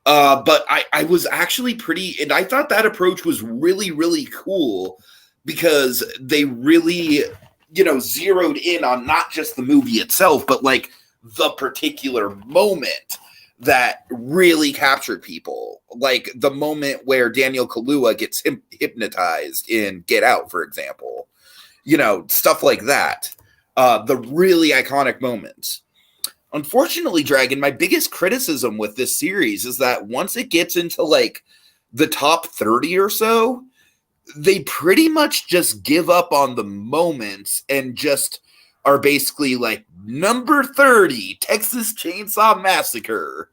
But I was actually and I thought that approach was really, really cool because they really, zeroed in on not just the movie itself, but like the particular moment that really captured people. Like the moment where Daniel Kaluuya gets hypnotized in Get Out, for example, stuff like that. The really iconic moments. Unfortunately, Dragon, my biggest criticism with this series is that once it gets into like the top 30 or so, they pretty much just give up on the moments and just are basically like number 30, Texas Chainsaw Massacre.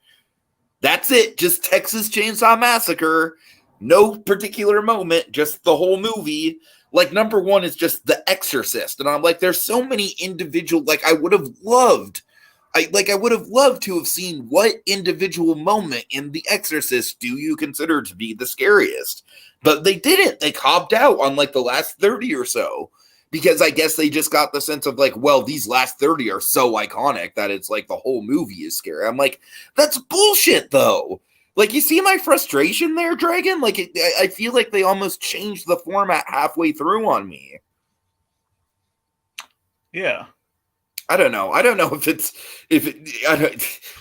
That's it. Just Texas Chainsaw Massacre. No particular moment, just the whole movie. Like number 1 is just The Exorcist. And I'm like, there's so many individual, like I would have loved to have seen what individual moment in The Exorcist do you consider to be the scariest? But they didn't. They cobbed out on like the last 30 or so because I guess they just got the sense of like, well, these last 30 are so iconic that it's like the whole movie is scary. I'm like, that's bullshit though. Like, you see my frustration there, Dragon? Like, I feel like they almost changed the format halfway through on me. Yeah. I don't know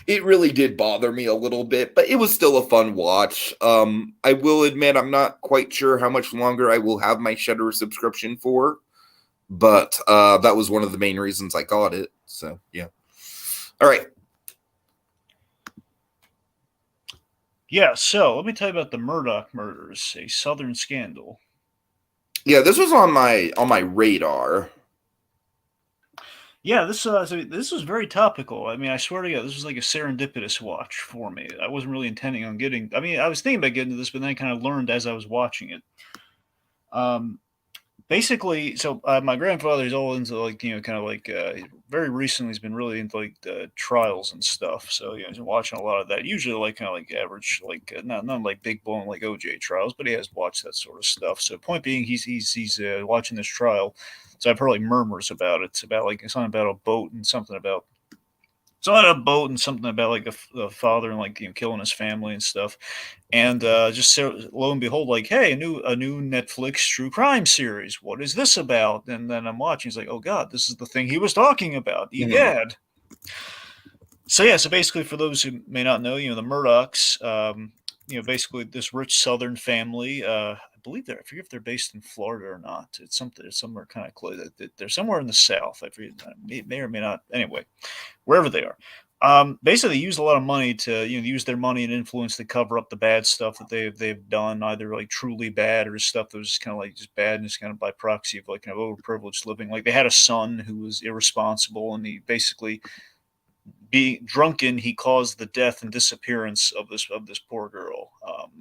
it really did bother me a little bit, but it was still a fun watch. I will admit I'm not quite sure how much longer I will have my Shudder subscription for, but that was one of the main reasons I got it. So yeah. All right. Yeah, so let me tell you about the Murdoch murders, a Southern scandal. Yeah, this was on my radar. Yeah, this was very topical. I mean, I swear to God, this was like a serendipitous watch for me. I wasn't really intending on getting. I mean, I was thinking about getting to this, but then I kind of learned as I was watching it. Basically, so my grandfather's all into like kind of like very recently he's been really into like trials and stuff. So he's been watching a lot of that. Usually like kind of like average, like not like big blown like OJ trials, but he has watched that sort of stuff. So point being, he's watching this trial. So I've heard like murmurs about it. It's about like something about a boat and something about like a father and like killing his family and stuff. And just so, lo and behold, like, hey, a new Netflix true crime series. What is this about? And then I'm watching. He's like, oh God, this is the thing he was talking about. Egad. So yeah, so basically, for those who may not know, the Murdochs, basically this rich Southern family. I believe I forget if they're based in Florida or not. It's somewhere kind of close. They're somewhere in the South. I forget. May or may not. Anyway, wherever they are. Basically, they used a lot of money to use their money and influence to cover up the bad stuff that they've done, either like truly bad or stuff that was just kind of like just badness, kind of by proxy of like kind of overprivileged living. Like they had a son who was irresponsible, and he basically being drunken, he caused the death and disappearance of this poor girl.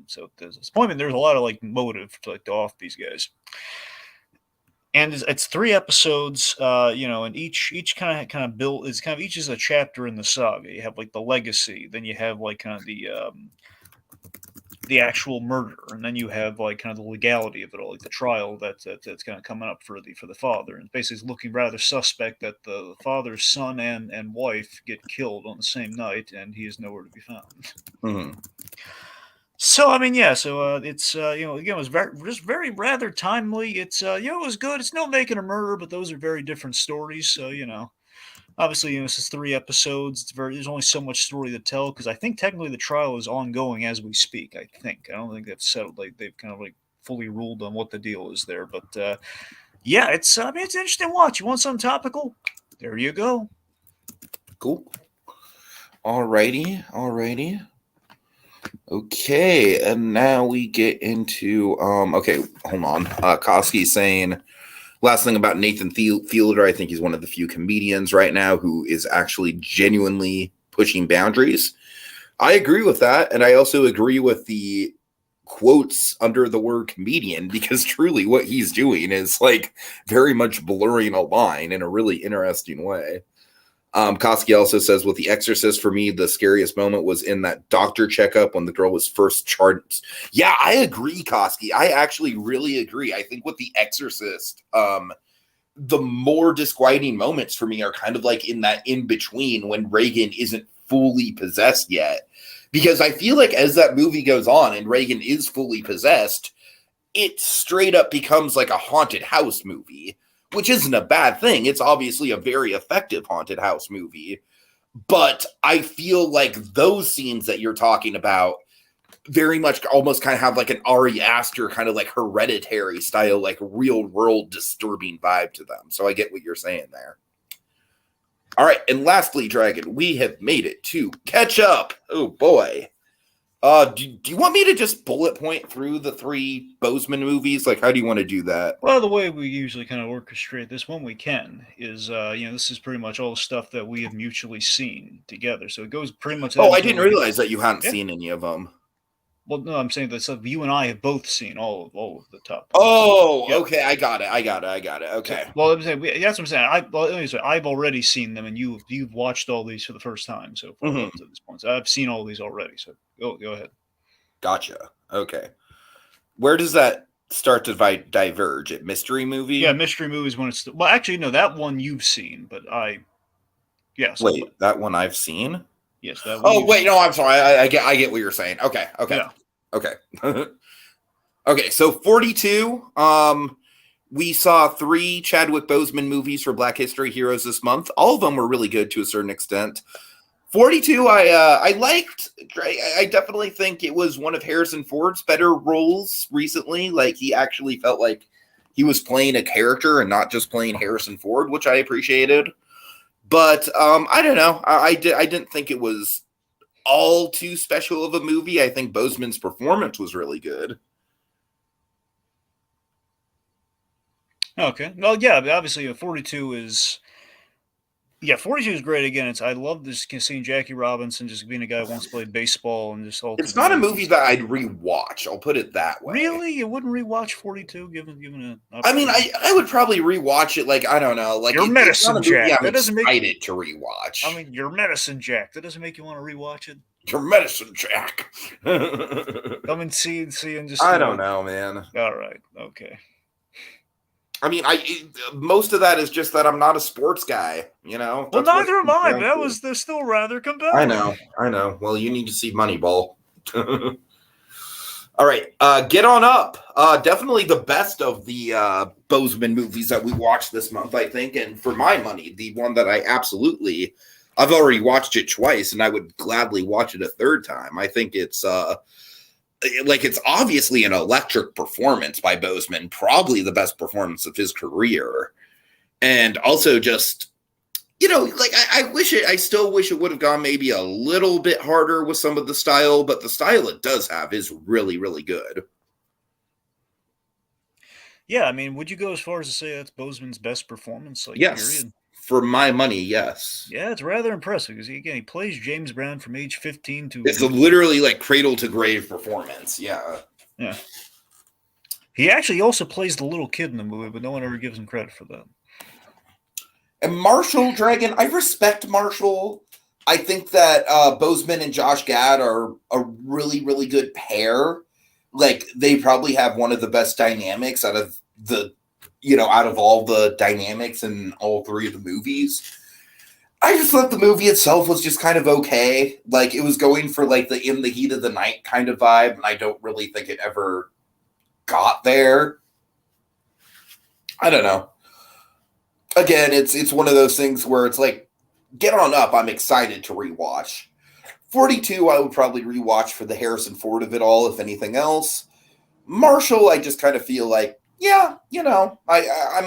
So there's this point, there's a lot of like motive to like to off these guys. And it's 3 episodes, and each kind of built is kind of each is a chapter in the saga. You have like the legacy, then you have like kind of the actual murder, and then you have like kind of the legality of it all, like the trial that's kind of coming up for the father. And basically, it's looking rather suspect that the father's son and wife get killed on the same night, and he is nowhere to be found. Mm-hmm. So I mean, yeah. So it's again, it was very rather timely. It's it was good. It's no Making a Murder, but those are very different stories. So obviously, this is 3 episodes. There's only so much story to tell, because I think technically the trial is ongoing as we speak. I don't think they've settled. Like they've kind of like fully ruled on what the deal is there. But yeah, it's an interesting watch. You want something topical? There you go. Cool. Alrighty. Okay, and now we get into okay, hold on. Koski's saying last thing about Nathan Fielder, I think he's one of the few comedians right now who is actually genuinely pushing boundaries. I agree with that, and I also agree with the quotes under the word comedian, because truly what he's doing is like very much blurring a line in a really interesting way. Koski also says, with The Exorcist, for me, the scariest moment was in that doctor checkup when the girl was first charged. Yeah, I agree, Koski. I actually really agree. I think with The Exorcist, the more disquieting moments for me are kind of like in that in-between when Reagan isn't fully possessed yet. Because I feel like as that movie goes on and Reagan is fully possessed, it straight up becomes like a haunted house movie, which isn't a bad thing. It's obviously a very effective haunted house movie. But I feel like those scenes that you're talking about very much almost kind of have like an Ari Aster kind of like Hereditary style, like real world disturbing vibe to them. So I get what you're saying there. All right. And lastly, Dragon, we have made it to catch up. Oh, boy. Do you want me to just bullet point through the 3 Boseman movies? Like, how do you want to do that? Well, the way we usually kind of orchestrate this when we can is, this is pretty much all the stuff that we have mutually seen together. So it goes pretty much. Oh, I didn't realize that you hadn't seen any of them. Well, no, I'm saying that stuff you and I have both seen all of the top. Oh, yeah. Okay, I got it. Okay. So, well, I'm saying that's what I'm saying. I've already seen them, and you've watched all these for the first time so far up to this point. So I've seen all these already. So go ahead. Gotcha. Okay. Where does that start to diverge? At mystery movie? Yeah, mystery movies when it's actually no, that one you've seen, but wait, that one I've seen. Yes, that one. Oh wait, no, I'm sorry. I get what you're saying. Okay. Yeah. Okay. Okay. So 42. We saw 3 Chadwick Boseman movies for Black History Heroes this month. All of them were really good to a certain extent. 42, I liked. I definitely think it was one of Harrison Ford's better roles recently. Like he actually felt like he was playing a character and not just playing Harrison Ford, which I appreciated. But I don't know. I didn't think it was all too special of a movie. I think Boseman's performance was really good. Okay. Well, yeah, obviously 42 is. Yeah, 42 is great. Again, I love this seeing Jackie Robinson just being a guy who once played baseball and just all. It's not a movie that I'd rewatch. I'll put it that way. Really, you wouldn't rewatch 42, given a. I mean, I would probably rewatch it. Like I don't know, like your Medicine Jack. That doesn't make it to rewatch. I mean, your Medicine Jack. That doesn't make you want to rewatch it. Your Medicine Jack. Come and see, and just. I don't know, man. All right. Okay. I mean, most of that is just that I'm not a sports guy, Well, neither am I. They're still rather compelling. I know. Well, you need to see Moneyball. All right, get on up. Definitely the best of the Boseman movies that we watched this month, I think. And for my money, the one that I've already watched it twice, and I would gladly watch it a third time. I think it's it's obviously an electric performance by Boseman, probably the best performance of his career. And also just like I still wish it would have gone maybe a little bit harder with some of the style, but the style it does have is really, really good. Yeah, I mean, would you go as far as to say that's Boseman's best performance, like, Yes. period? For my money, yes. Yeah, it's rather impressive because, again, he plays James Brown from age 15 to... It's a literally, like, cradle-to-grave performance, yeah. Yeah. He actually also plays the little kid in the movie, but no one ever gives him credit for that. And Marshall, Dragon, I respect Marshall. I think that Boseman and Josh Gad are a really, really good pair. Like, they probably have one of the best dynamics out of all the dynamics in all three of the movies. I just thought the movie itself was just kind of okay. Like, it was going for, like, the in the heat of the night kind of vibe, and I don't really think it ever got there. I don't know. Again, it's one of those things where it's like, get on up. I'm excited to rewatch. 42, I would probably rewatch for the Harrison Ford of it all, if anything else. Marshall, I just kind of feel like, yeah, I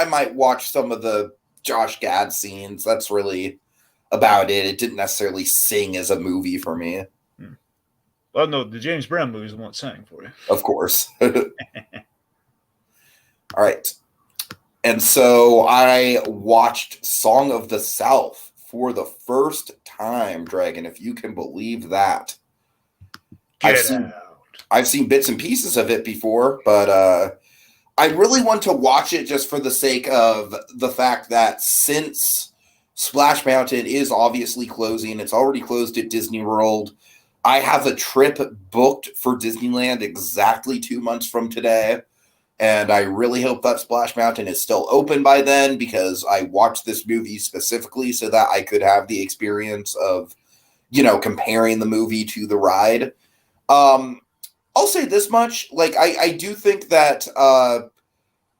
might watch some of the Josh Gad scenes. That's really about it. It didn't necessarily sing as a movie for me. Well, no, the James Brown movie is the one that sang for you. Of course. All right. And so I watched Song of the South for the first time, Dragon, if you can believe that. I've seen bits and pieces of it before, but I really want to watch it just for the sake of the fact that since Splash Mountain is obviously closing, it's already closed at Disney World. I have a trip booked for Disneyland exactly 2 months from today. And I really hope that Splash Mountain is still open by then, because I watched this movie specifically so that I could have the experience of, comparing the movie to the ride. I'll say this much. Like, I do think that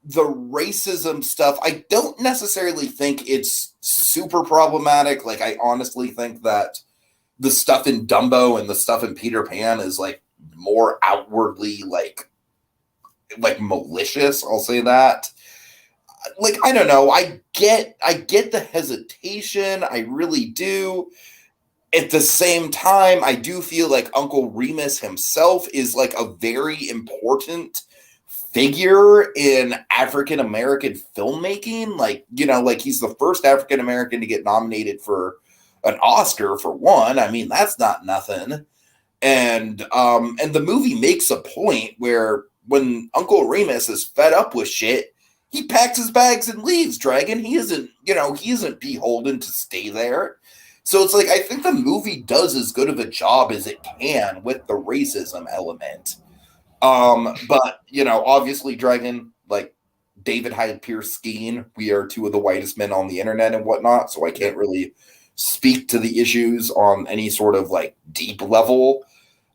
the racism stuff, I don't necessarily think it's super problematic. Like, I honestly think that the stuff in Dumbo and the stuff in Peter Pan is, like, more outwardly, like malicious. I'll say that. Like, I don't know. I get the hesitation. I really do. At the same time, I do feel like Uncle Remus himself is like a very important figure in African American filmmaking. Like, like he's the first African American to get nominated for an Oscar, for one. I mean, that's not nothing. And the movie makes a point where when Uncle Remus is fed up with shit, he packs his bags and leaves, Dragon. He isn't beholden to stay there. So it's like, I think the movie does as good of a job as it can with the racism element. But, obviously, Dragon, like David Hyde Pierce Skeen, we are two of the whitest men on the internet and whatnot, so I can't really speak to the issues on any sort of, like, deep level.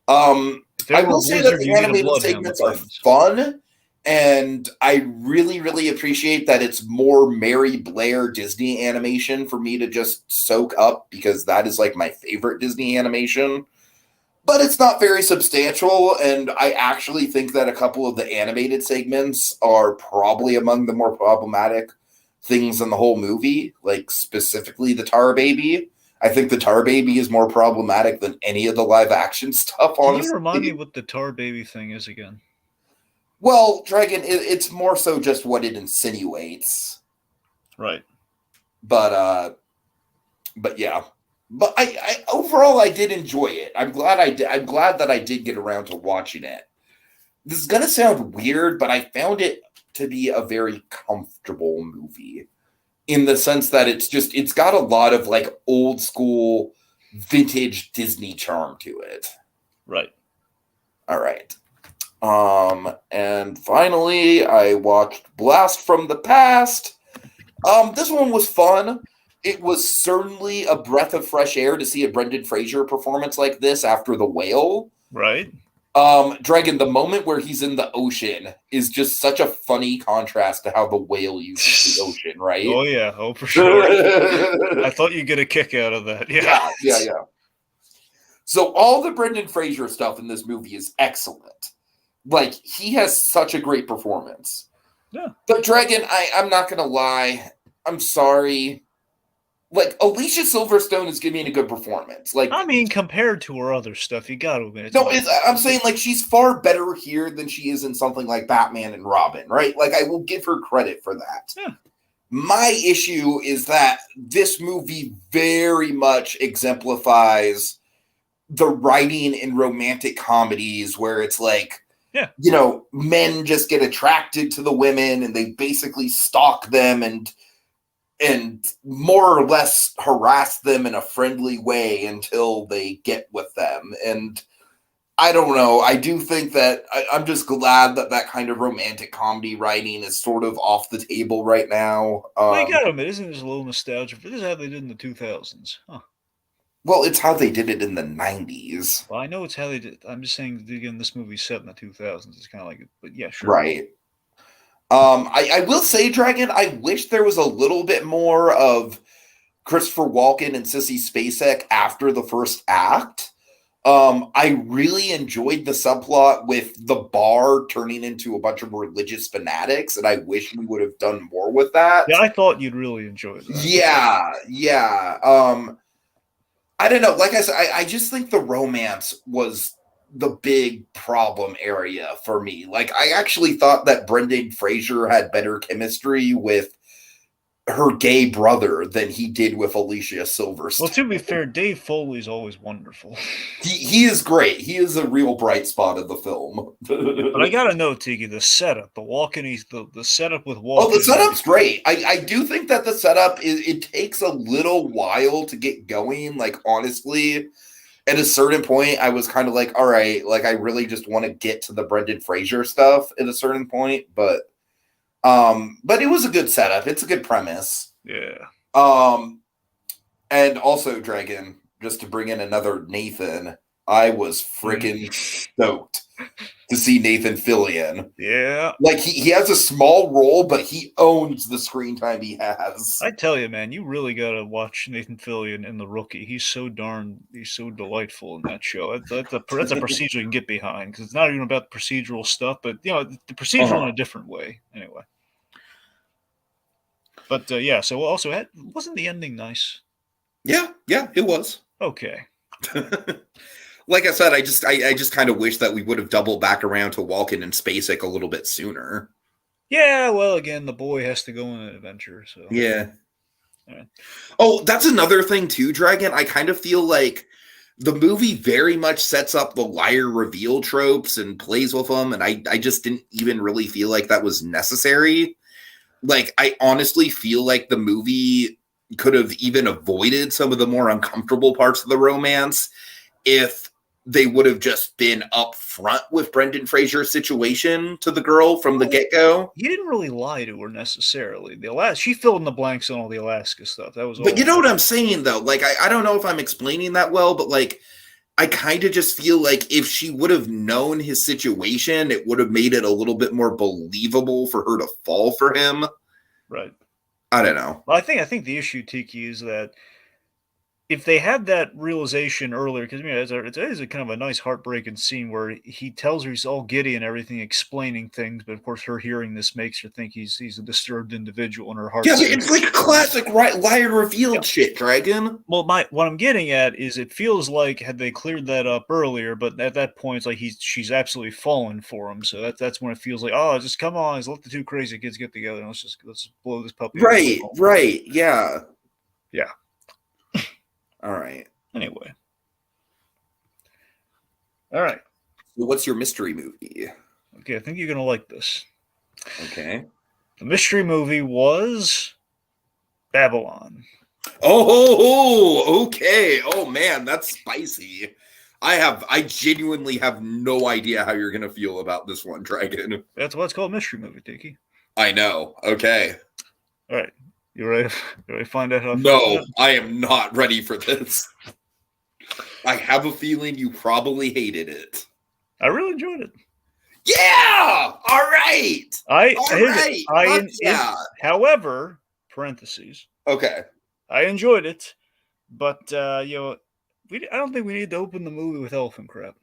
I will say that the animated segments are fun, and I really, really appreciate that it's more Mary Blair Disney animation for me to just soak up, because that is like my favorite Disney animation. But it's not very substantial, and I actually think that a couple of the animated segments are probably among the more problematic things in the whole movie, like specifically the Tar Baby. I think the Tar Baby is more problematic than any of the live action stuff, honestly. Can you remind me what the Tar Baby thing is again? Well, Dragon, it's more so just what it insinuates. Right. But yeah. But I overall, I did enjoy it. I'm glad that I did get around to watching it. This is going to sound weird, but I found it to be a very comfortable movie, in the sense that it's got a lot of like old school vintage Disney charm to it. Right. All right. And finally I watched Blast from the Past. This one was fun. It was certainly a breath of fresh air to see a Brendan Fraser performance like this after The Whale. Right. Dragon, the moment where he's in the ocean is just such a funny contrast to how The Whale uses the ocean, right? Oh, yeah. Oh, for sure. I thought you'd get a kick out of that. Yeah. Yeah. So all the Brendan Fraser stuff in this movie is excellent. Like, he has such a great performance. Yeah. But Dragon, I'm not going to lie. I'm sorry. like Alicia Silverstone is giving a good performance. Like, I mean, compared to her other stuff, you got to admit. I'm saying like she's far better here than she is in something like Batman and Robin, right? Like, I will give her credit for that. Yeah. My issue is that this movie very much exemplifies the writing in romantic comedies where it's like, you know, men just get attracted to the women and they basically stalk them and more or less harass them in a friendly way until they get with them. And I don't know. I do think that I'm just glad that that kind of romantic comedy writing is sort of off the table right now. Well, you gotta admit, isn't this a little nostalgia? This is how they did in the 2000s. Huh. Well, it's how they did it in the 90s. Well, I know it's how they did. I'm just saying, again, this movie's set in the 2000s. It's kind of like, but yeah, sure. Right. I will say, Dragon, I wish there was a little bit more of Christopher Walken and Sissy Spacek after the first act. I really enjoyed the subplot with the bar turning into a bunch of religious fanatics, and I wish we would have done more with that. Yeah, I thought you'd really enjoy that. Yeah. I don't know. Like I said, I just think the romance was the big problem area for me. Like, I actually thought that Brendan Fraser had better chemistry with her gay brother than he did with Alicia Silverstone. Well, to be fair, Dave Foley's always wonderful. He is great. He is a real bright spot of the film. But I gotta know, Tiki, the setup, the setup with Walken. Oh, the setup's great. I do think that the setup it takes a little while to get going. Like, honestly, at a certain point, I was kind of like, all right, like, I really just want to get to the Brendan Fraser stuff at a certain point, but it was a good setup. It's a good premise. Yeah. And also, Dragon, just to bring in another Nathan, I was freaking stoked to see Nathan Fillion. Yeah. Like, he has a small role, but he owns the screen time he has. I tell you, man, you really gotta watch Nathan Fillion in The Rookie. He's so delightful in that show. That's a procedural you can get behind, because it's not even about the procedural stuff, but, you know, the procedural in a different way, anyway. But, yeah, so also, wasn't the ending nice? Yeah, it was. Okay. Like I said, I just kind of wish that we would have doubled back around to Walken and Spacek a little bit sooner. Yeah, well, again, the boy has to go on an adventure, so. Yeah. Right. Oh, that's another thing too, Dragon. I kind of feel like the movie very much sets up the liar reveal tropes and plays with them, and I just didn't even really feel like that was necessary. Like, I honestly feel like the movie could have even avoided some of the more uncomfortable parts of the romance if they would have just been upfront with Brendan Fraser's situation to the girl from the get-go. He didn't really lie to her necessarily. She filled in the blanks on all the Alaska stuff. That was all. But you know what I'm saying, though? Like, I don't know if I'm explaining that well, but, like, I kind of just feel like if she would have known his situation, it would have made it a little bit more believable for her to fall for him. Right. I don't know. Well, I think the issue, Tiki, is that if they had that realization earlier, because it is a kind of a nice heartbreaking scene where he tells her he's all giddy and everything, explaining things, but of course her hearing this makes her think he's a disturbed individual in her heart. Yeah, it's like classic liar revealed shit, Dragon. Well, what I'm getting at is it feels like had they cleared that up earlier, but at that point it's like she's absolutely fallen for him. So that's when it feels like, oh, just come on, let the two crazy kids get together and let's blow this puppy. Right, yeah. Yeah. All right. Anyway. All right. So what's your mystery movie? Okay, I think you're going to like this. Okay. The mystery movie was Babylon. Oh, okay. Oh, man, that's spicy. I genuinely have no idea how you're going to feel about this one, Dragon. That's why it's called mystery movie, Tiki. I know. Okay. All right. You ready to find out how? No, I am not ready for this. I have a feeling you probably hated it. I really enjoyed it. Yeah. All right. However, parentheses. Okay. I enjoyed it, but I don't think we need to open the movie with elephant crap.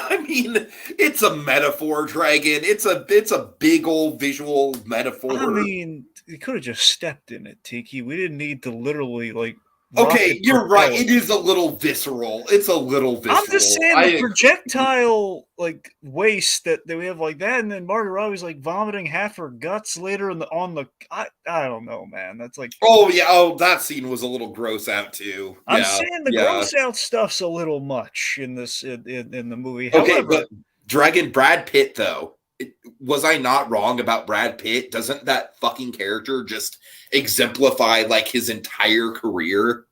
I mean, it's a metaphor, Dragon. It's a big old visual metaphor. I mean, you could have just stepped in it, Tiki. We didn't need to literally Okay, you're right. It is a little visceral. It's a little visceral. I'm just saying the projectile waste that we have like that, and then Margot Robbie's vomiting half her guts later I don't know, man. That's that scene was a little gross out too. I'm saying the gross out stuff's a little much in this in the movie. Okay, however, but Dragon, Brad Pitt though. Was I not wrong about Brad Pitt? Doesn't that fucking character just exemplify his entire career?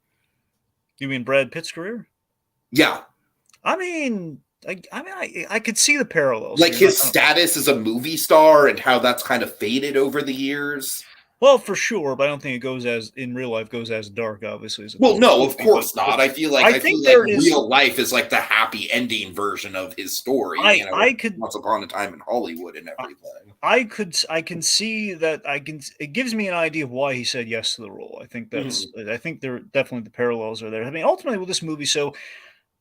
You mean Brad Pitt's career? Yeah. I mean, I could see the parallels. His status as a movie star and how that's kind of faded over the years. Well, for sure, but I don't think it goes in real life goes as dark, obviously. No, of course not. I feel like real life is the happy ending version of his story. Once Upon a Time in Hollywood and everything. I can see that. It gives me an idea of why he said yes to the role. I think that's. Mm-hmm. I think there definitely the parallels are there. I mean, ultimately with this movie, so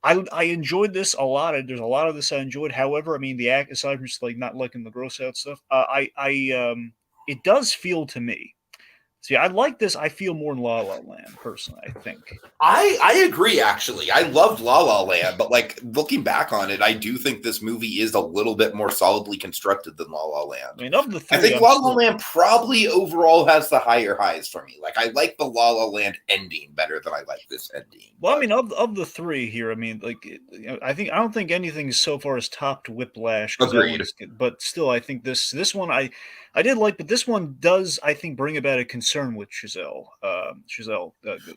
I enjoyed this a lot. There's a lot of this I enjoyed. However, I mean, the act aside from just not liking the gross out stuff, it does feel to me. See, I like this. I feel more in La La Land, personally, I think. I agree, actually. I loved La La Land, but looking back on it, I do think this movie is a little bit more solidly constructed than La La Land. I mean, of the three, I think La La Land probably overall has the higher highs for me. I like the La La Land ending better than I like this ending. Well, I mean, of the three here, I mean, I don't think anything so far has topped Whiplash. Agreed. But still, I think this one I did like, but this one does, I think, bring about a concern with Chazelle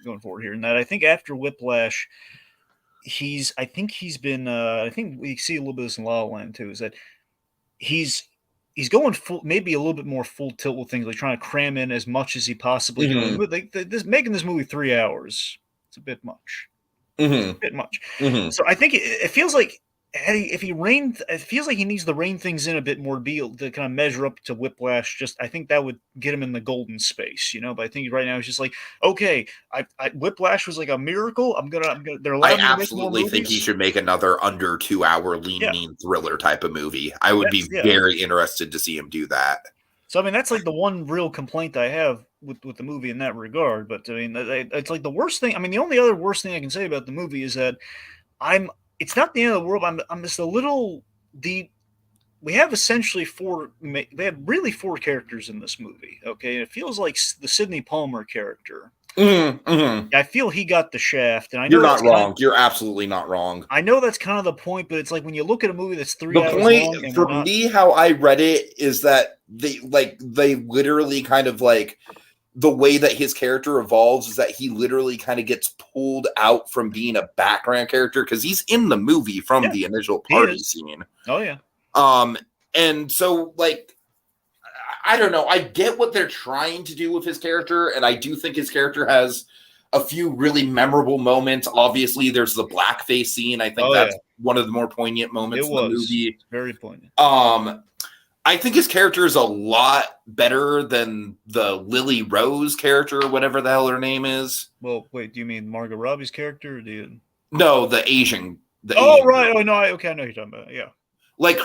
going forward here. And that I think after Whiplash, I think we see a little bit of this in La La Land too, is that he's going full, maybe a little bit more full tilt with things, trying to cram in as much as he possibly can. Making this movie 3 hours, it's a bit much. Mm-hmm. It's a bit much. Mm-hmm. So I think it feels like it feels like he needs to rein things in a bit more to kind of measure up to Whiplash. I think that would get him in the golden space, But I think right now it's just okay. Whiplash was a miracle. I absolutely think he should make another under 2 hour lean thriller type of movie. I would be very interested to see him do that. So I mean, that's the one real complaint I have with the movie in that regard. But I mean, it's the worst thing. I mean, the only other worst thing I can say about the movie is that it's not the end of the world. I'm just a little we have essentially they have really four characters in this movie. Okay. And it feels like the Sidney Palmer character. Mm-hmm. I feel he got the shaft, and I know you're not wrong. You're absolutely not wrong. I know that's kind of the point, but it's when you look at a movie that's 3 hours long. The point for me, how I read it is that they literally kind of the way that his character evolves is that he literally kind of gets pulled out from being a background character because he's in the movie from the initial party scene. Oh yeah. And so I don't know. I get what they're trying to do with his character, and I do think his character has a few really memorable moments. Obviously, there's the blackface scene. I think that's one of the more poignant moments in the movie. Very poignant. I think his character is a lot better than the Lily Rose character, or whatever the hell her name is. Well, wait, do you mean Margot Robbie's character? Or do you... No, the Asian. Right. Oh, no. I know what you're talking about. Yeah.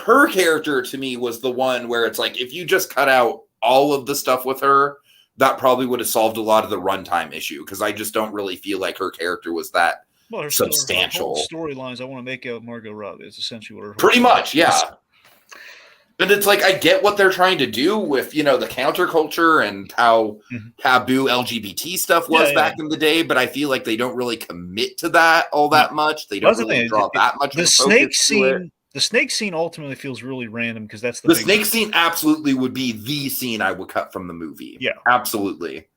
Her character to me was the one where it's if you just cut out all of the stuff with her, that probably would have solved a lot of the runtime issue, because I just don't really feel like her character was that substantial. Storylines I want to make out Margot Robbie is essentially what her pretty much, yeah. But it's I get what they're trying to do with, the counterculture and how taboo LGBT stuff was back in the day, but I feel like they don't really commit to that all that much. They don't really draw that much of a focus to it. The snake scene ultimately feels really random because that's the snake scene absolutely would be the scene I would cut from the movie. Yeah. Absolutely.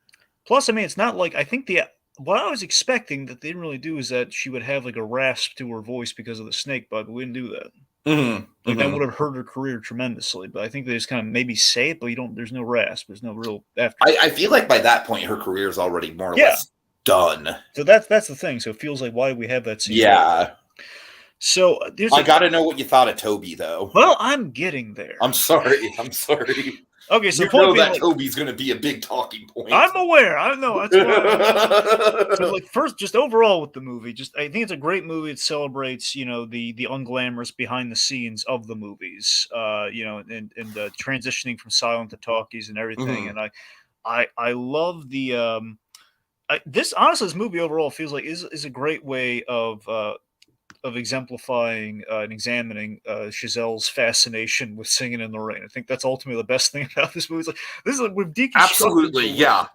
Plus, I mean, it's not I think what I was expecting that they didn't really do is that she would have a rasp to her voice because of the snake bite, but we didn't do that. Mm-hmm. That would have hurt her career tremendously, but I think they just kind of maybe say it, but there's no rasp. There's no real after. I feel like by that point, her career is already more or less done. So that's the thing. So it feels why do we have that scene? Yeah. So I got to know what you thought of Toby, though. Well, I'm getting there. I'm sorry. Okay, so You point know being, that like, Toby's going to be a big talking point. I'm aware. I know that's why. So, like, first, just overall with the movie, I think it's a great movie. It celebrates, the unglamorous behind the scenes of the movies, and transitioning from silent to talkies and everything. Mhm. And I love this movie overall feels like is a great way of exemplifying and examining Chazelle's fascination with singing in the rain. I think that's ultimately the best thing about this movie. It's like, this is like we've deconstructed. Absolutely, yeah.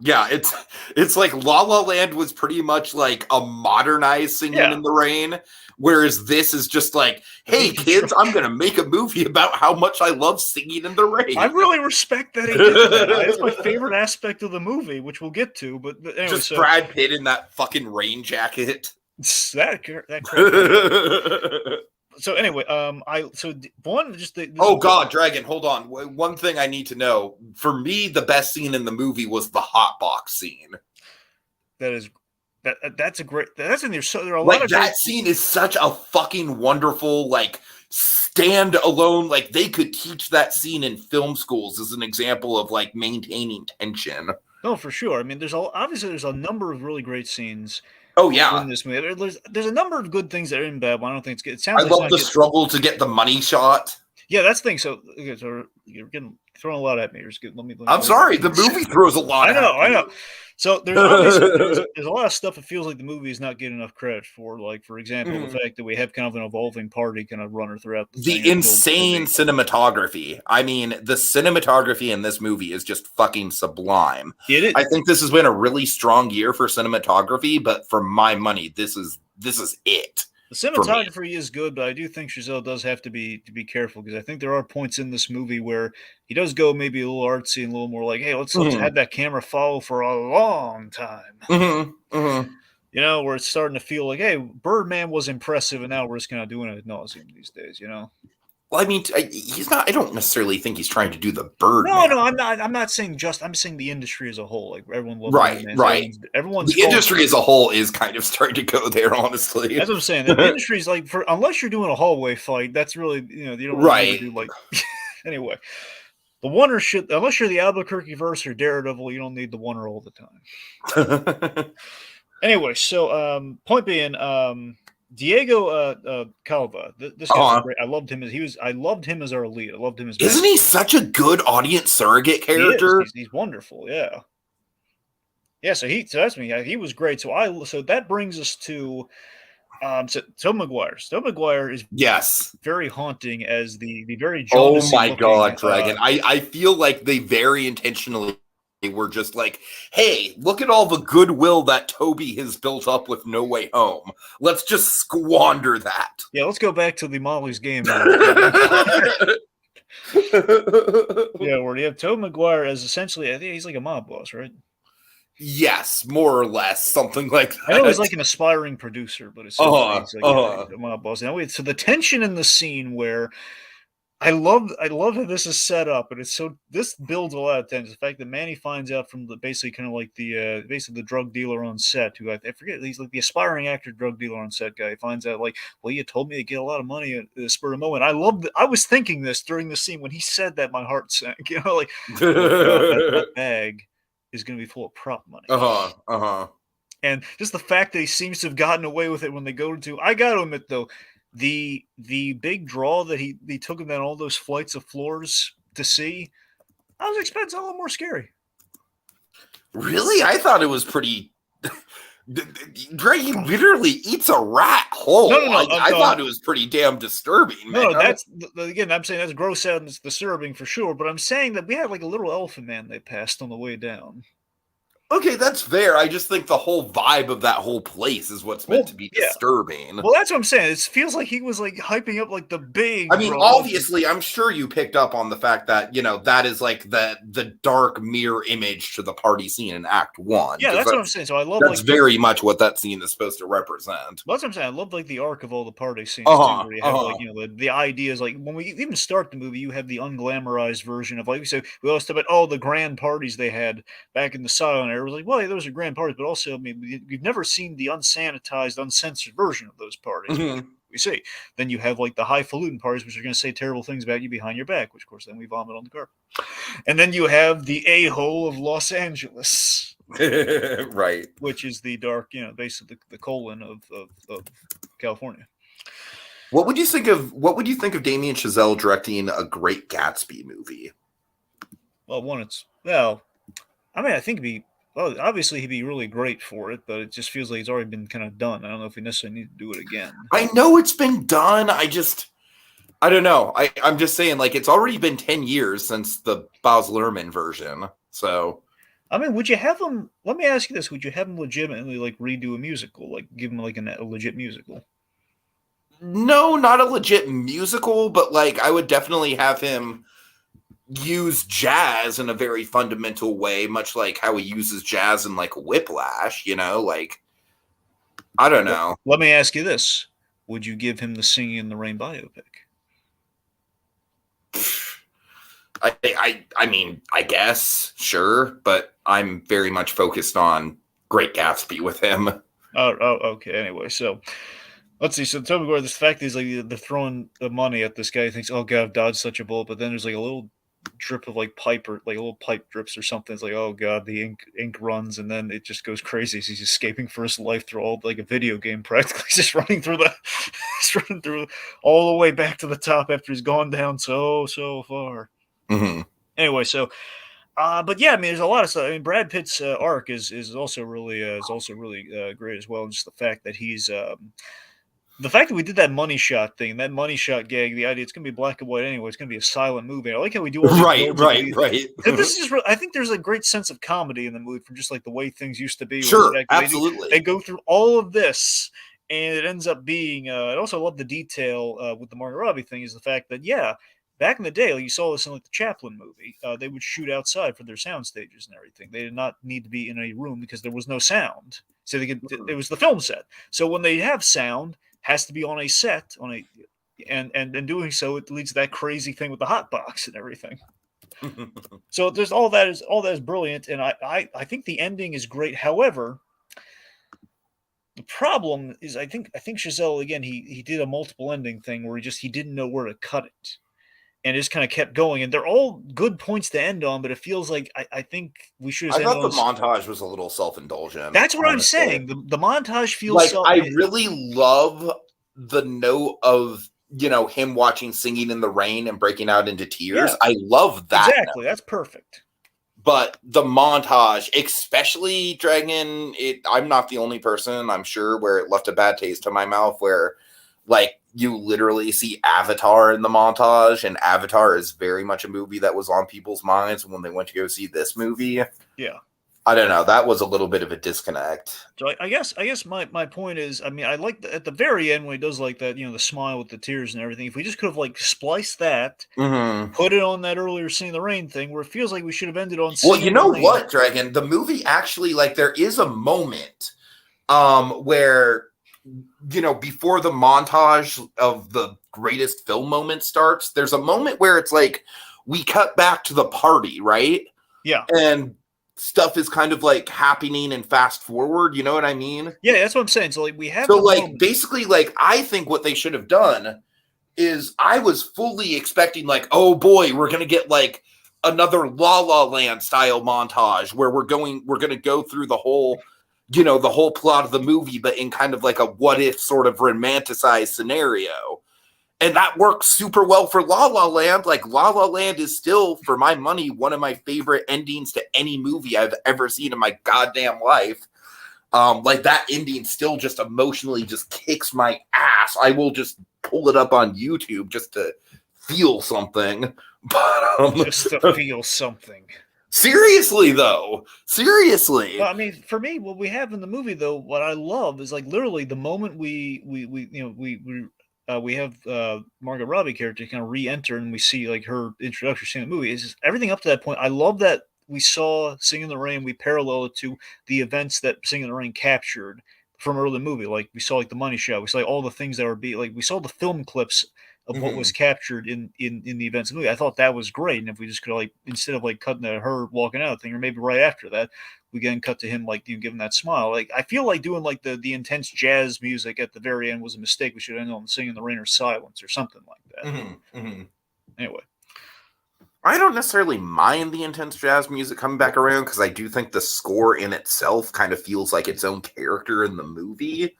It's like La La Land was pretty much like a modernized Singing Yeah. in the Rain, whereas this is just like, hey kids, I'm gonna make a movie about how much I love singing in the rain. I really respect that he did that. It's my favorite aspect of the movie, which we'll get to. But anyway, Just so Brad Pitt in that fucking rain jacket. that so anyway, one just oh God, Dragon, hold on. One thing I need to know. For me, the best scene in the movie was the hot box scene. That's a great. That's in there. So there are a like lot of that scene is such a fucking wonderful like stand alone. Like they could teach that scene in film schools as an example of like maintaining tension. No, for sure. I mean, there's a number of really great scenes. Oh yeah, in this movie, there's a number of good things that are in bad. But I don't think it's good. It I love the struggle to get the money shot. Yeah, that's the thing. So you're getting throwing a lot at me. Let me I'm sorry. The movie throws a lot. I know. So there's obviously there's a lot of stuff. It feels like the movie is not getting enough credit for. Like, for example, the fact that we have kind of an evolving party kind of runner throughout the insane cinematography. I mean, the cinematography in this movie is just fucking sublime. I think this has been a really strong year for cinematography, but for my money, this is it. The cinematography is good, but I do think Chazelle does have to be careful, because I think there are points in this movie where he does go maybe a little artsy and a little more like, hey, let's have that camera follow for a long time. Where it's starting to feel like, hey, Birdman was impressive, and now we're just kind of doing it ad nauseum these days, Well, I mean, he's not. I don't necessarily think he's trying to do the Birdman. No, I'm not. I'm not saying I'm saying the industry as a whole. Like, everyone loves Birdman. Right. Everyone's the industry as a whole is kind of starting to go there. Honestly, that's what I'm saying. The industry is like, unless you're doing a hallway fight, that's really you don't really do like. Anyway, the Wonder shit. Unless you're the Albuquerque verse or Daredevil, you don't need the Wonder all the time. Anyway, so point being, Diego Calva. This guy was great. I loved him as our lead. I loved him as. Isn't he such a good audience surrogate character? He's wonderful. Yeah. Yeah. So that's me. He was great. So that brings us to Tobey Maguire. Tobey Maguire is very haunting as the very jaundicey. Oh my God, Dragon! I feel like they very intentionally. We're just like, hey, look at all the goodwill that Toby has built up with No Way Home. Let's just squander that. Yeah, let's go back to the Molly's Game. Where you have Tobey Maguire as essentially, I think he's like a mob boss, right? Yes, more or less, something like that. I know he's like an aspiring producer, but it's he's like a mob boss. Now, so the tension in the scene where I love how this is set up, and this builds a lot of tension. The fact that Manny finds out from basically the drug dealer on set, who I forget, he's like the aspiring actor drug dealer on set guy. He finds out like, well, you told me to get a lot of money at the spur of the moment. I was thinking this during the scene when he said that, my heart sank. Like, that bag is going to be full of prop money. And just the fact that he seems to have gotten away with it when they go to. I got to admit though. The big draw that he took him down all those flights of floors to see, I was expecting a little more scary. Really? I thought it was pretty. Drake literally eats a rat whole. No, I thought it was pretty damn disturbing. No, that's again. I'm saying that's gross out and it's disturbing for sure. But I'm saying that we had like a little elephant man they passed on the way down. Okay, that's fair. I just think the whole vibe of that whole place is what's meant to be disturbing. Well, that's what I'm saying. It feels like he was like hyping up like the big. I mean, obviously, I'm sure you picked up on the fact that that is like the dark mirror image to the party scene in Act 1. Yeah, that's what I'm saying. So I love that's very much what that scene is supposed to represent. Well, that's what I'm saying. I love like the arc of all the party scenes too, where you have like the ideas. Like when we even start the movie, you have the unglamorized version of we always talk about the grand parties they had back in the silent era. It was like, well, those are grand parties, but also, I mean, we've never seen the unsanitized, uncensored version of those parties. we see. Then you have like the highfalutin parties, which are going to say terrible things about you behind your back, which of course then we vomit on the carpet. And then you have the a-hole of Los Angeles, right, which is the dark, basically the colon of California. What would you think of Damien Chazelle directing a Great Gatsby movie? Well, I think obviously he'd be really great for it, but it just feels like it's already been kind of done. I don't know if we necessarily need to do it again. I know it's been done. I don't know. I'm just saying, like, it's already been 10 years since the Baz Luhrmann version. So, I mean, would you have him? Let me ask you this: would you have him legitimately like redo a musical, like give him like a legit musical? No, not a legit musical, but like I would definitely have him use jazz in a very fundamental way, much like how he uses jazz in like Whiplash, like I don't know. Let me ask you this. Would you give him the Singing in the Rain biopic? I mean, I guess, sure, but I'm very much focused on Great Gatsby with him. Oh, okay. Anyway, so let's see. So Tobey Maguire, this fact is like they're throwing the money at this guy. He thinks, oh God, I've dodged such a bullet, but then there's like a little drip of like pipe or like a little pipe drips or something. It's like, oh God, the ink runs, and then it just goes crazy. So he's escaping for his life through all like a video game, practically just running through all the way back to the top after he's gone down so far. Mm-hmm. Anyway, so but yeah, I mean, there's a lot of stuff. I mean, Brad Pitt's arc is also really great as well. And just the fact that he's the fact that we did that money shot thing, that money shot gag, the idea it's going to be black and white anyway. It's going to be a silent movie. I like how we do all these right. This is I think there's a great sense of comedy in the movie from just like the way things used to be. Sure, absolutely. They go through all of this, and it ends up being. I also love the detail with the Margot Robbie thing is the fact that back in the day, like you saw this in like the Chaplin movie, they would shoot outside for their sound stages and everything. They did not need to be in a room because there was no sound. So it was the film set. So when they have sound, has to be on a set and doing so, it leads to that crazy thing with the hot box and everything. So there's all that is brilliant, and I think the ending is great. However, the problem is I think Chazelle again he did a multiple ending thing where he didn't know where to cut it. And it just kind of kept going, and they're all good points to end on. But it feels like I think we should. I thought the montage was a little self-indulgent. That's what honestly. I'm saying. The montage feels like I really love the note of him watching Singing in the Rain and breaking out into tears. Yeah. I love that. Exactly, that's perfect. But the montage, especially Dragon, I'm not the only person, I'm sure, where it left a bad taste in my mouth. Where like. You literally see Avatar in the montage, and Avatar is very much a movie that was on people's minds when they went to go see this movie. Yeah. I don't know. That was a little bit of a disconnect. So I guess my point is, I mean, I like at the very end when he does like that, the smile with the tears and everything. If we just could have like spliced that, put it on that earlier Sing in the Rain thing, where it feels like we should have ended on. Well, you know what, Dragon? The movie actually, like, there is a moment, where. Before the montage of the greatest film moment starts, there's a moment where it's like we cut back to the party, right? Yeah. And stuff is kind of like happening and fast forward, you know what I mean? Yeah, that's what I'm saying. So like we have basically like I think what they should have done is I was fully expecting like, oh boy, we're gonna get like another La La Land style montage where we're gonna go through the whole the whole plot of the movie, but in kind of like a what if sort of romanticized scenario. And that works super well for La La Land. Like La La Land is still, for my money, one of my favorite endings to any movie I've ever seen in my goddamn life. Like that ending still just emotionally just kicks my ass. I will just pull it up on YouTube just to feel something. But, just to feel something. Seriously, though. Seriously. Well, I mean, for me, what we have in the movie, though, what I love is like literally the moment we have Margot Robbie character kind of re-enter and we see like her introduction scene in the movie. Is just everything up to that point. I love that we saw Singing in the Rain. We parallel it to the events that Singing in the Rain captured from early movie. Like we saw like the money shot. We saw like, all the things that were we saw the film clips of what was captured in the events of the movie. I thought that was great. And if we just could like, instead of like cutting to her walking out thing, or maybe right after that, we again cut to him like giving that smile. Like I feel like doing like the intense jazz music at the very end was a mistake. We should end on Singing the Rain or Silence or something like that. Anyway. I don't necessarily mind the intense jazz music coming back around because I do think the score in itself kind of feels like its own character in the movie.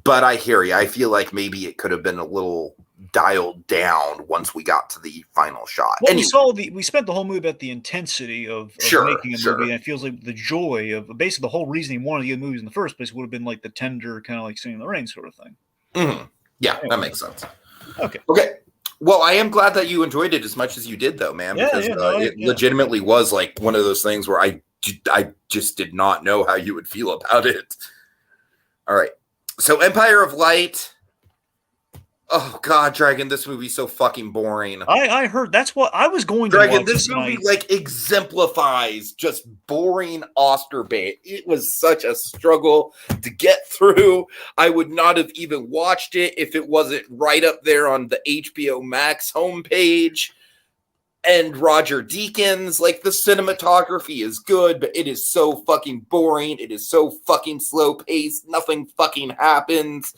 But I hear you. I feel like maybe it could have been a little dialed down once we got to the final shot. Well, anyway, we spent the whole movie about the intensity of making a movie, and it feels like the joy of basically the whole reason he wanted to get movies in the first place would have been like the tender kind of like Singing in the Rain sort of thing. Yeah, anyway. That makes sense. Okay. Well, I am glad that you enjoyed it as much as you did, though, man, because it legitimately was like one of those things where I just did not know how you would feel about it. All right. So Empire of Light. Oh, God, Dragon, this movie's so fucking boring. I heard that's what I was going to Dragon, this movie, like, exemplifies just boring Oscar bait. It was such a struggle to get through. I would not have even watched it if it wasn't right up there on the HBO Max homepage. And Roger Deakins, like, the cinematography is good, but it is so fucking boring. It is so fucking slow-paced. Nothing fucking happens.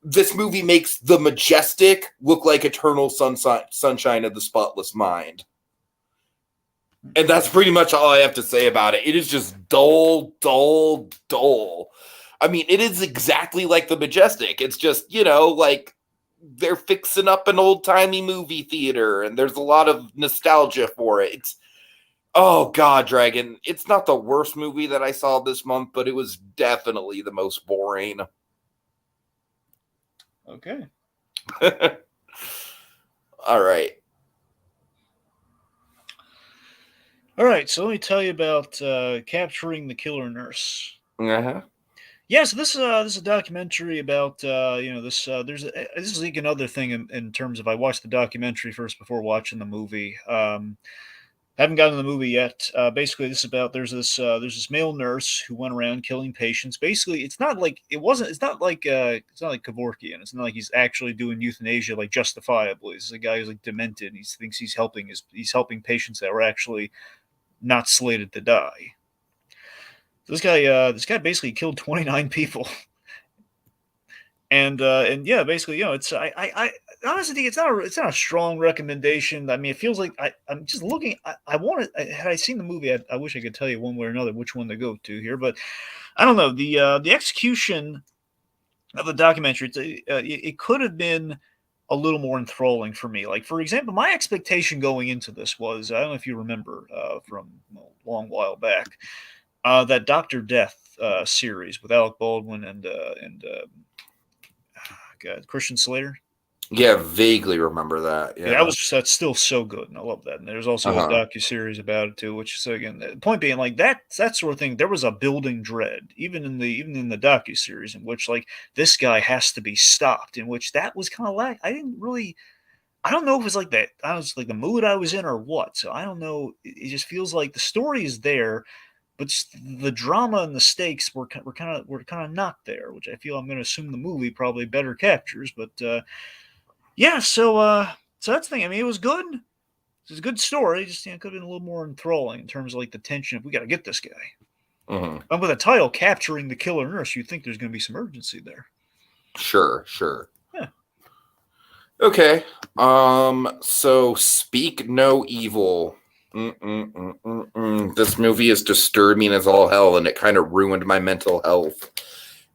This movie makes The Majestic look like Eternal Sunshine of the Spotless Mind. And that's pretty much all I have to say about it. It is just dull, dull, dull. I mean, it is exactly like The Majestic. It's just, like they're fixing up an old-timey movie theater, and there's a lot of nostalgia for it. It's, oh, God, Dragon. It's not the worst movie that I saw this month, but it was definitely the most boring. Okay. All right. So let me tell you about Capturing the Killer Nurse. Yeah, so this is a documentary about this is like another thing in terms of I watched the documentary first before watching the movie. Haven't gotten to the movie yet. Basically, this is about there's this male nurse who went around killing patients. Basically, it's not like Kevorkian. It's not like he's actually doing euthanasia like justifiably. This is a guy who's like demented. And he thinks he's helping patients that were actually not slated to die. This guy basically killed 29 people. And yeah, basically, it's I honestly think it's not a strong recommendation. I mean, it feels like I'm just looking. Had I seen the movie, I wish I could tell you one way or another which one to go to here, but I don't know. The execution of the documentary, it could have been a little more enthralling for me. Like, for example, my expectation going into this was, I don't know if you remember from a long while back, that Dr. Death series with Alec Baldwin and Christian Slater. Yeah, vaguely remember that. Yeah, that's still so good, and I love that. And there's also a docuseries about it too, which is again the point being like that sort of thing. There was a building dread even in the docuseries in which like this guy has to be stopped. In which that was kind of like I don't know if it was like that. I was like the mood I was in or what. So I don't know. It just feels like the story is there, but just the drama and the stakes were kind of not there, which I feel I'm going to assume the movie probably better captures. But yeah, so that's the thing. I mean, it was good. It was a good story. Just could have been a little more enthralling in terms of like the tension of we got to get this guy. And with a title "Capturing the Killer Nurse," you'd think there's going to be some urgency there. Sure. Yeah. Okay. So Speak No Evil. This movie is disturbing as all hell, and it kind of ruined my mental health.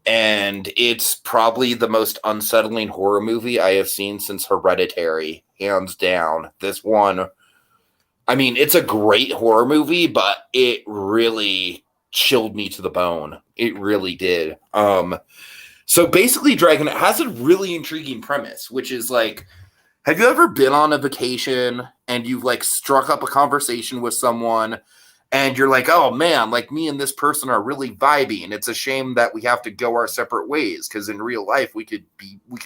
And it's probably the most unsettling horror movie I have seen since Hereditary, hands down. This one, I mean, it's a great horror movie, but it really chilled me to the bone. It really did. So basically, Dragon, it has a really intriguing premise, which is like, have you ever been on a vacation and you've like struck up a conversation with someone and you're like, oh man, like me and this person are really vibing. It's a shame that we have to go our separate ways because in real life we could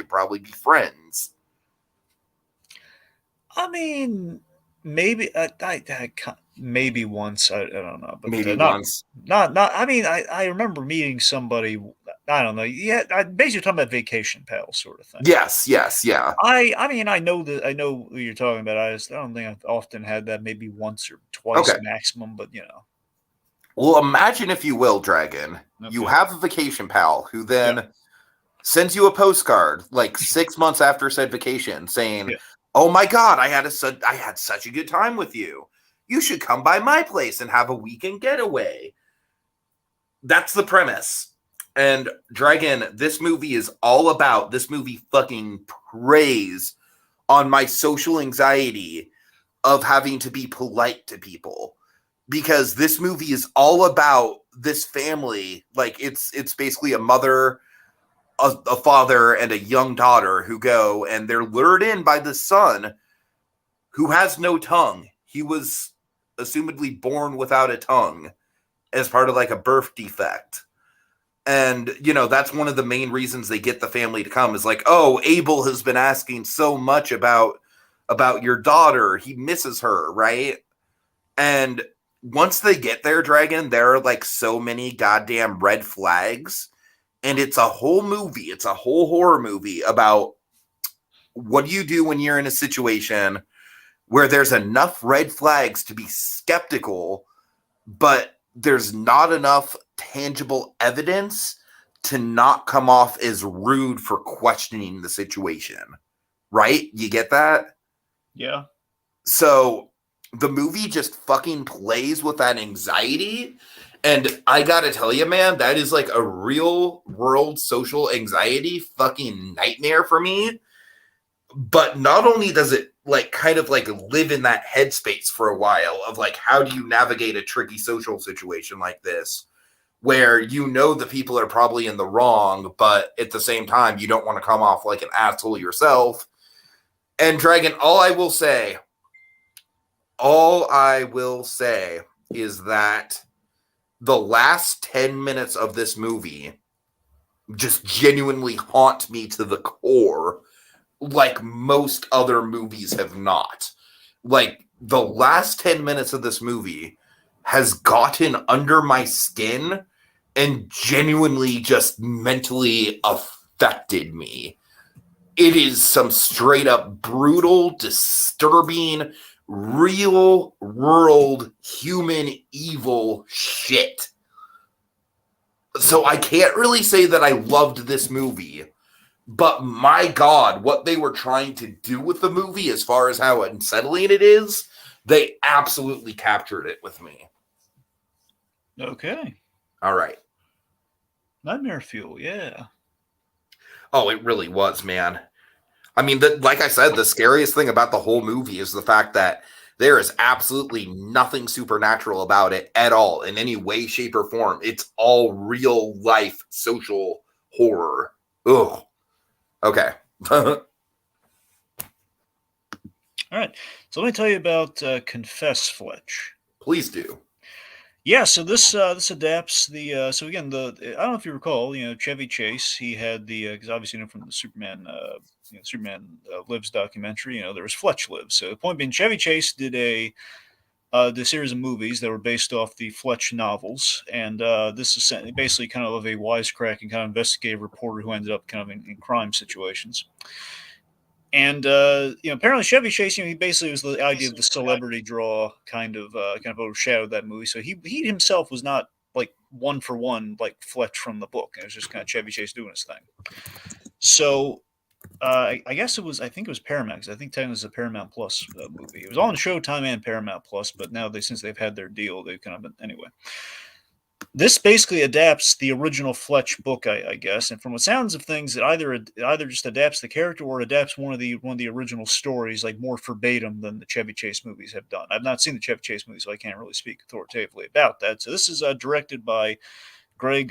probably be friends. I mean, maybe maybe once. I don't know, but maybe once. Not. I mean, I remember meeting somebody I don't know. Yeah, basically talking about Vacation Pal sort of thing. Yes, yeah. I mean, I know what you're talking about. I don't think I've often had that, maybe once or twice Okay. maximum, but you know. Well, imagine, if you will, Dragon, you Okay. have a vacation pal who then Yeah. sends you a postcard like 6 months after said vacation saying, Yeah. "Oh my God, I had such a good time with you. You should come by my place and have a weekend getaway." That's the premise. And Dragon, this movie fucking preys on my social anxiety of having to be polite to people, because this movie is all about this family. Like, it's basically a mother, a father, and a young daughter who go, and they're lured in by the son who has no tongue. He was assumedly born without a tongue as part of like a birth defect. And, that's one of the main reasons they get the family to come, is like, "Oh, Abel has been asking so much about your daughter. He misses her," right? And once they get there, Dragon, there are like so many goddamn red flags. And it's a whole movie. It's a whole horror movie about what do you do when you're in a situation where there's enough red flags to be skeptical, but there's not enough tangible evidence to not come off as rude for questioning the situation. Right? You get that? Yeah. So the movie just fucking plays with that anxiety. And I gotta tell you, man, that is like a real world social anxiety fucking nightmare for me. But not only does it like kind of like live in that headspace for a while of like, how do you navigate a tricky social situation like this, where the people are probably in the wrong, but at the same time, you don't want to come off like an asshole yourself. And Dragon, all I will say is that the last 10 minutes of this movie just genuinely haunt me to the core, like most other movies have not. Like, the last 10 minutes of this movie has gotten under my skin and genuinely just mentally affected me. It is some straight up brutal, disturbing, real world human evil shit. So I can't really say that I loved this movie, but my God, what they were trying to do with the movie, as far as how unsettling it is, they absolutely captured it with me. Okay. All right. Nightmare Fuel, yeah. Oh, it really was, man. I mean, like I said, the scariest thing about the whole movie is the fact that there is absolutely nothing supernatural about it at all in any way, shape, or form. It's all real life social horror. Ugh. Okay. All right. So let me tell you about Confess, Fletch. Please do. Yeah, so this adapts the so again, the I don't know if you recall, Chevy Chase, he had the because obviously, from the Superman Lives documentary, there was Fletch Lives. So the point being, Chevy Chase did the series of movies that were based off the Fletch novels, and this is basically kind of a wisecracking kind of investigative reporter who ended up kind of in crime situations. And apparently Chevy Chase, he basically was the idea of the celebrity draw kind of overshadowed that movie. So he himself was not like one for one like Fletch from the book. It was just kind of Chevy Chase doing his thing. So I guess I think it was Paramount, because I think technically it's a Paramount Plus movie. It was on Showtime and Paramount Plus, but now since they've had their deal, they've kind of been anyway. This basically adapts the original Fletch book, I guess, and from the sounds of things, it either just adapts the character or adapts one of the original stories, like more verbatim than the Chevy Chase movies have done. I've not seen the Chevy Chase movies, so I can't really speak authoritatively about that. So this is directed by Greg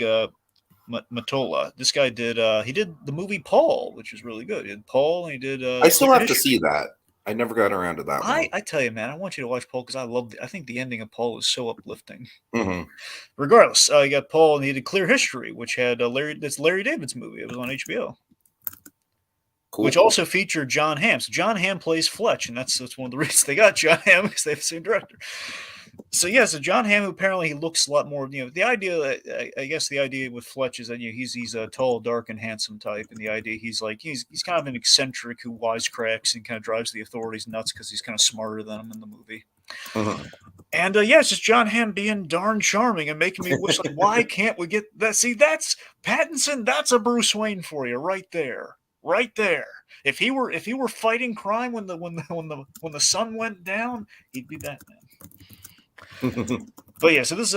Matola. This guy did the movie Paul, which is really good. He did Paul, and he did. I still have to see that. I never got around to that one. I tell you, man, I want you to watch Paul, because I think the ending of Paul is so uplifting. Mm-hmm. Regardless, you got Paul, and he did Clear History, which had that's Larry David's movie. It was on HBO. Cool. Which also featured John Hamm. So John Hamm plays Fletch, and that's one of the reasons they got John Hamm, because they have the same director. So yeah, so John Hamm apparently he looks a lot more. The idea, I guess, the idea with Fletch is that he's a tall, dark, and handsome type, and the idea he's kind of an eccentric who wisecracks and kind of drives the authorities nuts because he's kind of smarter than them in the movie. Mm-hmm. And it's just John Hamm being darn charming and making me wish, like, why can't we get that? See, that's Pattinson. That's a Bruce Wayne for you, right there, right there. If he were fighting crime when the sun went down, he'd be Batman. But yeah, so this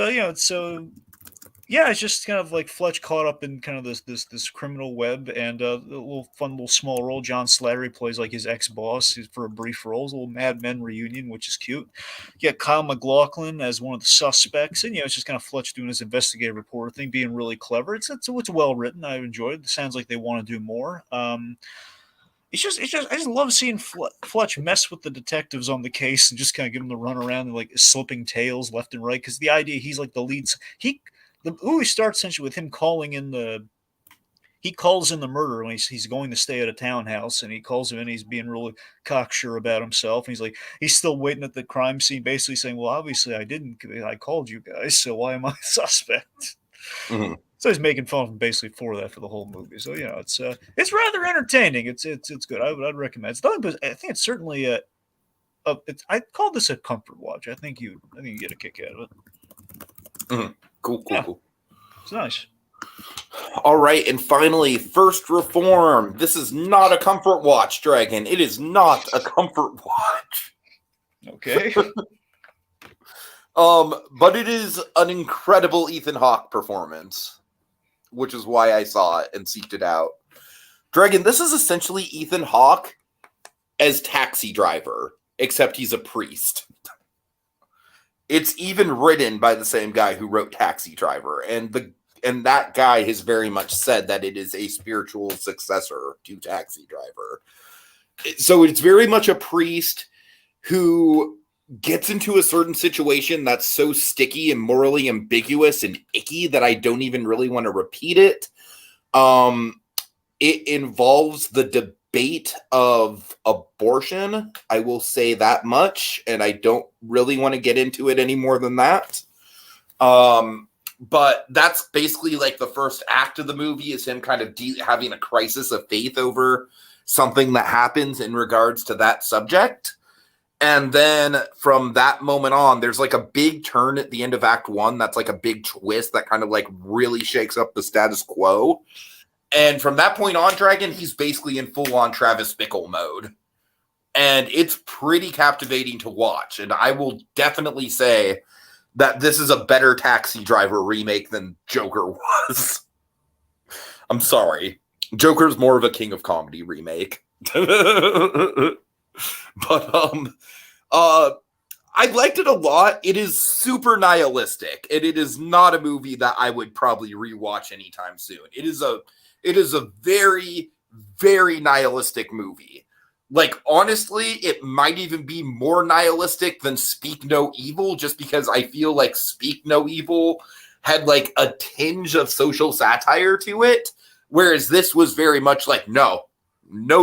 it's just kind of like Fletch caught up in kind of this criminal web, and a little small role. John Slattery plays like his ex-boss for a brief role. It's a little Mad Men reunion, which is cute. You got Kyle MacLachlan as one of the suspects, and it's just kind of Fletch doing his investigative reporter thing, being really clever. It's well written. I've enjoyed it. It sounds like they want to do more. It's just I just love seeing Fletch mess with the detectives on the case and just kind of give them the run around and like slipping tails left and right, because the idea he's like the lead. The movie starts essentially with him calling in he calls in the murder when he's going to stay at a townhouse, and he calls him in. He's being really cocksure about himself. And he's still waiting at the crime scene, basically saying, well, obviously I called you guys, so why am I a suspect? Mm-hmm. So he's making fun of him basically for that for the whole movie. So it's rather entertaining. It's good. I'd recommend. It's done, but I think it's certainly I call this a comfort watch. I think you get a kick out of it. Mm-hmm. Cool. It's nice. All right, and finally, First Reform. This is not a comfort watch, Dragon. It is not a comfort watch. Okay. But it is an incredible Ethan Hawke performance, which is why I saw it and seeked it out. Dragon, this is essentially Ethan Hawke as Taxi Driver, except he's a priest. It's even written by the same guy who wrote Taxi Driver, and that guy has very much said that it is a spiritual successor to Taxi Driver. So it's very much a priest who gets into a certain situation that's so sticky and morally ambiguous and icky that I don't even really want to repeat it. It involves the debate of abortion. I will say that much, and I don't really want to get into it any more than that. But that's basically like the first act of the movie is him kind of having a crisis of faith over something that happens in regards to that subject. And then from that moment on, there's like a big turn at the end of Act 1 that's like a big twist that kind of like really shakes up the status quo. And from that point on, Dragon, he's basically in full-on Travis Bickle mode. And it's pretty captivating to watch. And I will definitely say that this is a better Taxi Driver remake than Joker was. I'm sorry. Joker's more of a King of Comedy remake. But I liked it a lot. It is super nihilistic, and it is not a movie that I would probably rewatch anytime soon. It is a very, very nihilistic movie. Like, honestly, it might even be more nihilistic than Speak No Evil, just because I feel like Speak No Evil had like a tinge of social satire to it, whereas this was very much like, no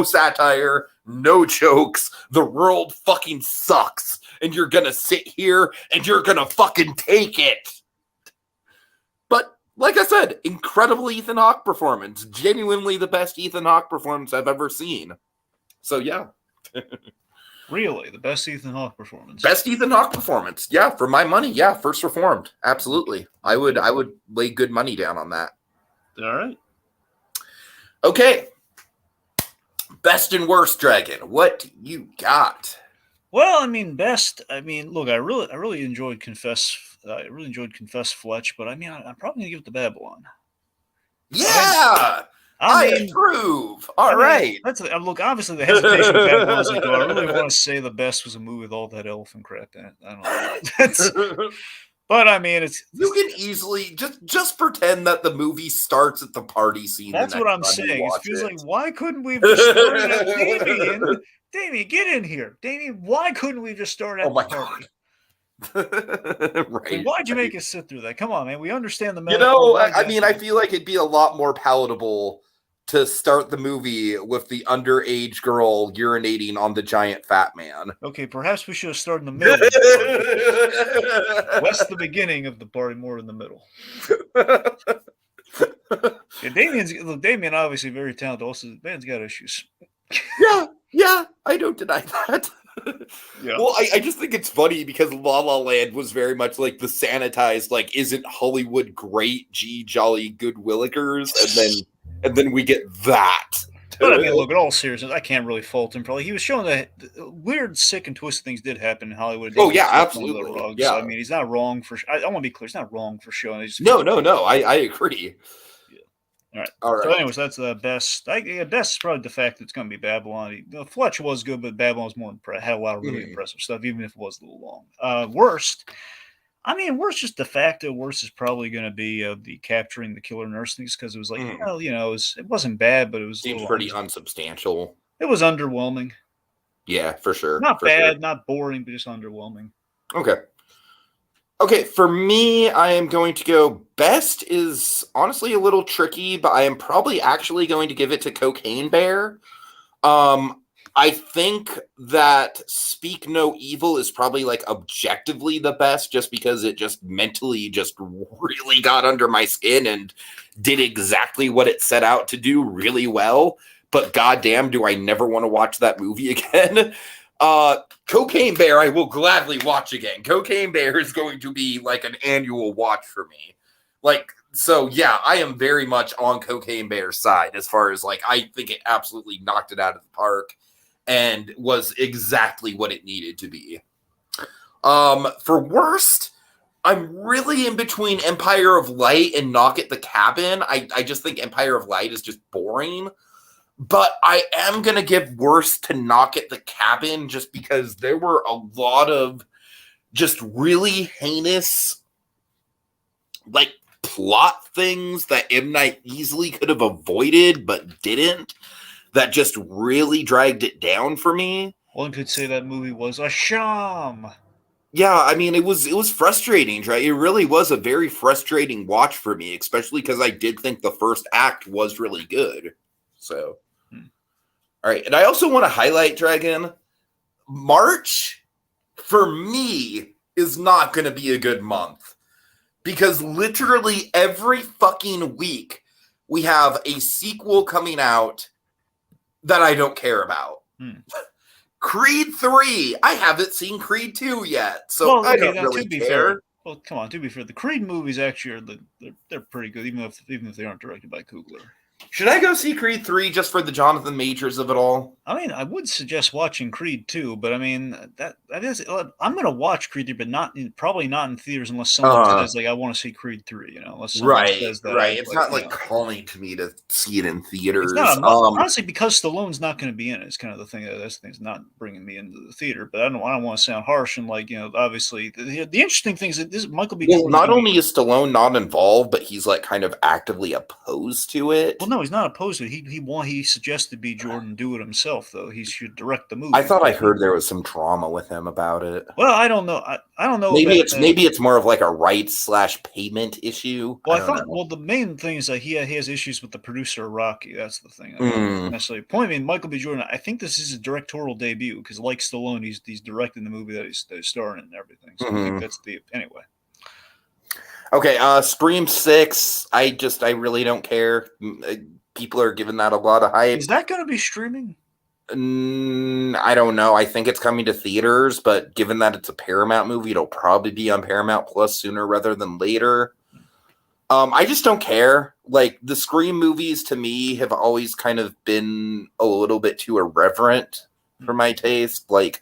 satire, no jokes. The world fucking sucks. And you're going to sit here and you're going to fucking take it. But like I said, incredible Ethan Hawke performance. Genuinely the best Ethan Hawke performance I've ever seen. So yeah. Really? The best Ethan Hawke performance? Best Ethan Hawke performance. Yeah, for my money. Yeah, First Reformed. Absolutely. I would lay good money down on that. All right. Okay. Best and worst, Dragon. What you got? Well, I mean, best. I mean, look, I really enjoyed Confess. I really enjoyed Confess Fletch, but I mean, I'm probably gonna give it to Babylon. Yeah, I approve. All right. Look. Obviously, the hesitation of Babylon is like, do I really want to say the best was a movie with all that elephant crap in it? I don't know. But I mean, you can easily just pretend that the movie starts at the party scene. That's what I'm saying. It feels like, why couldn't we just start at Damien? Damien, get in here. Damien, why couldn't we just start at the party? Right. Why'd you make us sit through that? Come on, man. We understand the metaphor. I mean, I feel like it'd be a lot more palatable to start the movie with the underage girl urinating on the giant fat man. Okay, perhaps we should have started in the middle. Less the beginning of the party, more in the middle. Yeah, Damien obviously very talented. Also, the man's got issues. Yeah, I don't deny that. Yeah. Well, I just think it's funny because La La Land was very much like the sanitized, like, isn't Hollywood great? Gee, jolly good Willikers, and then we get that. But I mean, look, in all seriousness, I can't really fault him. Probably he was showing that weird, sick, and twisted things did happen in Hollywood. Oh yeah, absolutely. Yeah. So, I mean, he's not wrong for. I want to be clear. He's not wrong for showing. No. I agree. Yeah. All right. So, anyways, that's the best. Best is probably the fact that it's going to be Babylon. Fletch was good, but Babylon was more had a lot of really impressive stuff, even if it was a little long. Worst. I mean, worse just de facto. Worse is probably going to be the capturing the killer nurse things because it was like, it wasn't bad, but it was seems pretty unsubstantial. It was underwhelming. Yeah, for sure. Not bad, not boring, but just underwhelming. Okay, for me, I am going to go best is honestly a little tricky, but I am probably actually going to give it to Cocaine Bear. I think that Speak No Evil is probably like objectively the best just because it just mentally just really got under my skin and did exactly what it set out to do really well. But goddamn, do I never want to watch that movie again. Cocaine Bear, I will gladly watch again. Cocaine Bear is going to be like an annual watch for me. So yeah, I am very much on Cocaine Bear's side as far as like, I think it absolutely knocked it out of the park and was exactly what it needed to be. For worst, I'm really in between Empire of Light and Knock at the Cabin. I just think Empire of Light is just boring. But I am going to give worst to Knock at the Cabin just because there were a lot of just really heinous, like, plot things that M. Night easily could have avoided but didn't. That just really dragged it down for me. One could say that movie was a sham. Yeah, I mean, it was frustrating, right? It really was a very frustrating watch for me, especially because I did think the first act was really good. So, all right. And I also want to highlight, Dragon, March, for me, is not going to be a good month. Because literally every fucking week, we have a sequel coming out that I don't care about. Creed 3. I haven't seen Creed 2 yet, so I don't really care. Fair, well, come on, to be fair, the Creed movies actually they're pretty good, even if they aren't directed by Coogler. Should I go see Creed 3 just for the Jonathan Majors of it all? I mean, I would suggest watching Creed 2, but I mean, that is, I'm going to watch Creed 3, but probably not in theaters unless someone says, like, I want to see Creed 3, unless someone says that. Right, it's not like calling to me to see it in theaters. It's not, honestly, because Stallone's not going to be in it. It's kind of the thing that's the thing's not bringing me into the theater, but I don't want to sound harsh and, like, obviously, the interesting thing is that this Michael B. Well, not only is Stallone not involved, but he's, like, kind of actively opposed to it. Well, no, he's not opposed to it. He suggested B. Jordan do it himself, though. He should direct the movie. I thought I heard there was some drama with him about it. Well, I don't know. I don't know. Maybe it's more of like a rights/payment issue. Well, the main thing is that he has issues with the producer of Rocky. That's the thing. Necessarily. Point being, Michael B. Jordan. I think this is his directorial debut because, like Stallone, he's directing the movie that he's starring in and everything. So I think that's anyway. Okay, Scream 6. I really don't care. People are giving that a lot of hype. Is that going to be streaming? I don't know. I think it's coming to theaters, but given that it's a Paramount movie, it'll probably be on Paramount Plus sooner rather than later. I just don't care. Like, the Scream movies to me have always kind of been a little bit too irreverent for my taste. Like,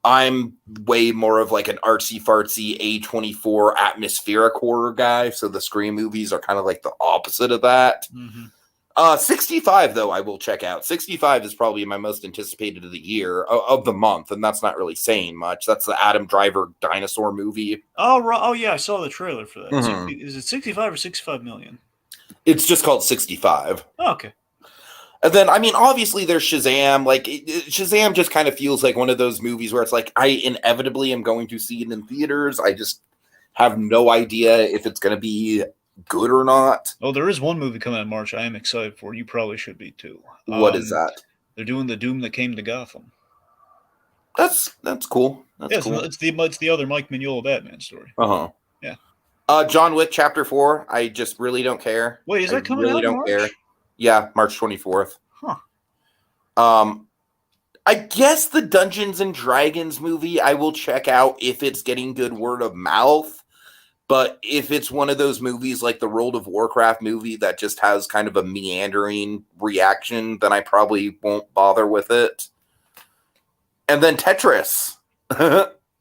I'm way more of like an artsy-fartsy A24 atmospheric horror guy, so the Scream movies are kind of like the opposite of that. 65, though, I will check out. 65 is probably my most anticipated of the year, of the month, and that's not really saying much. That's the Adam Driver dinosaur movie. Oh yeah, I saw the trailer for that. Is it 65 or 65 million? It's just called 65. Oh, okay. And then, I mean, obviously there's Shazam. Like, Shazam just kind of feels like one of those movies where it's like, I inevitably am going to see it in theaters. I just have no idea if it's going to be good or not. Oh, there is one movie coming out in March I am excited for. You probably should be too. What is that? They're doing The Doom That Came to Gotham. That's cool. That's cool. It's the other Mike Mignola Batman story. Yeah. John Wick Chapter 4. I just really don't care. Wait, is that coming out in March? Care. Yeah, March 24th. Huh. I guess the Dungeons and Dragons movie I will check out if it's getting good word of mouth. But if it's one of those movies like the World of Warcraft movie that just has kind of a meandering reaction, then I probably won't bother with it. And then Tetris.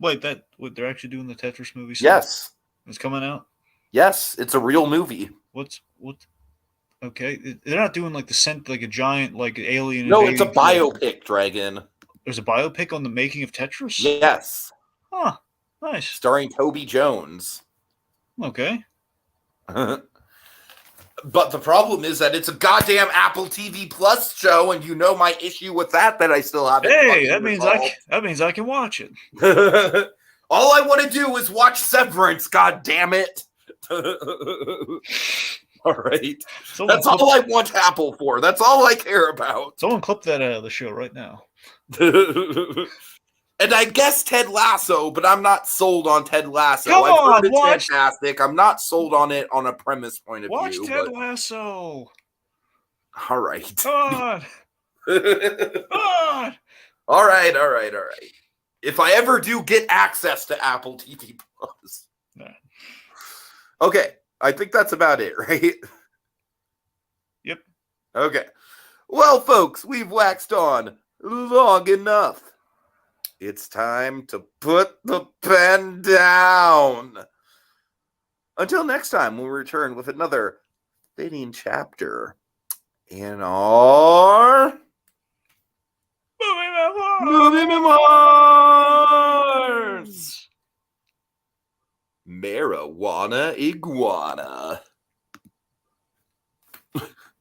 Wait, they're actually doing the Tetris movie? Yes. It's coming out? Yes, it's a real movie. What? Okay, they're not doing like a giant like alien. No, it's a biopic, Dragon. There's a biopic on the making of Tetris? Yes. Huh. Nice. Starring Toby Jones. Okay. But the problem is that it's a goddamn Apple TV Plus show, and you know my issue with that I still haven't. Hey, that means I can watch it. All I want to do is watch Severance. God damn it! All right, that's all I want Apple for. That's all I care about. Someone clip that out of the show right now. And I guess Ted Lasso, but I'm not sold on Ted Lasso. I've heard it's fantastic. I'm not sold on it on a premise point of view. Watch Ted Lasso. All right. Come on. Come on. All right. If I ever do get access to Apple TV Plus. Nah. Okay. I think that's about it, right? Yep. Okay. Well, folks, we've waxed on long enough. It's time to put the pen down. Until next time, we'll return with another fitting chapter in our Movie Memoirs. Marijuana Iguana.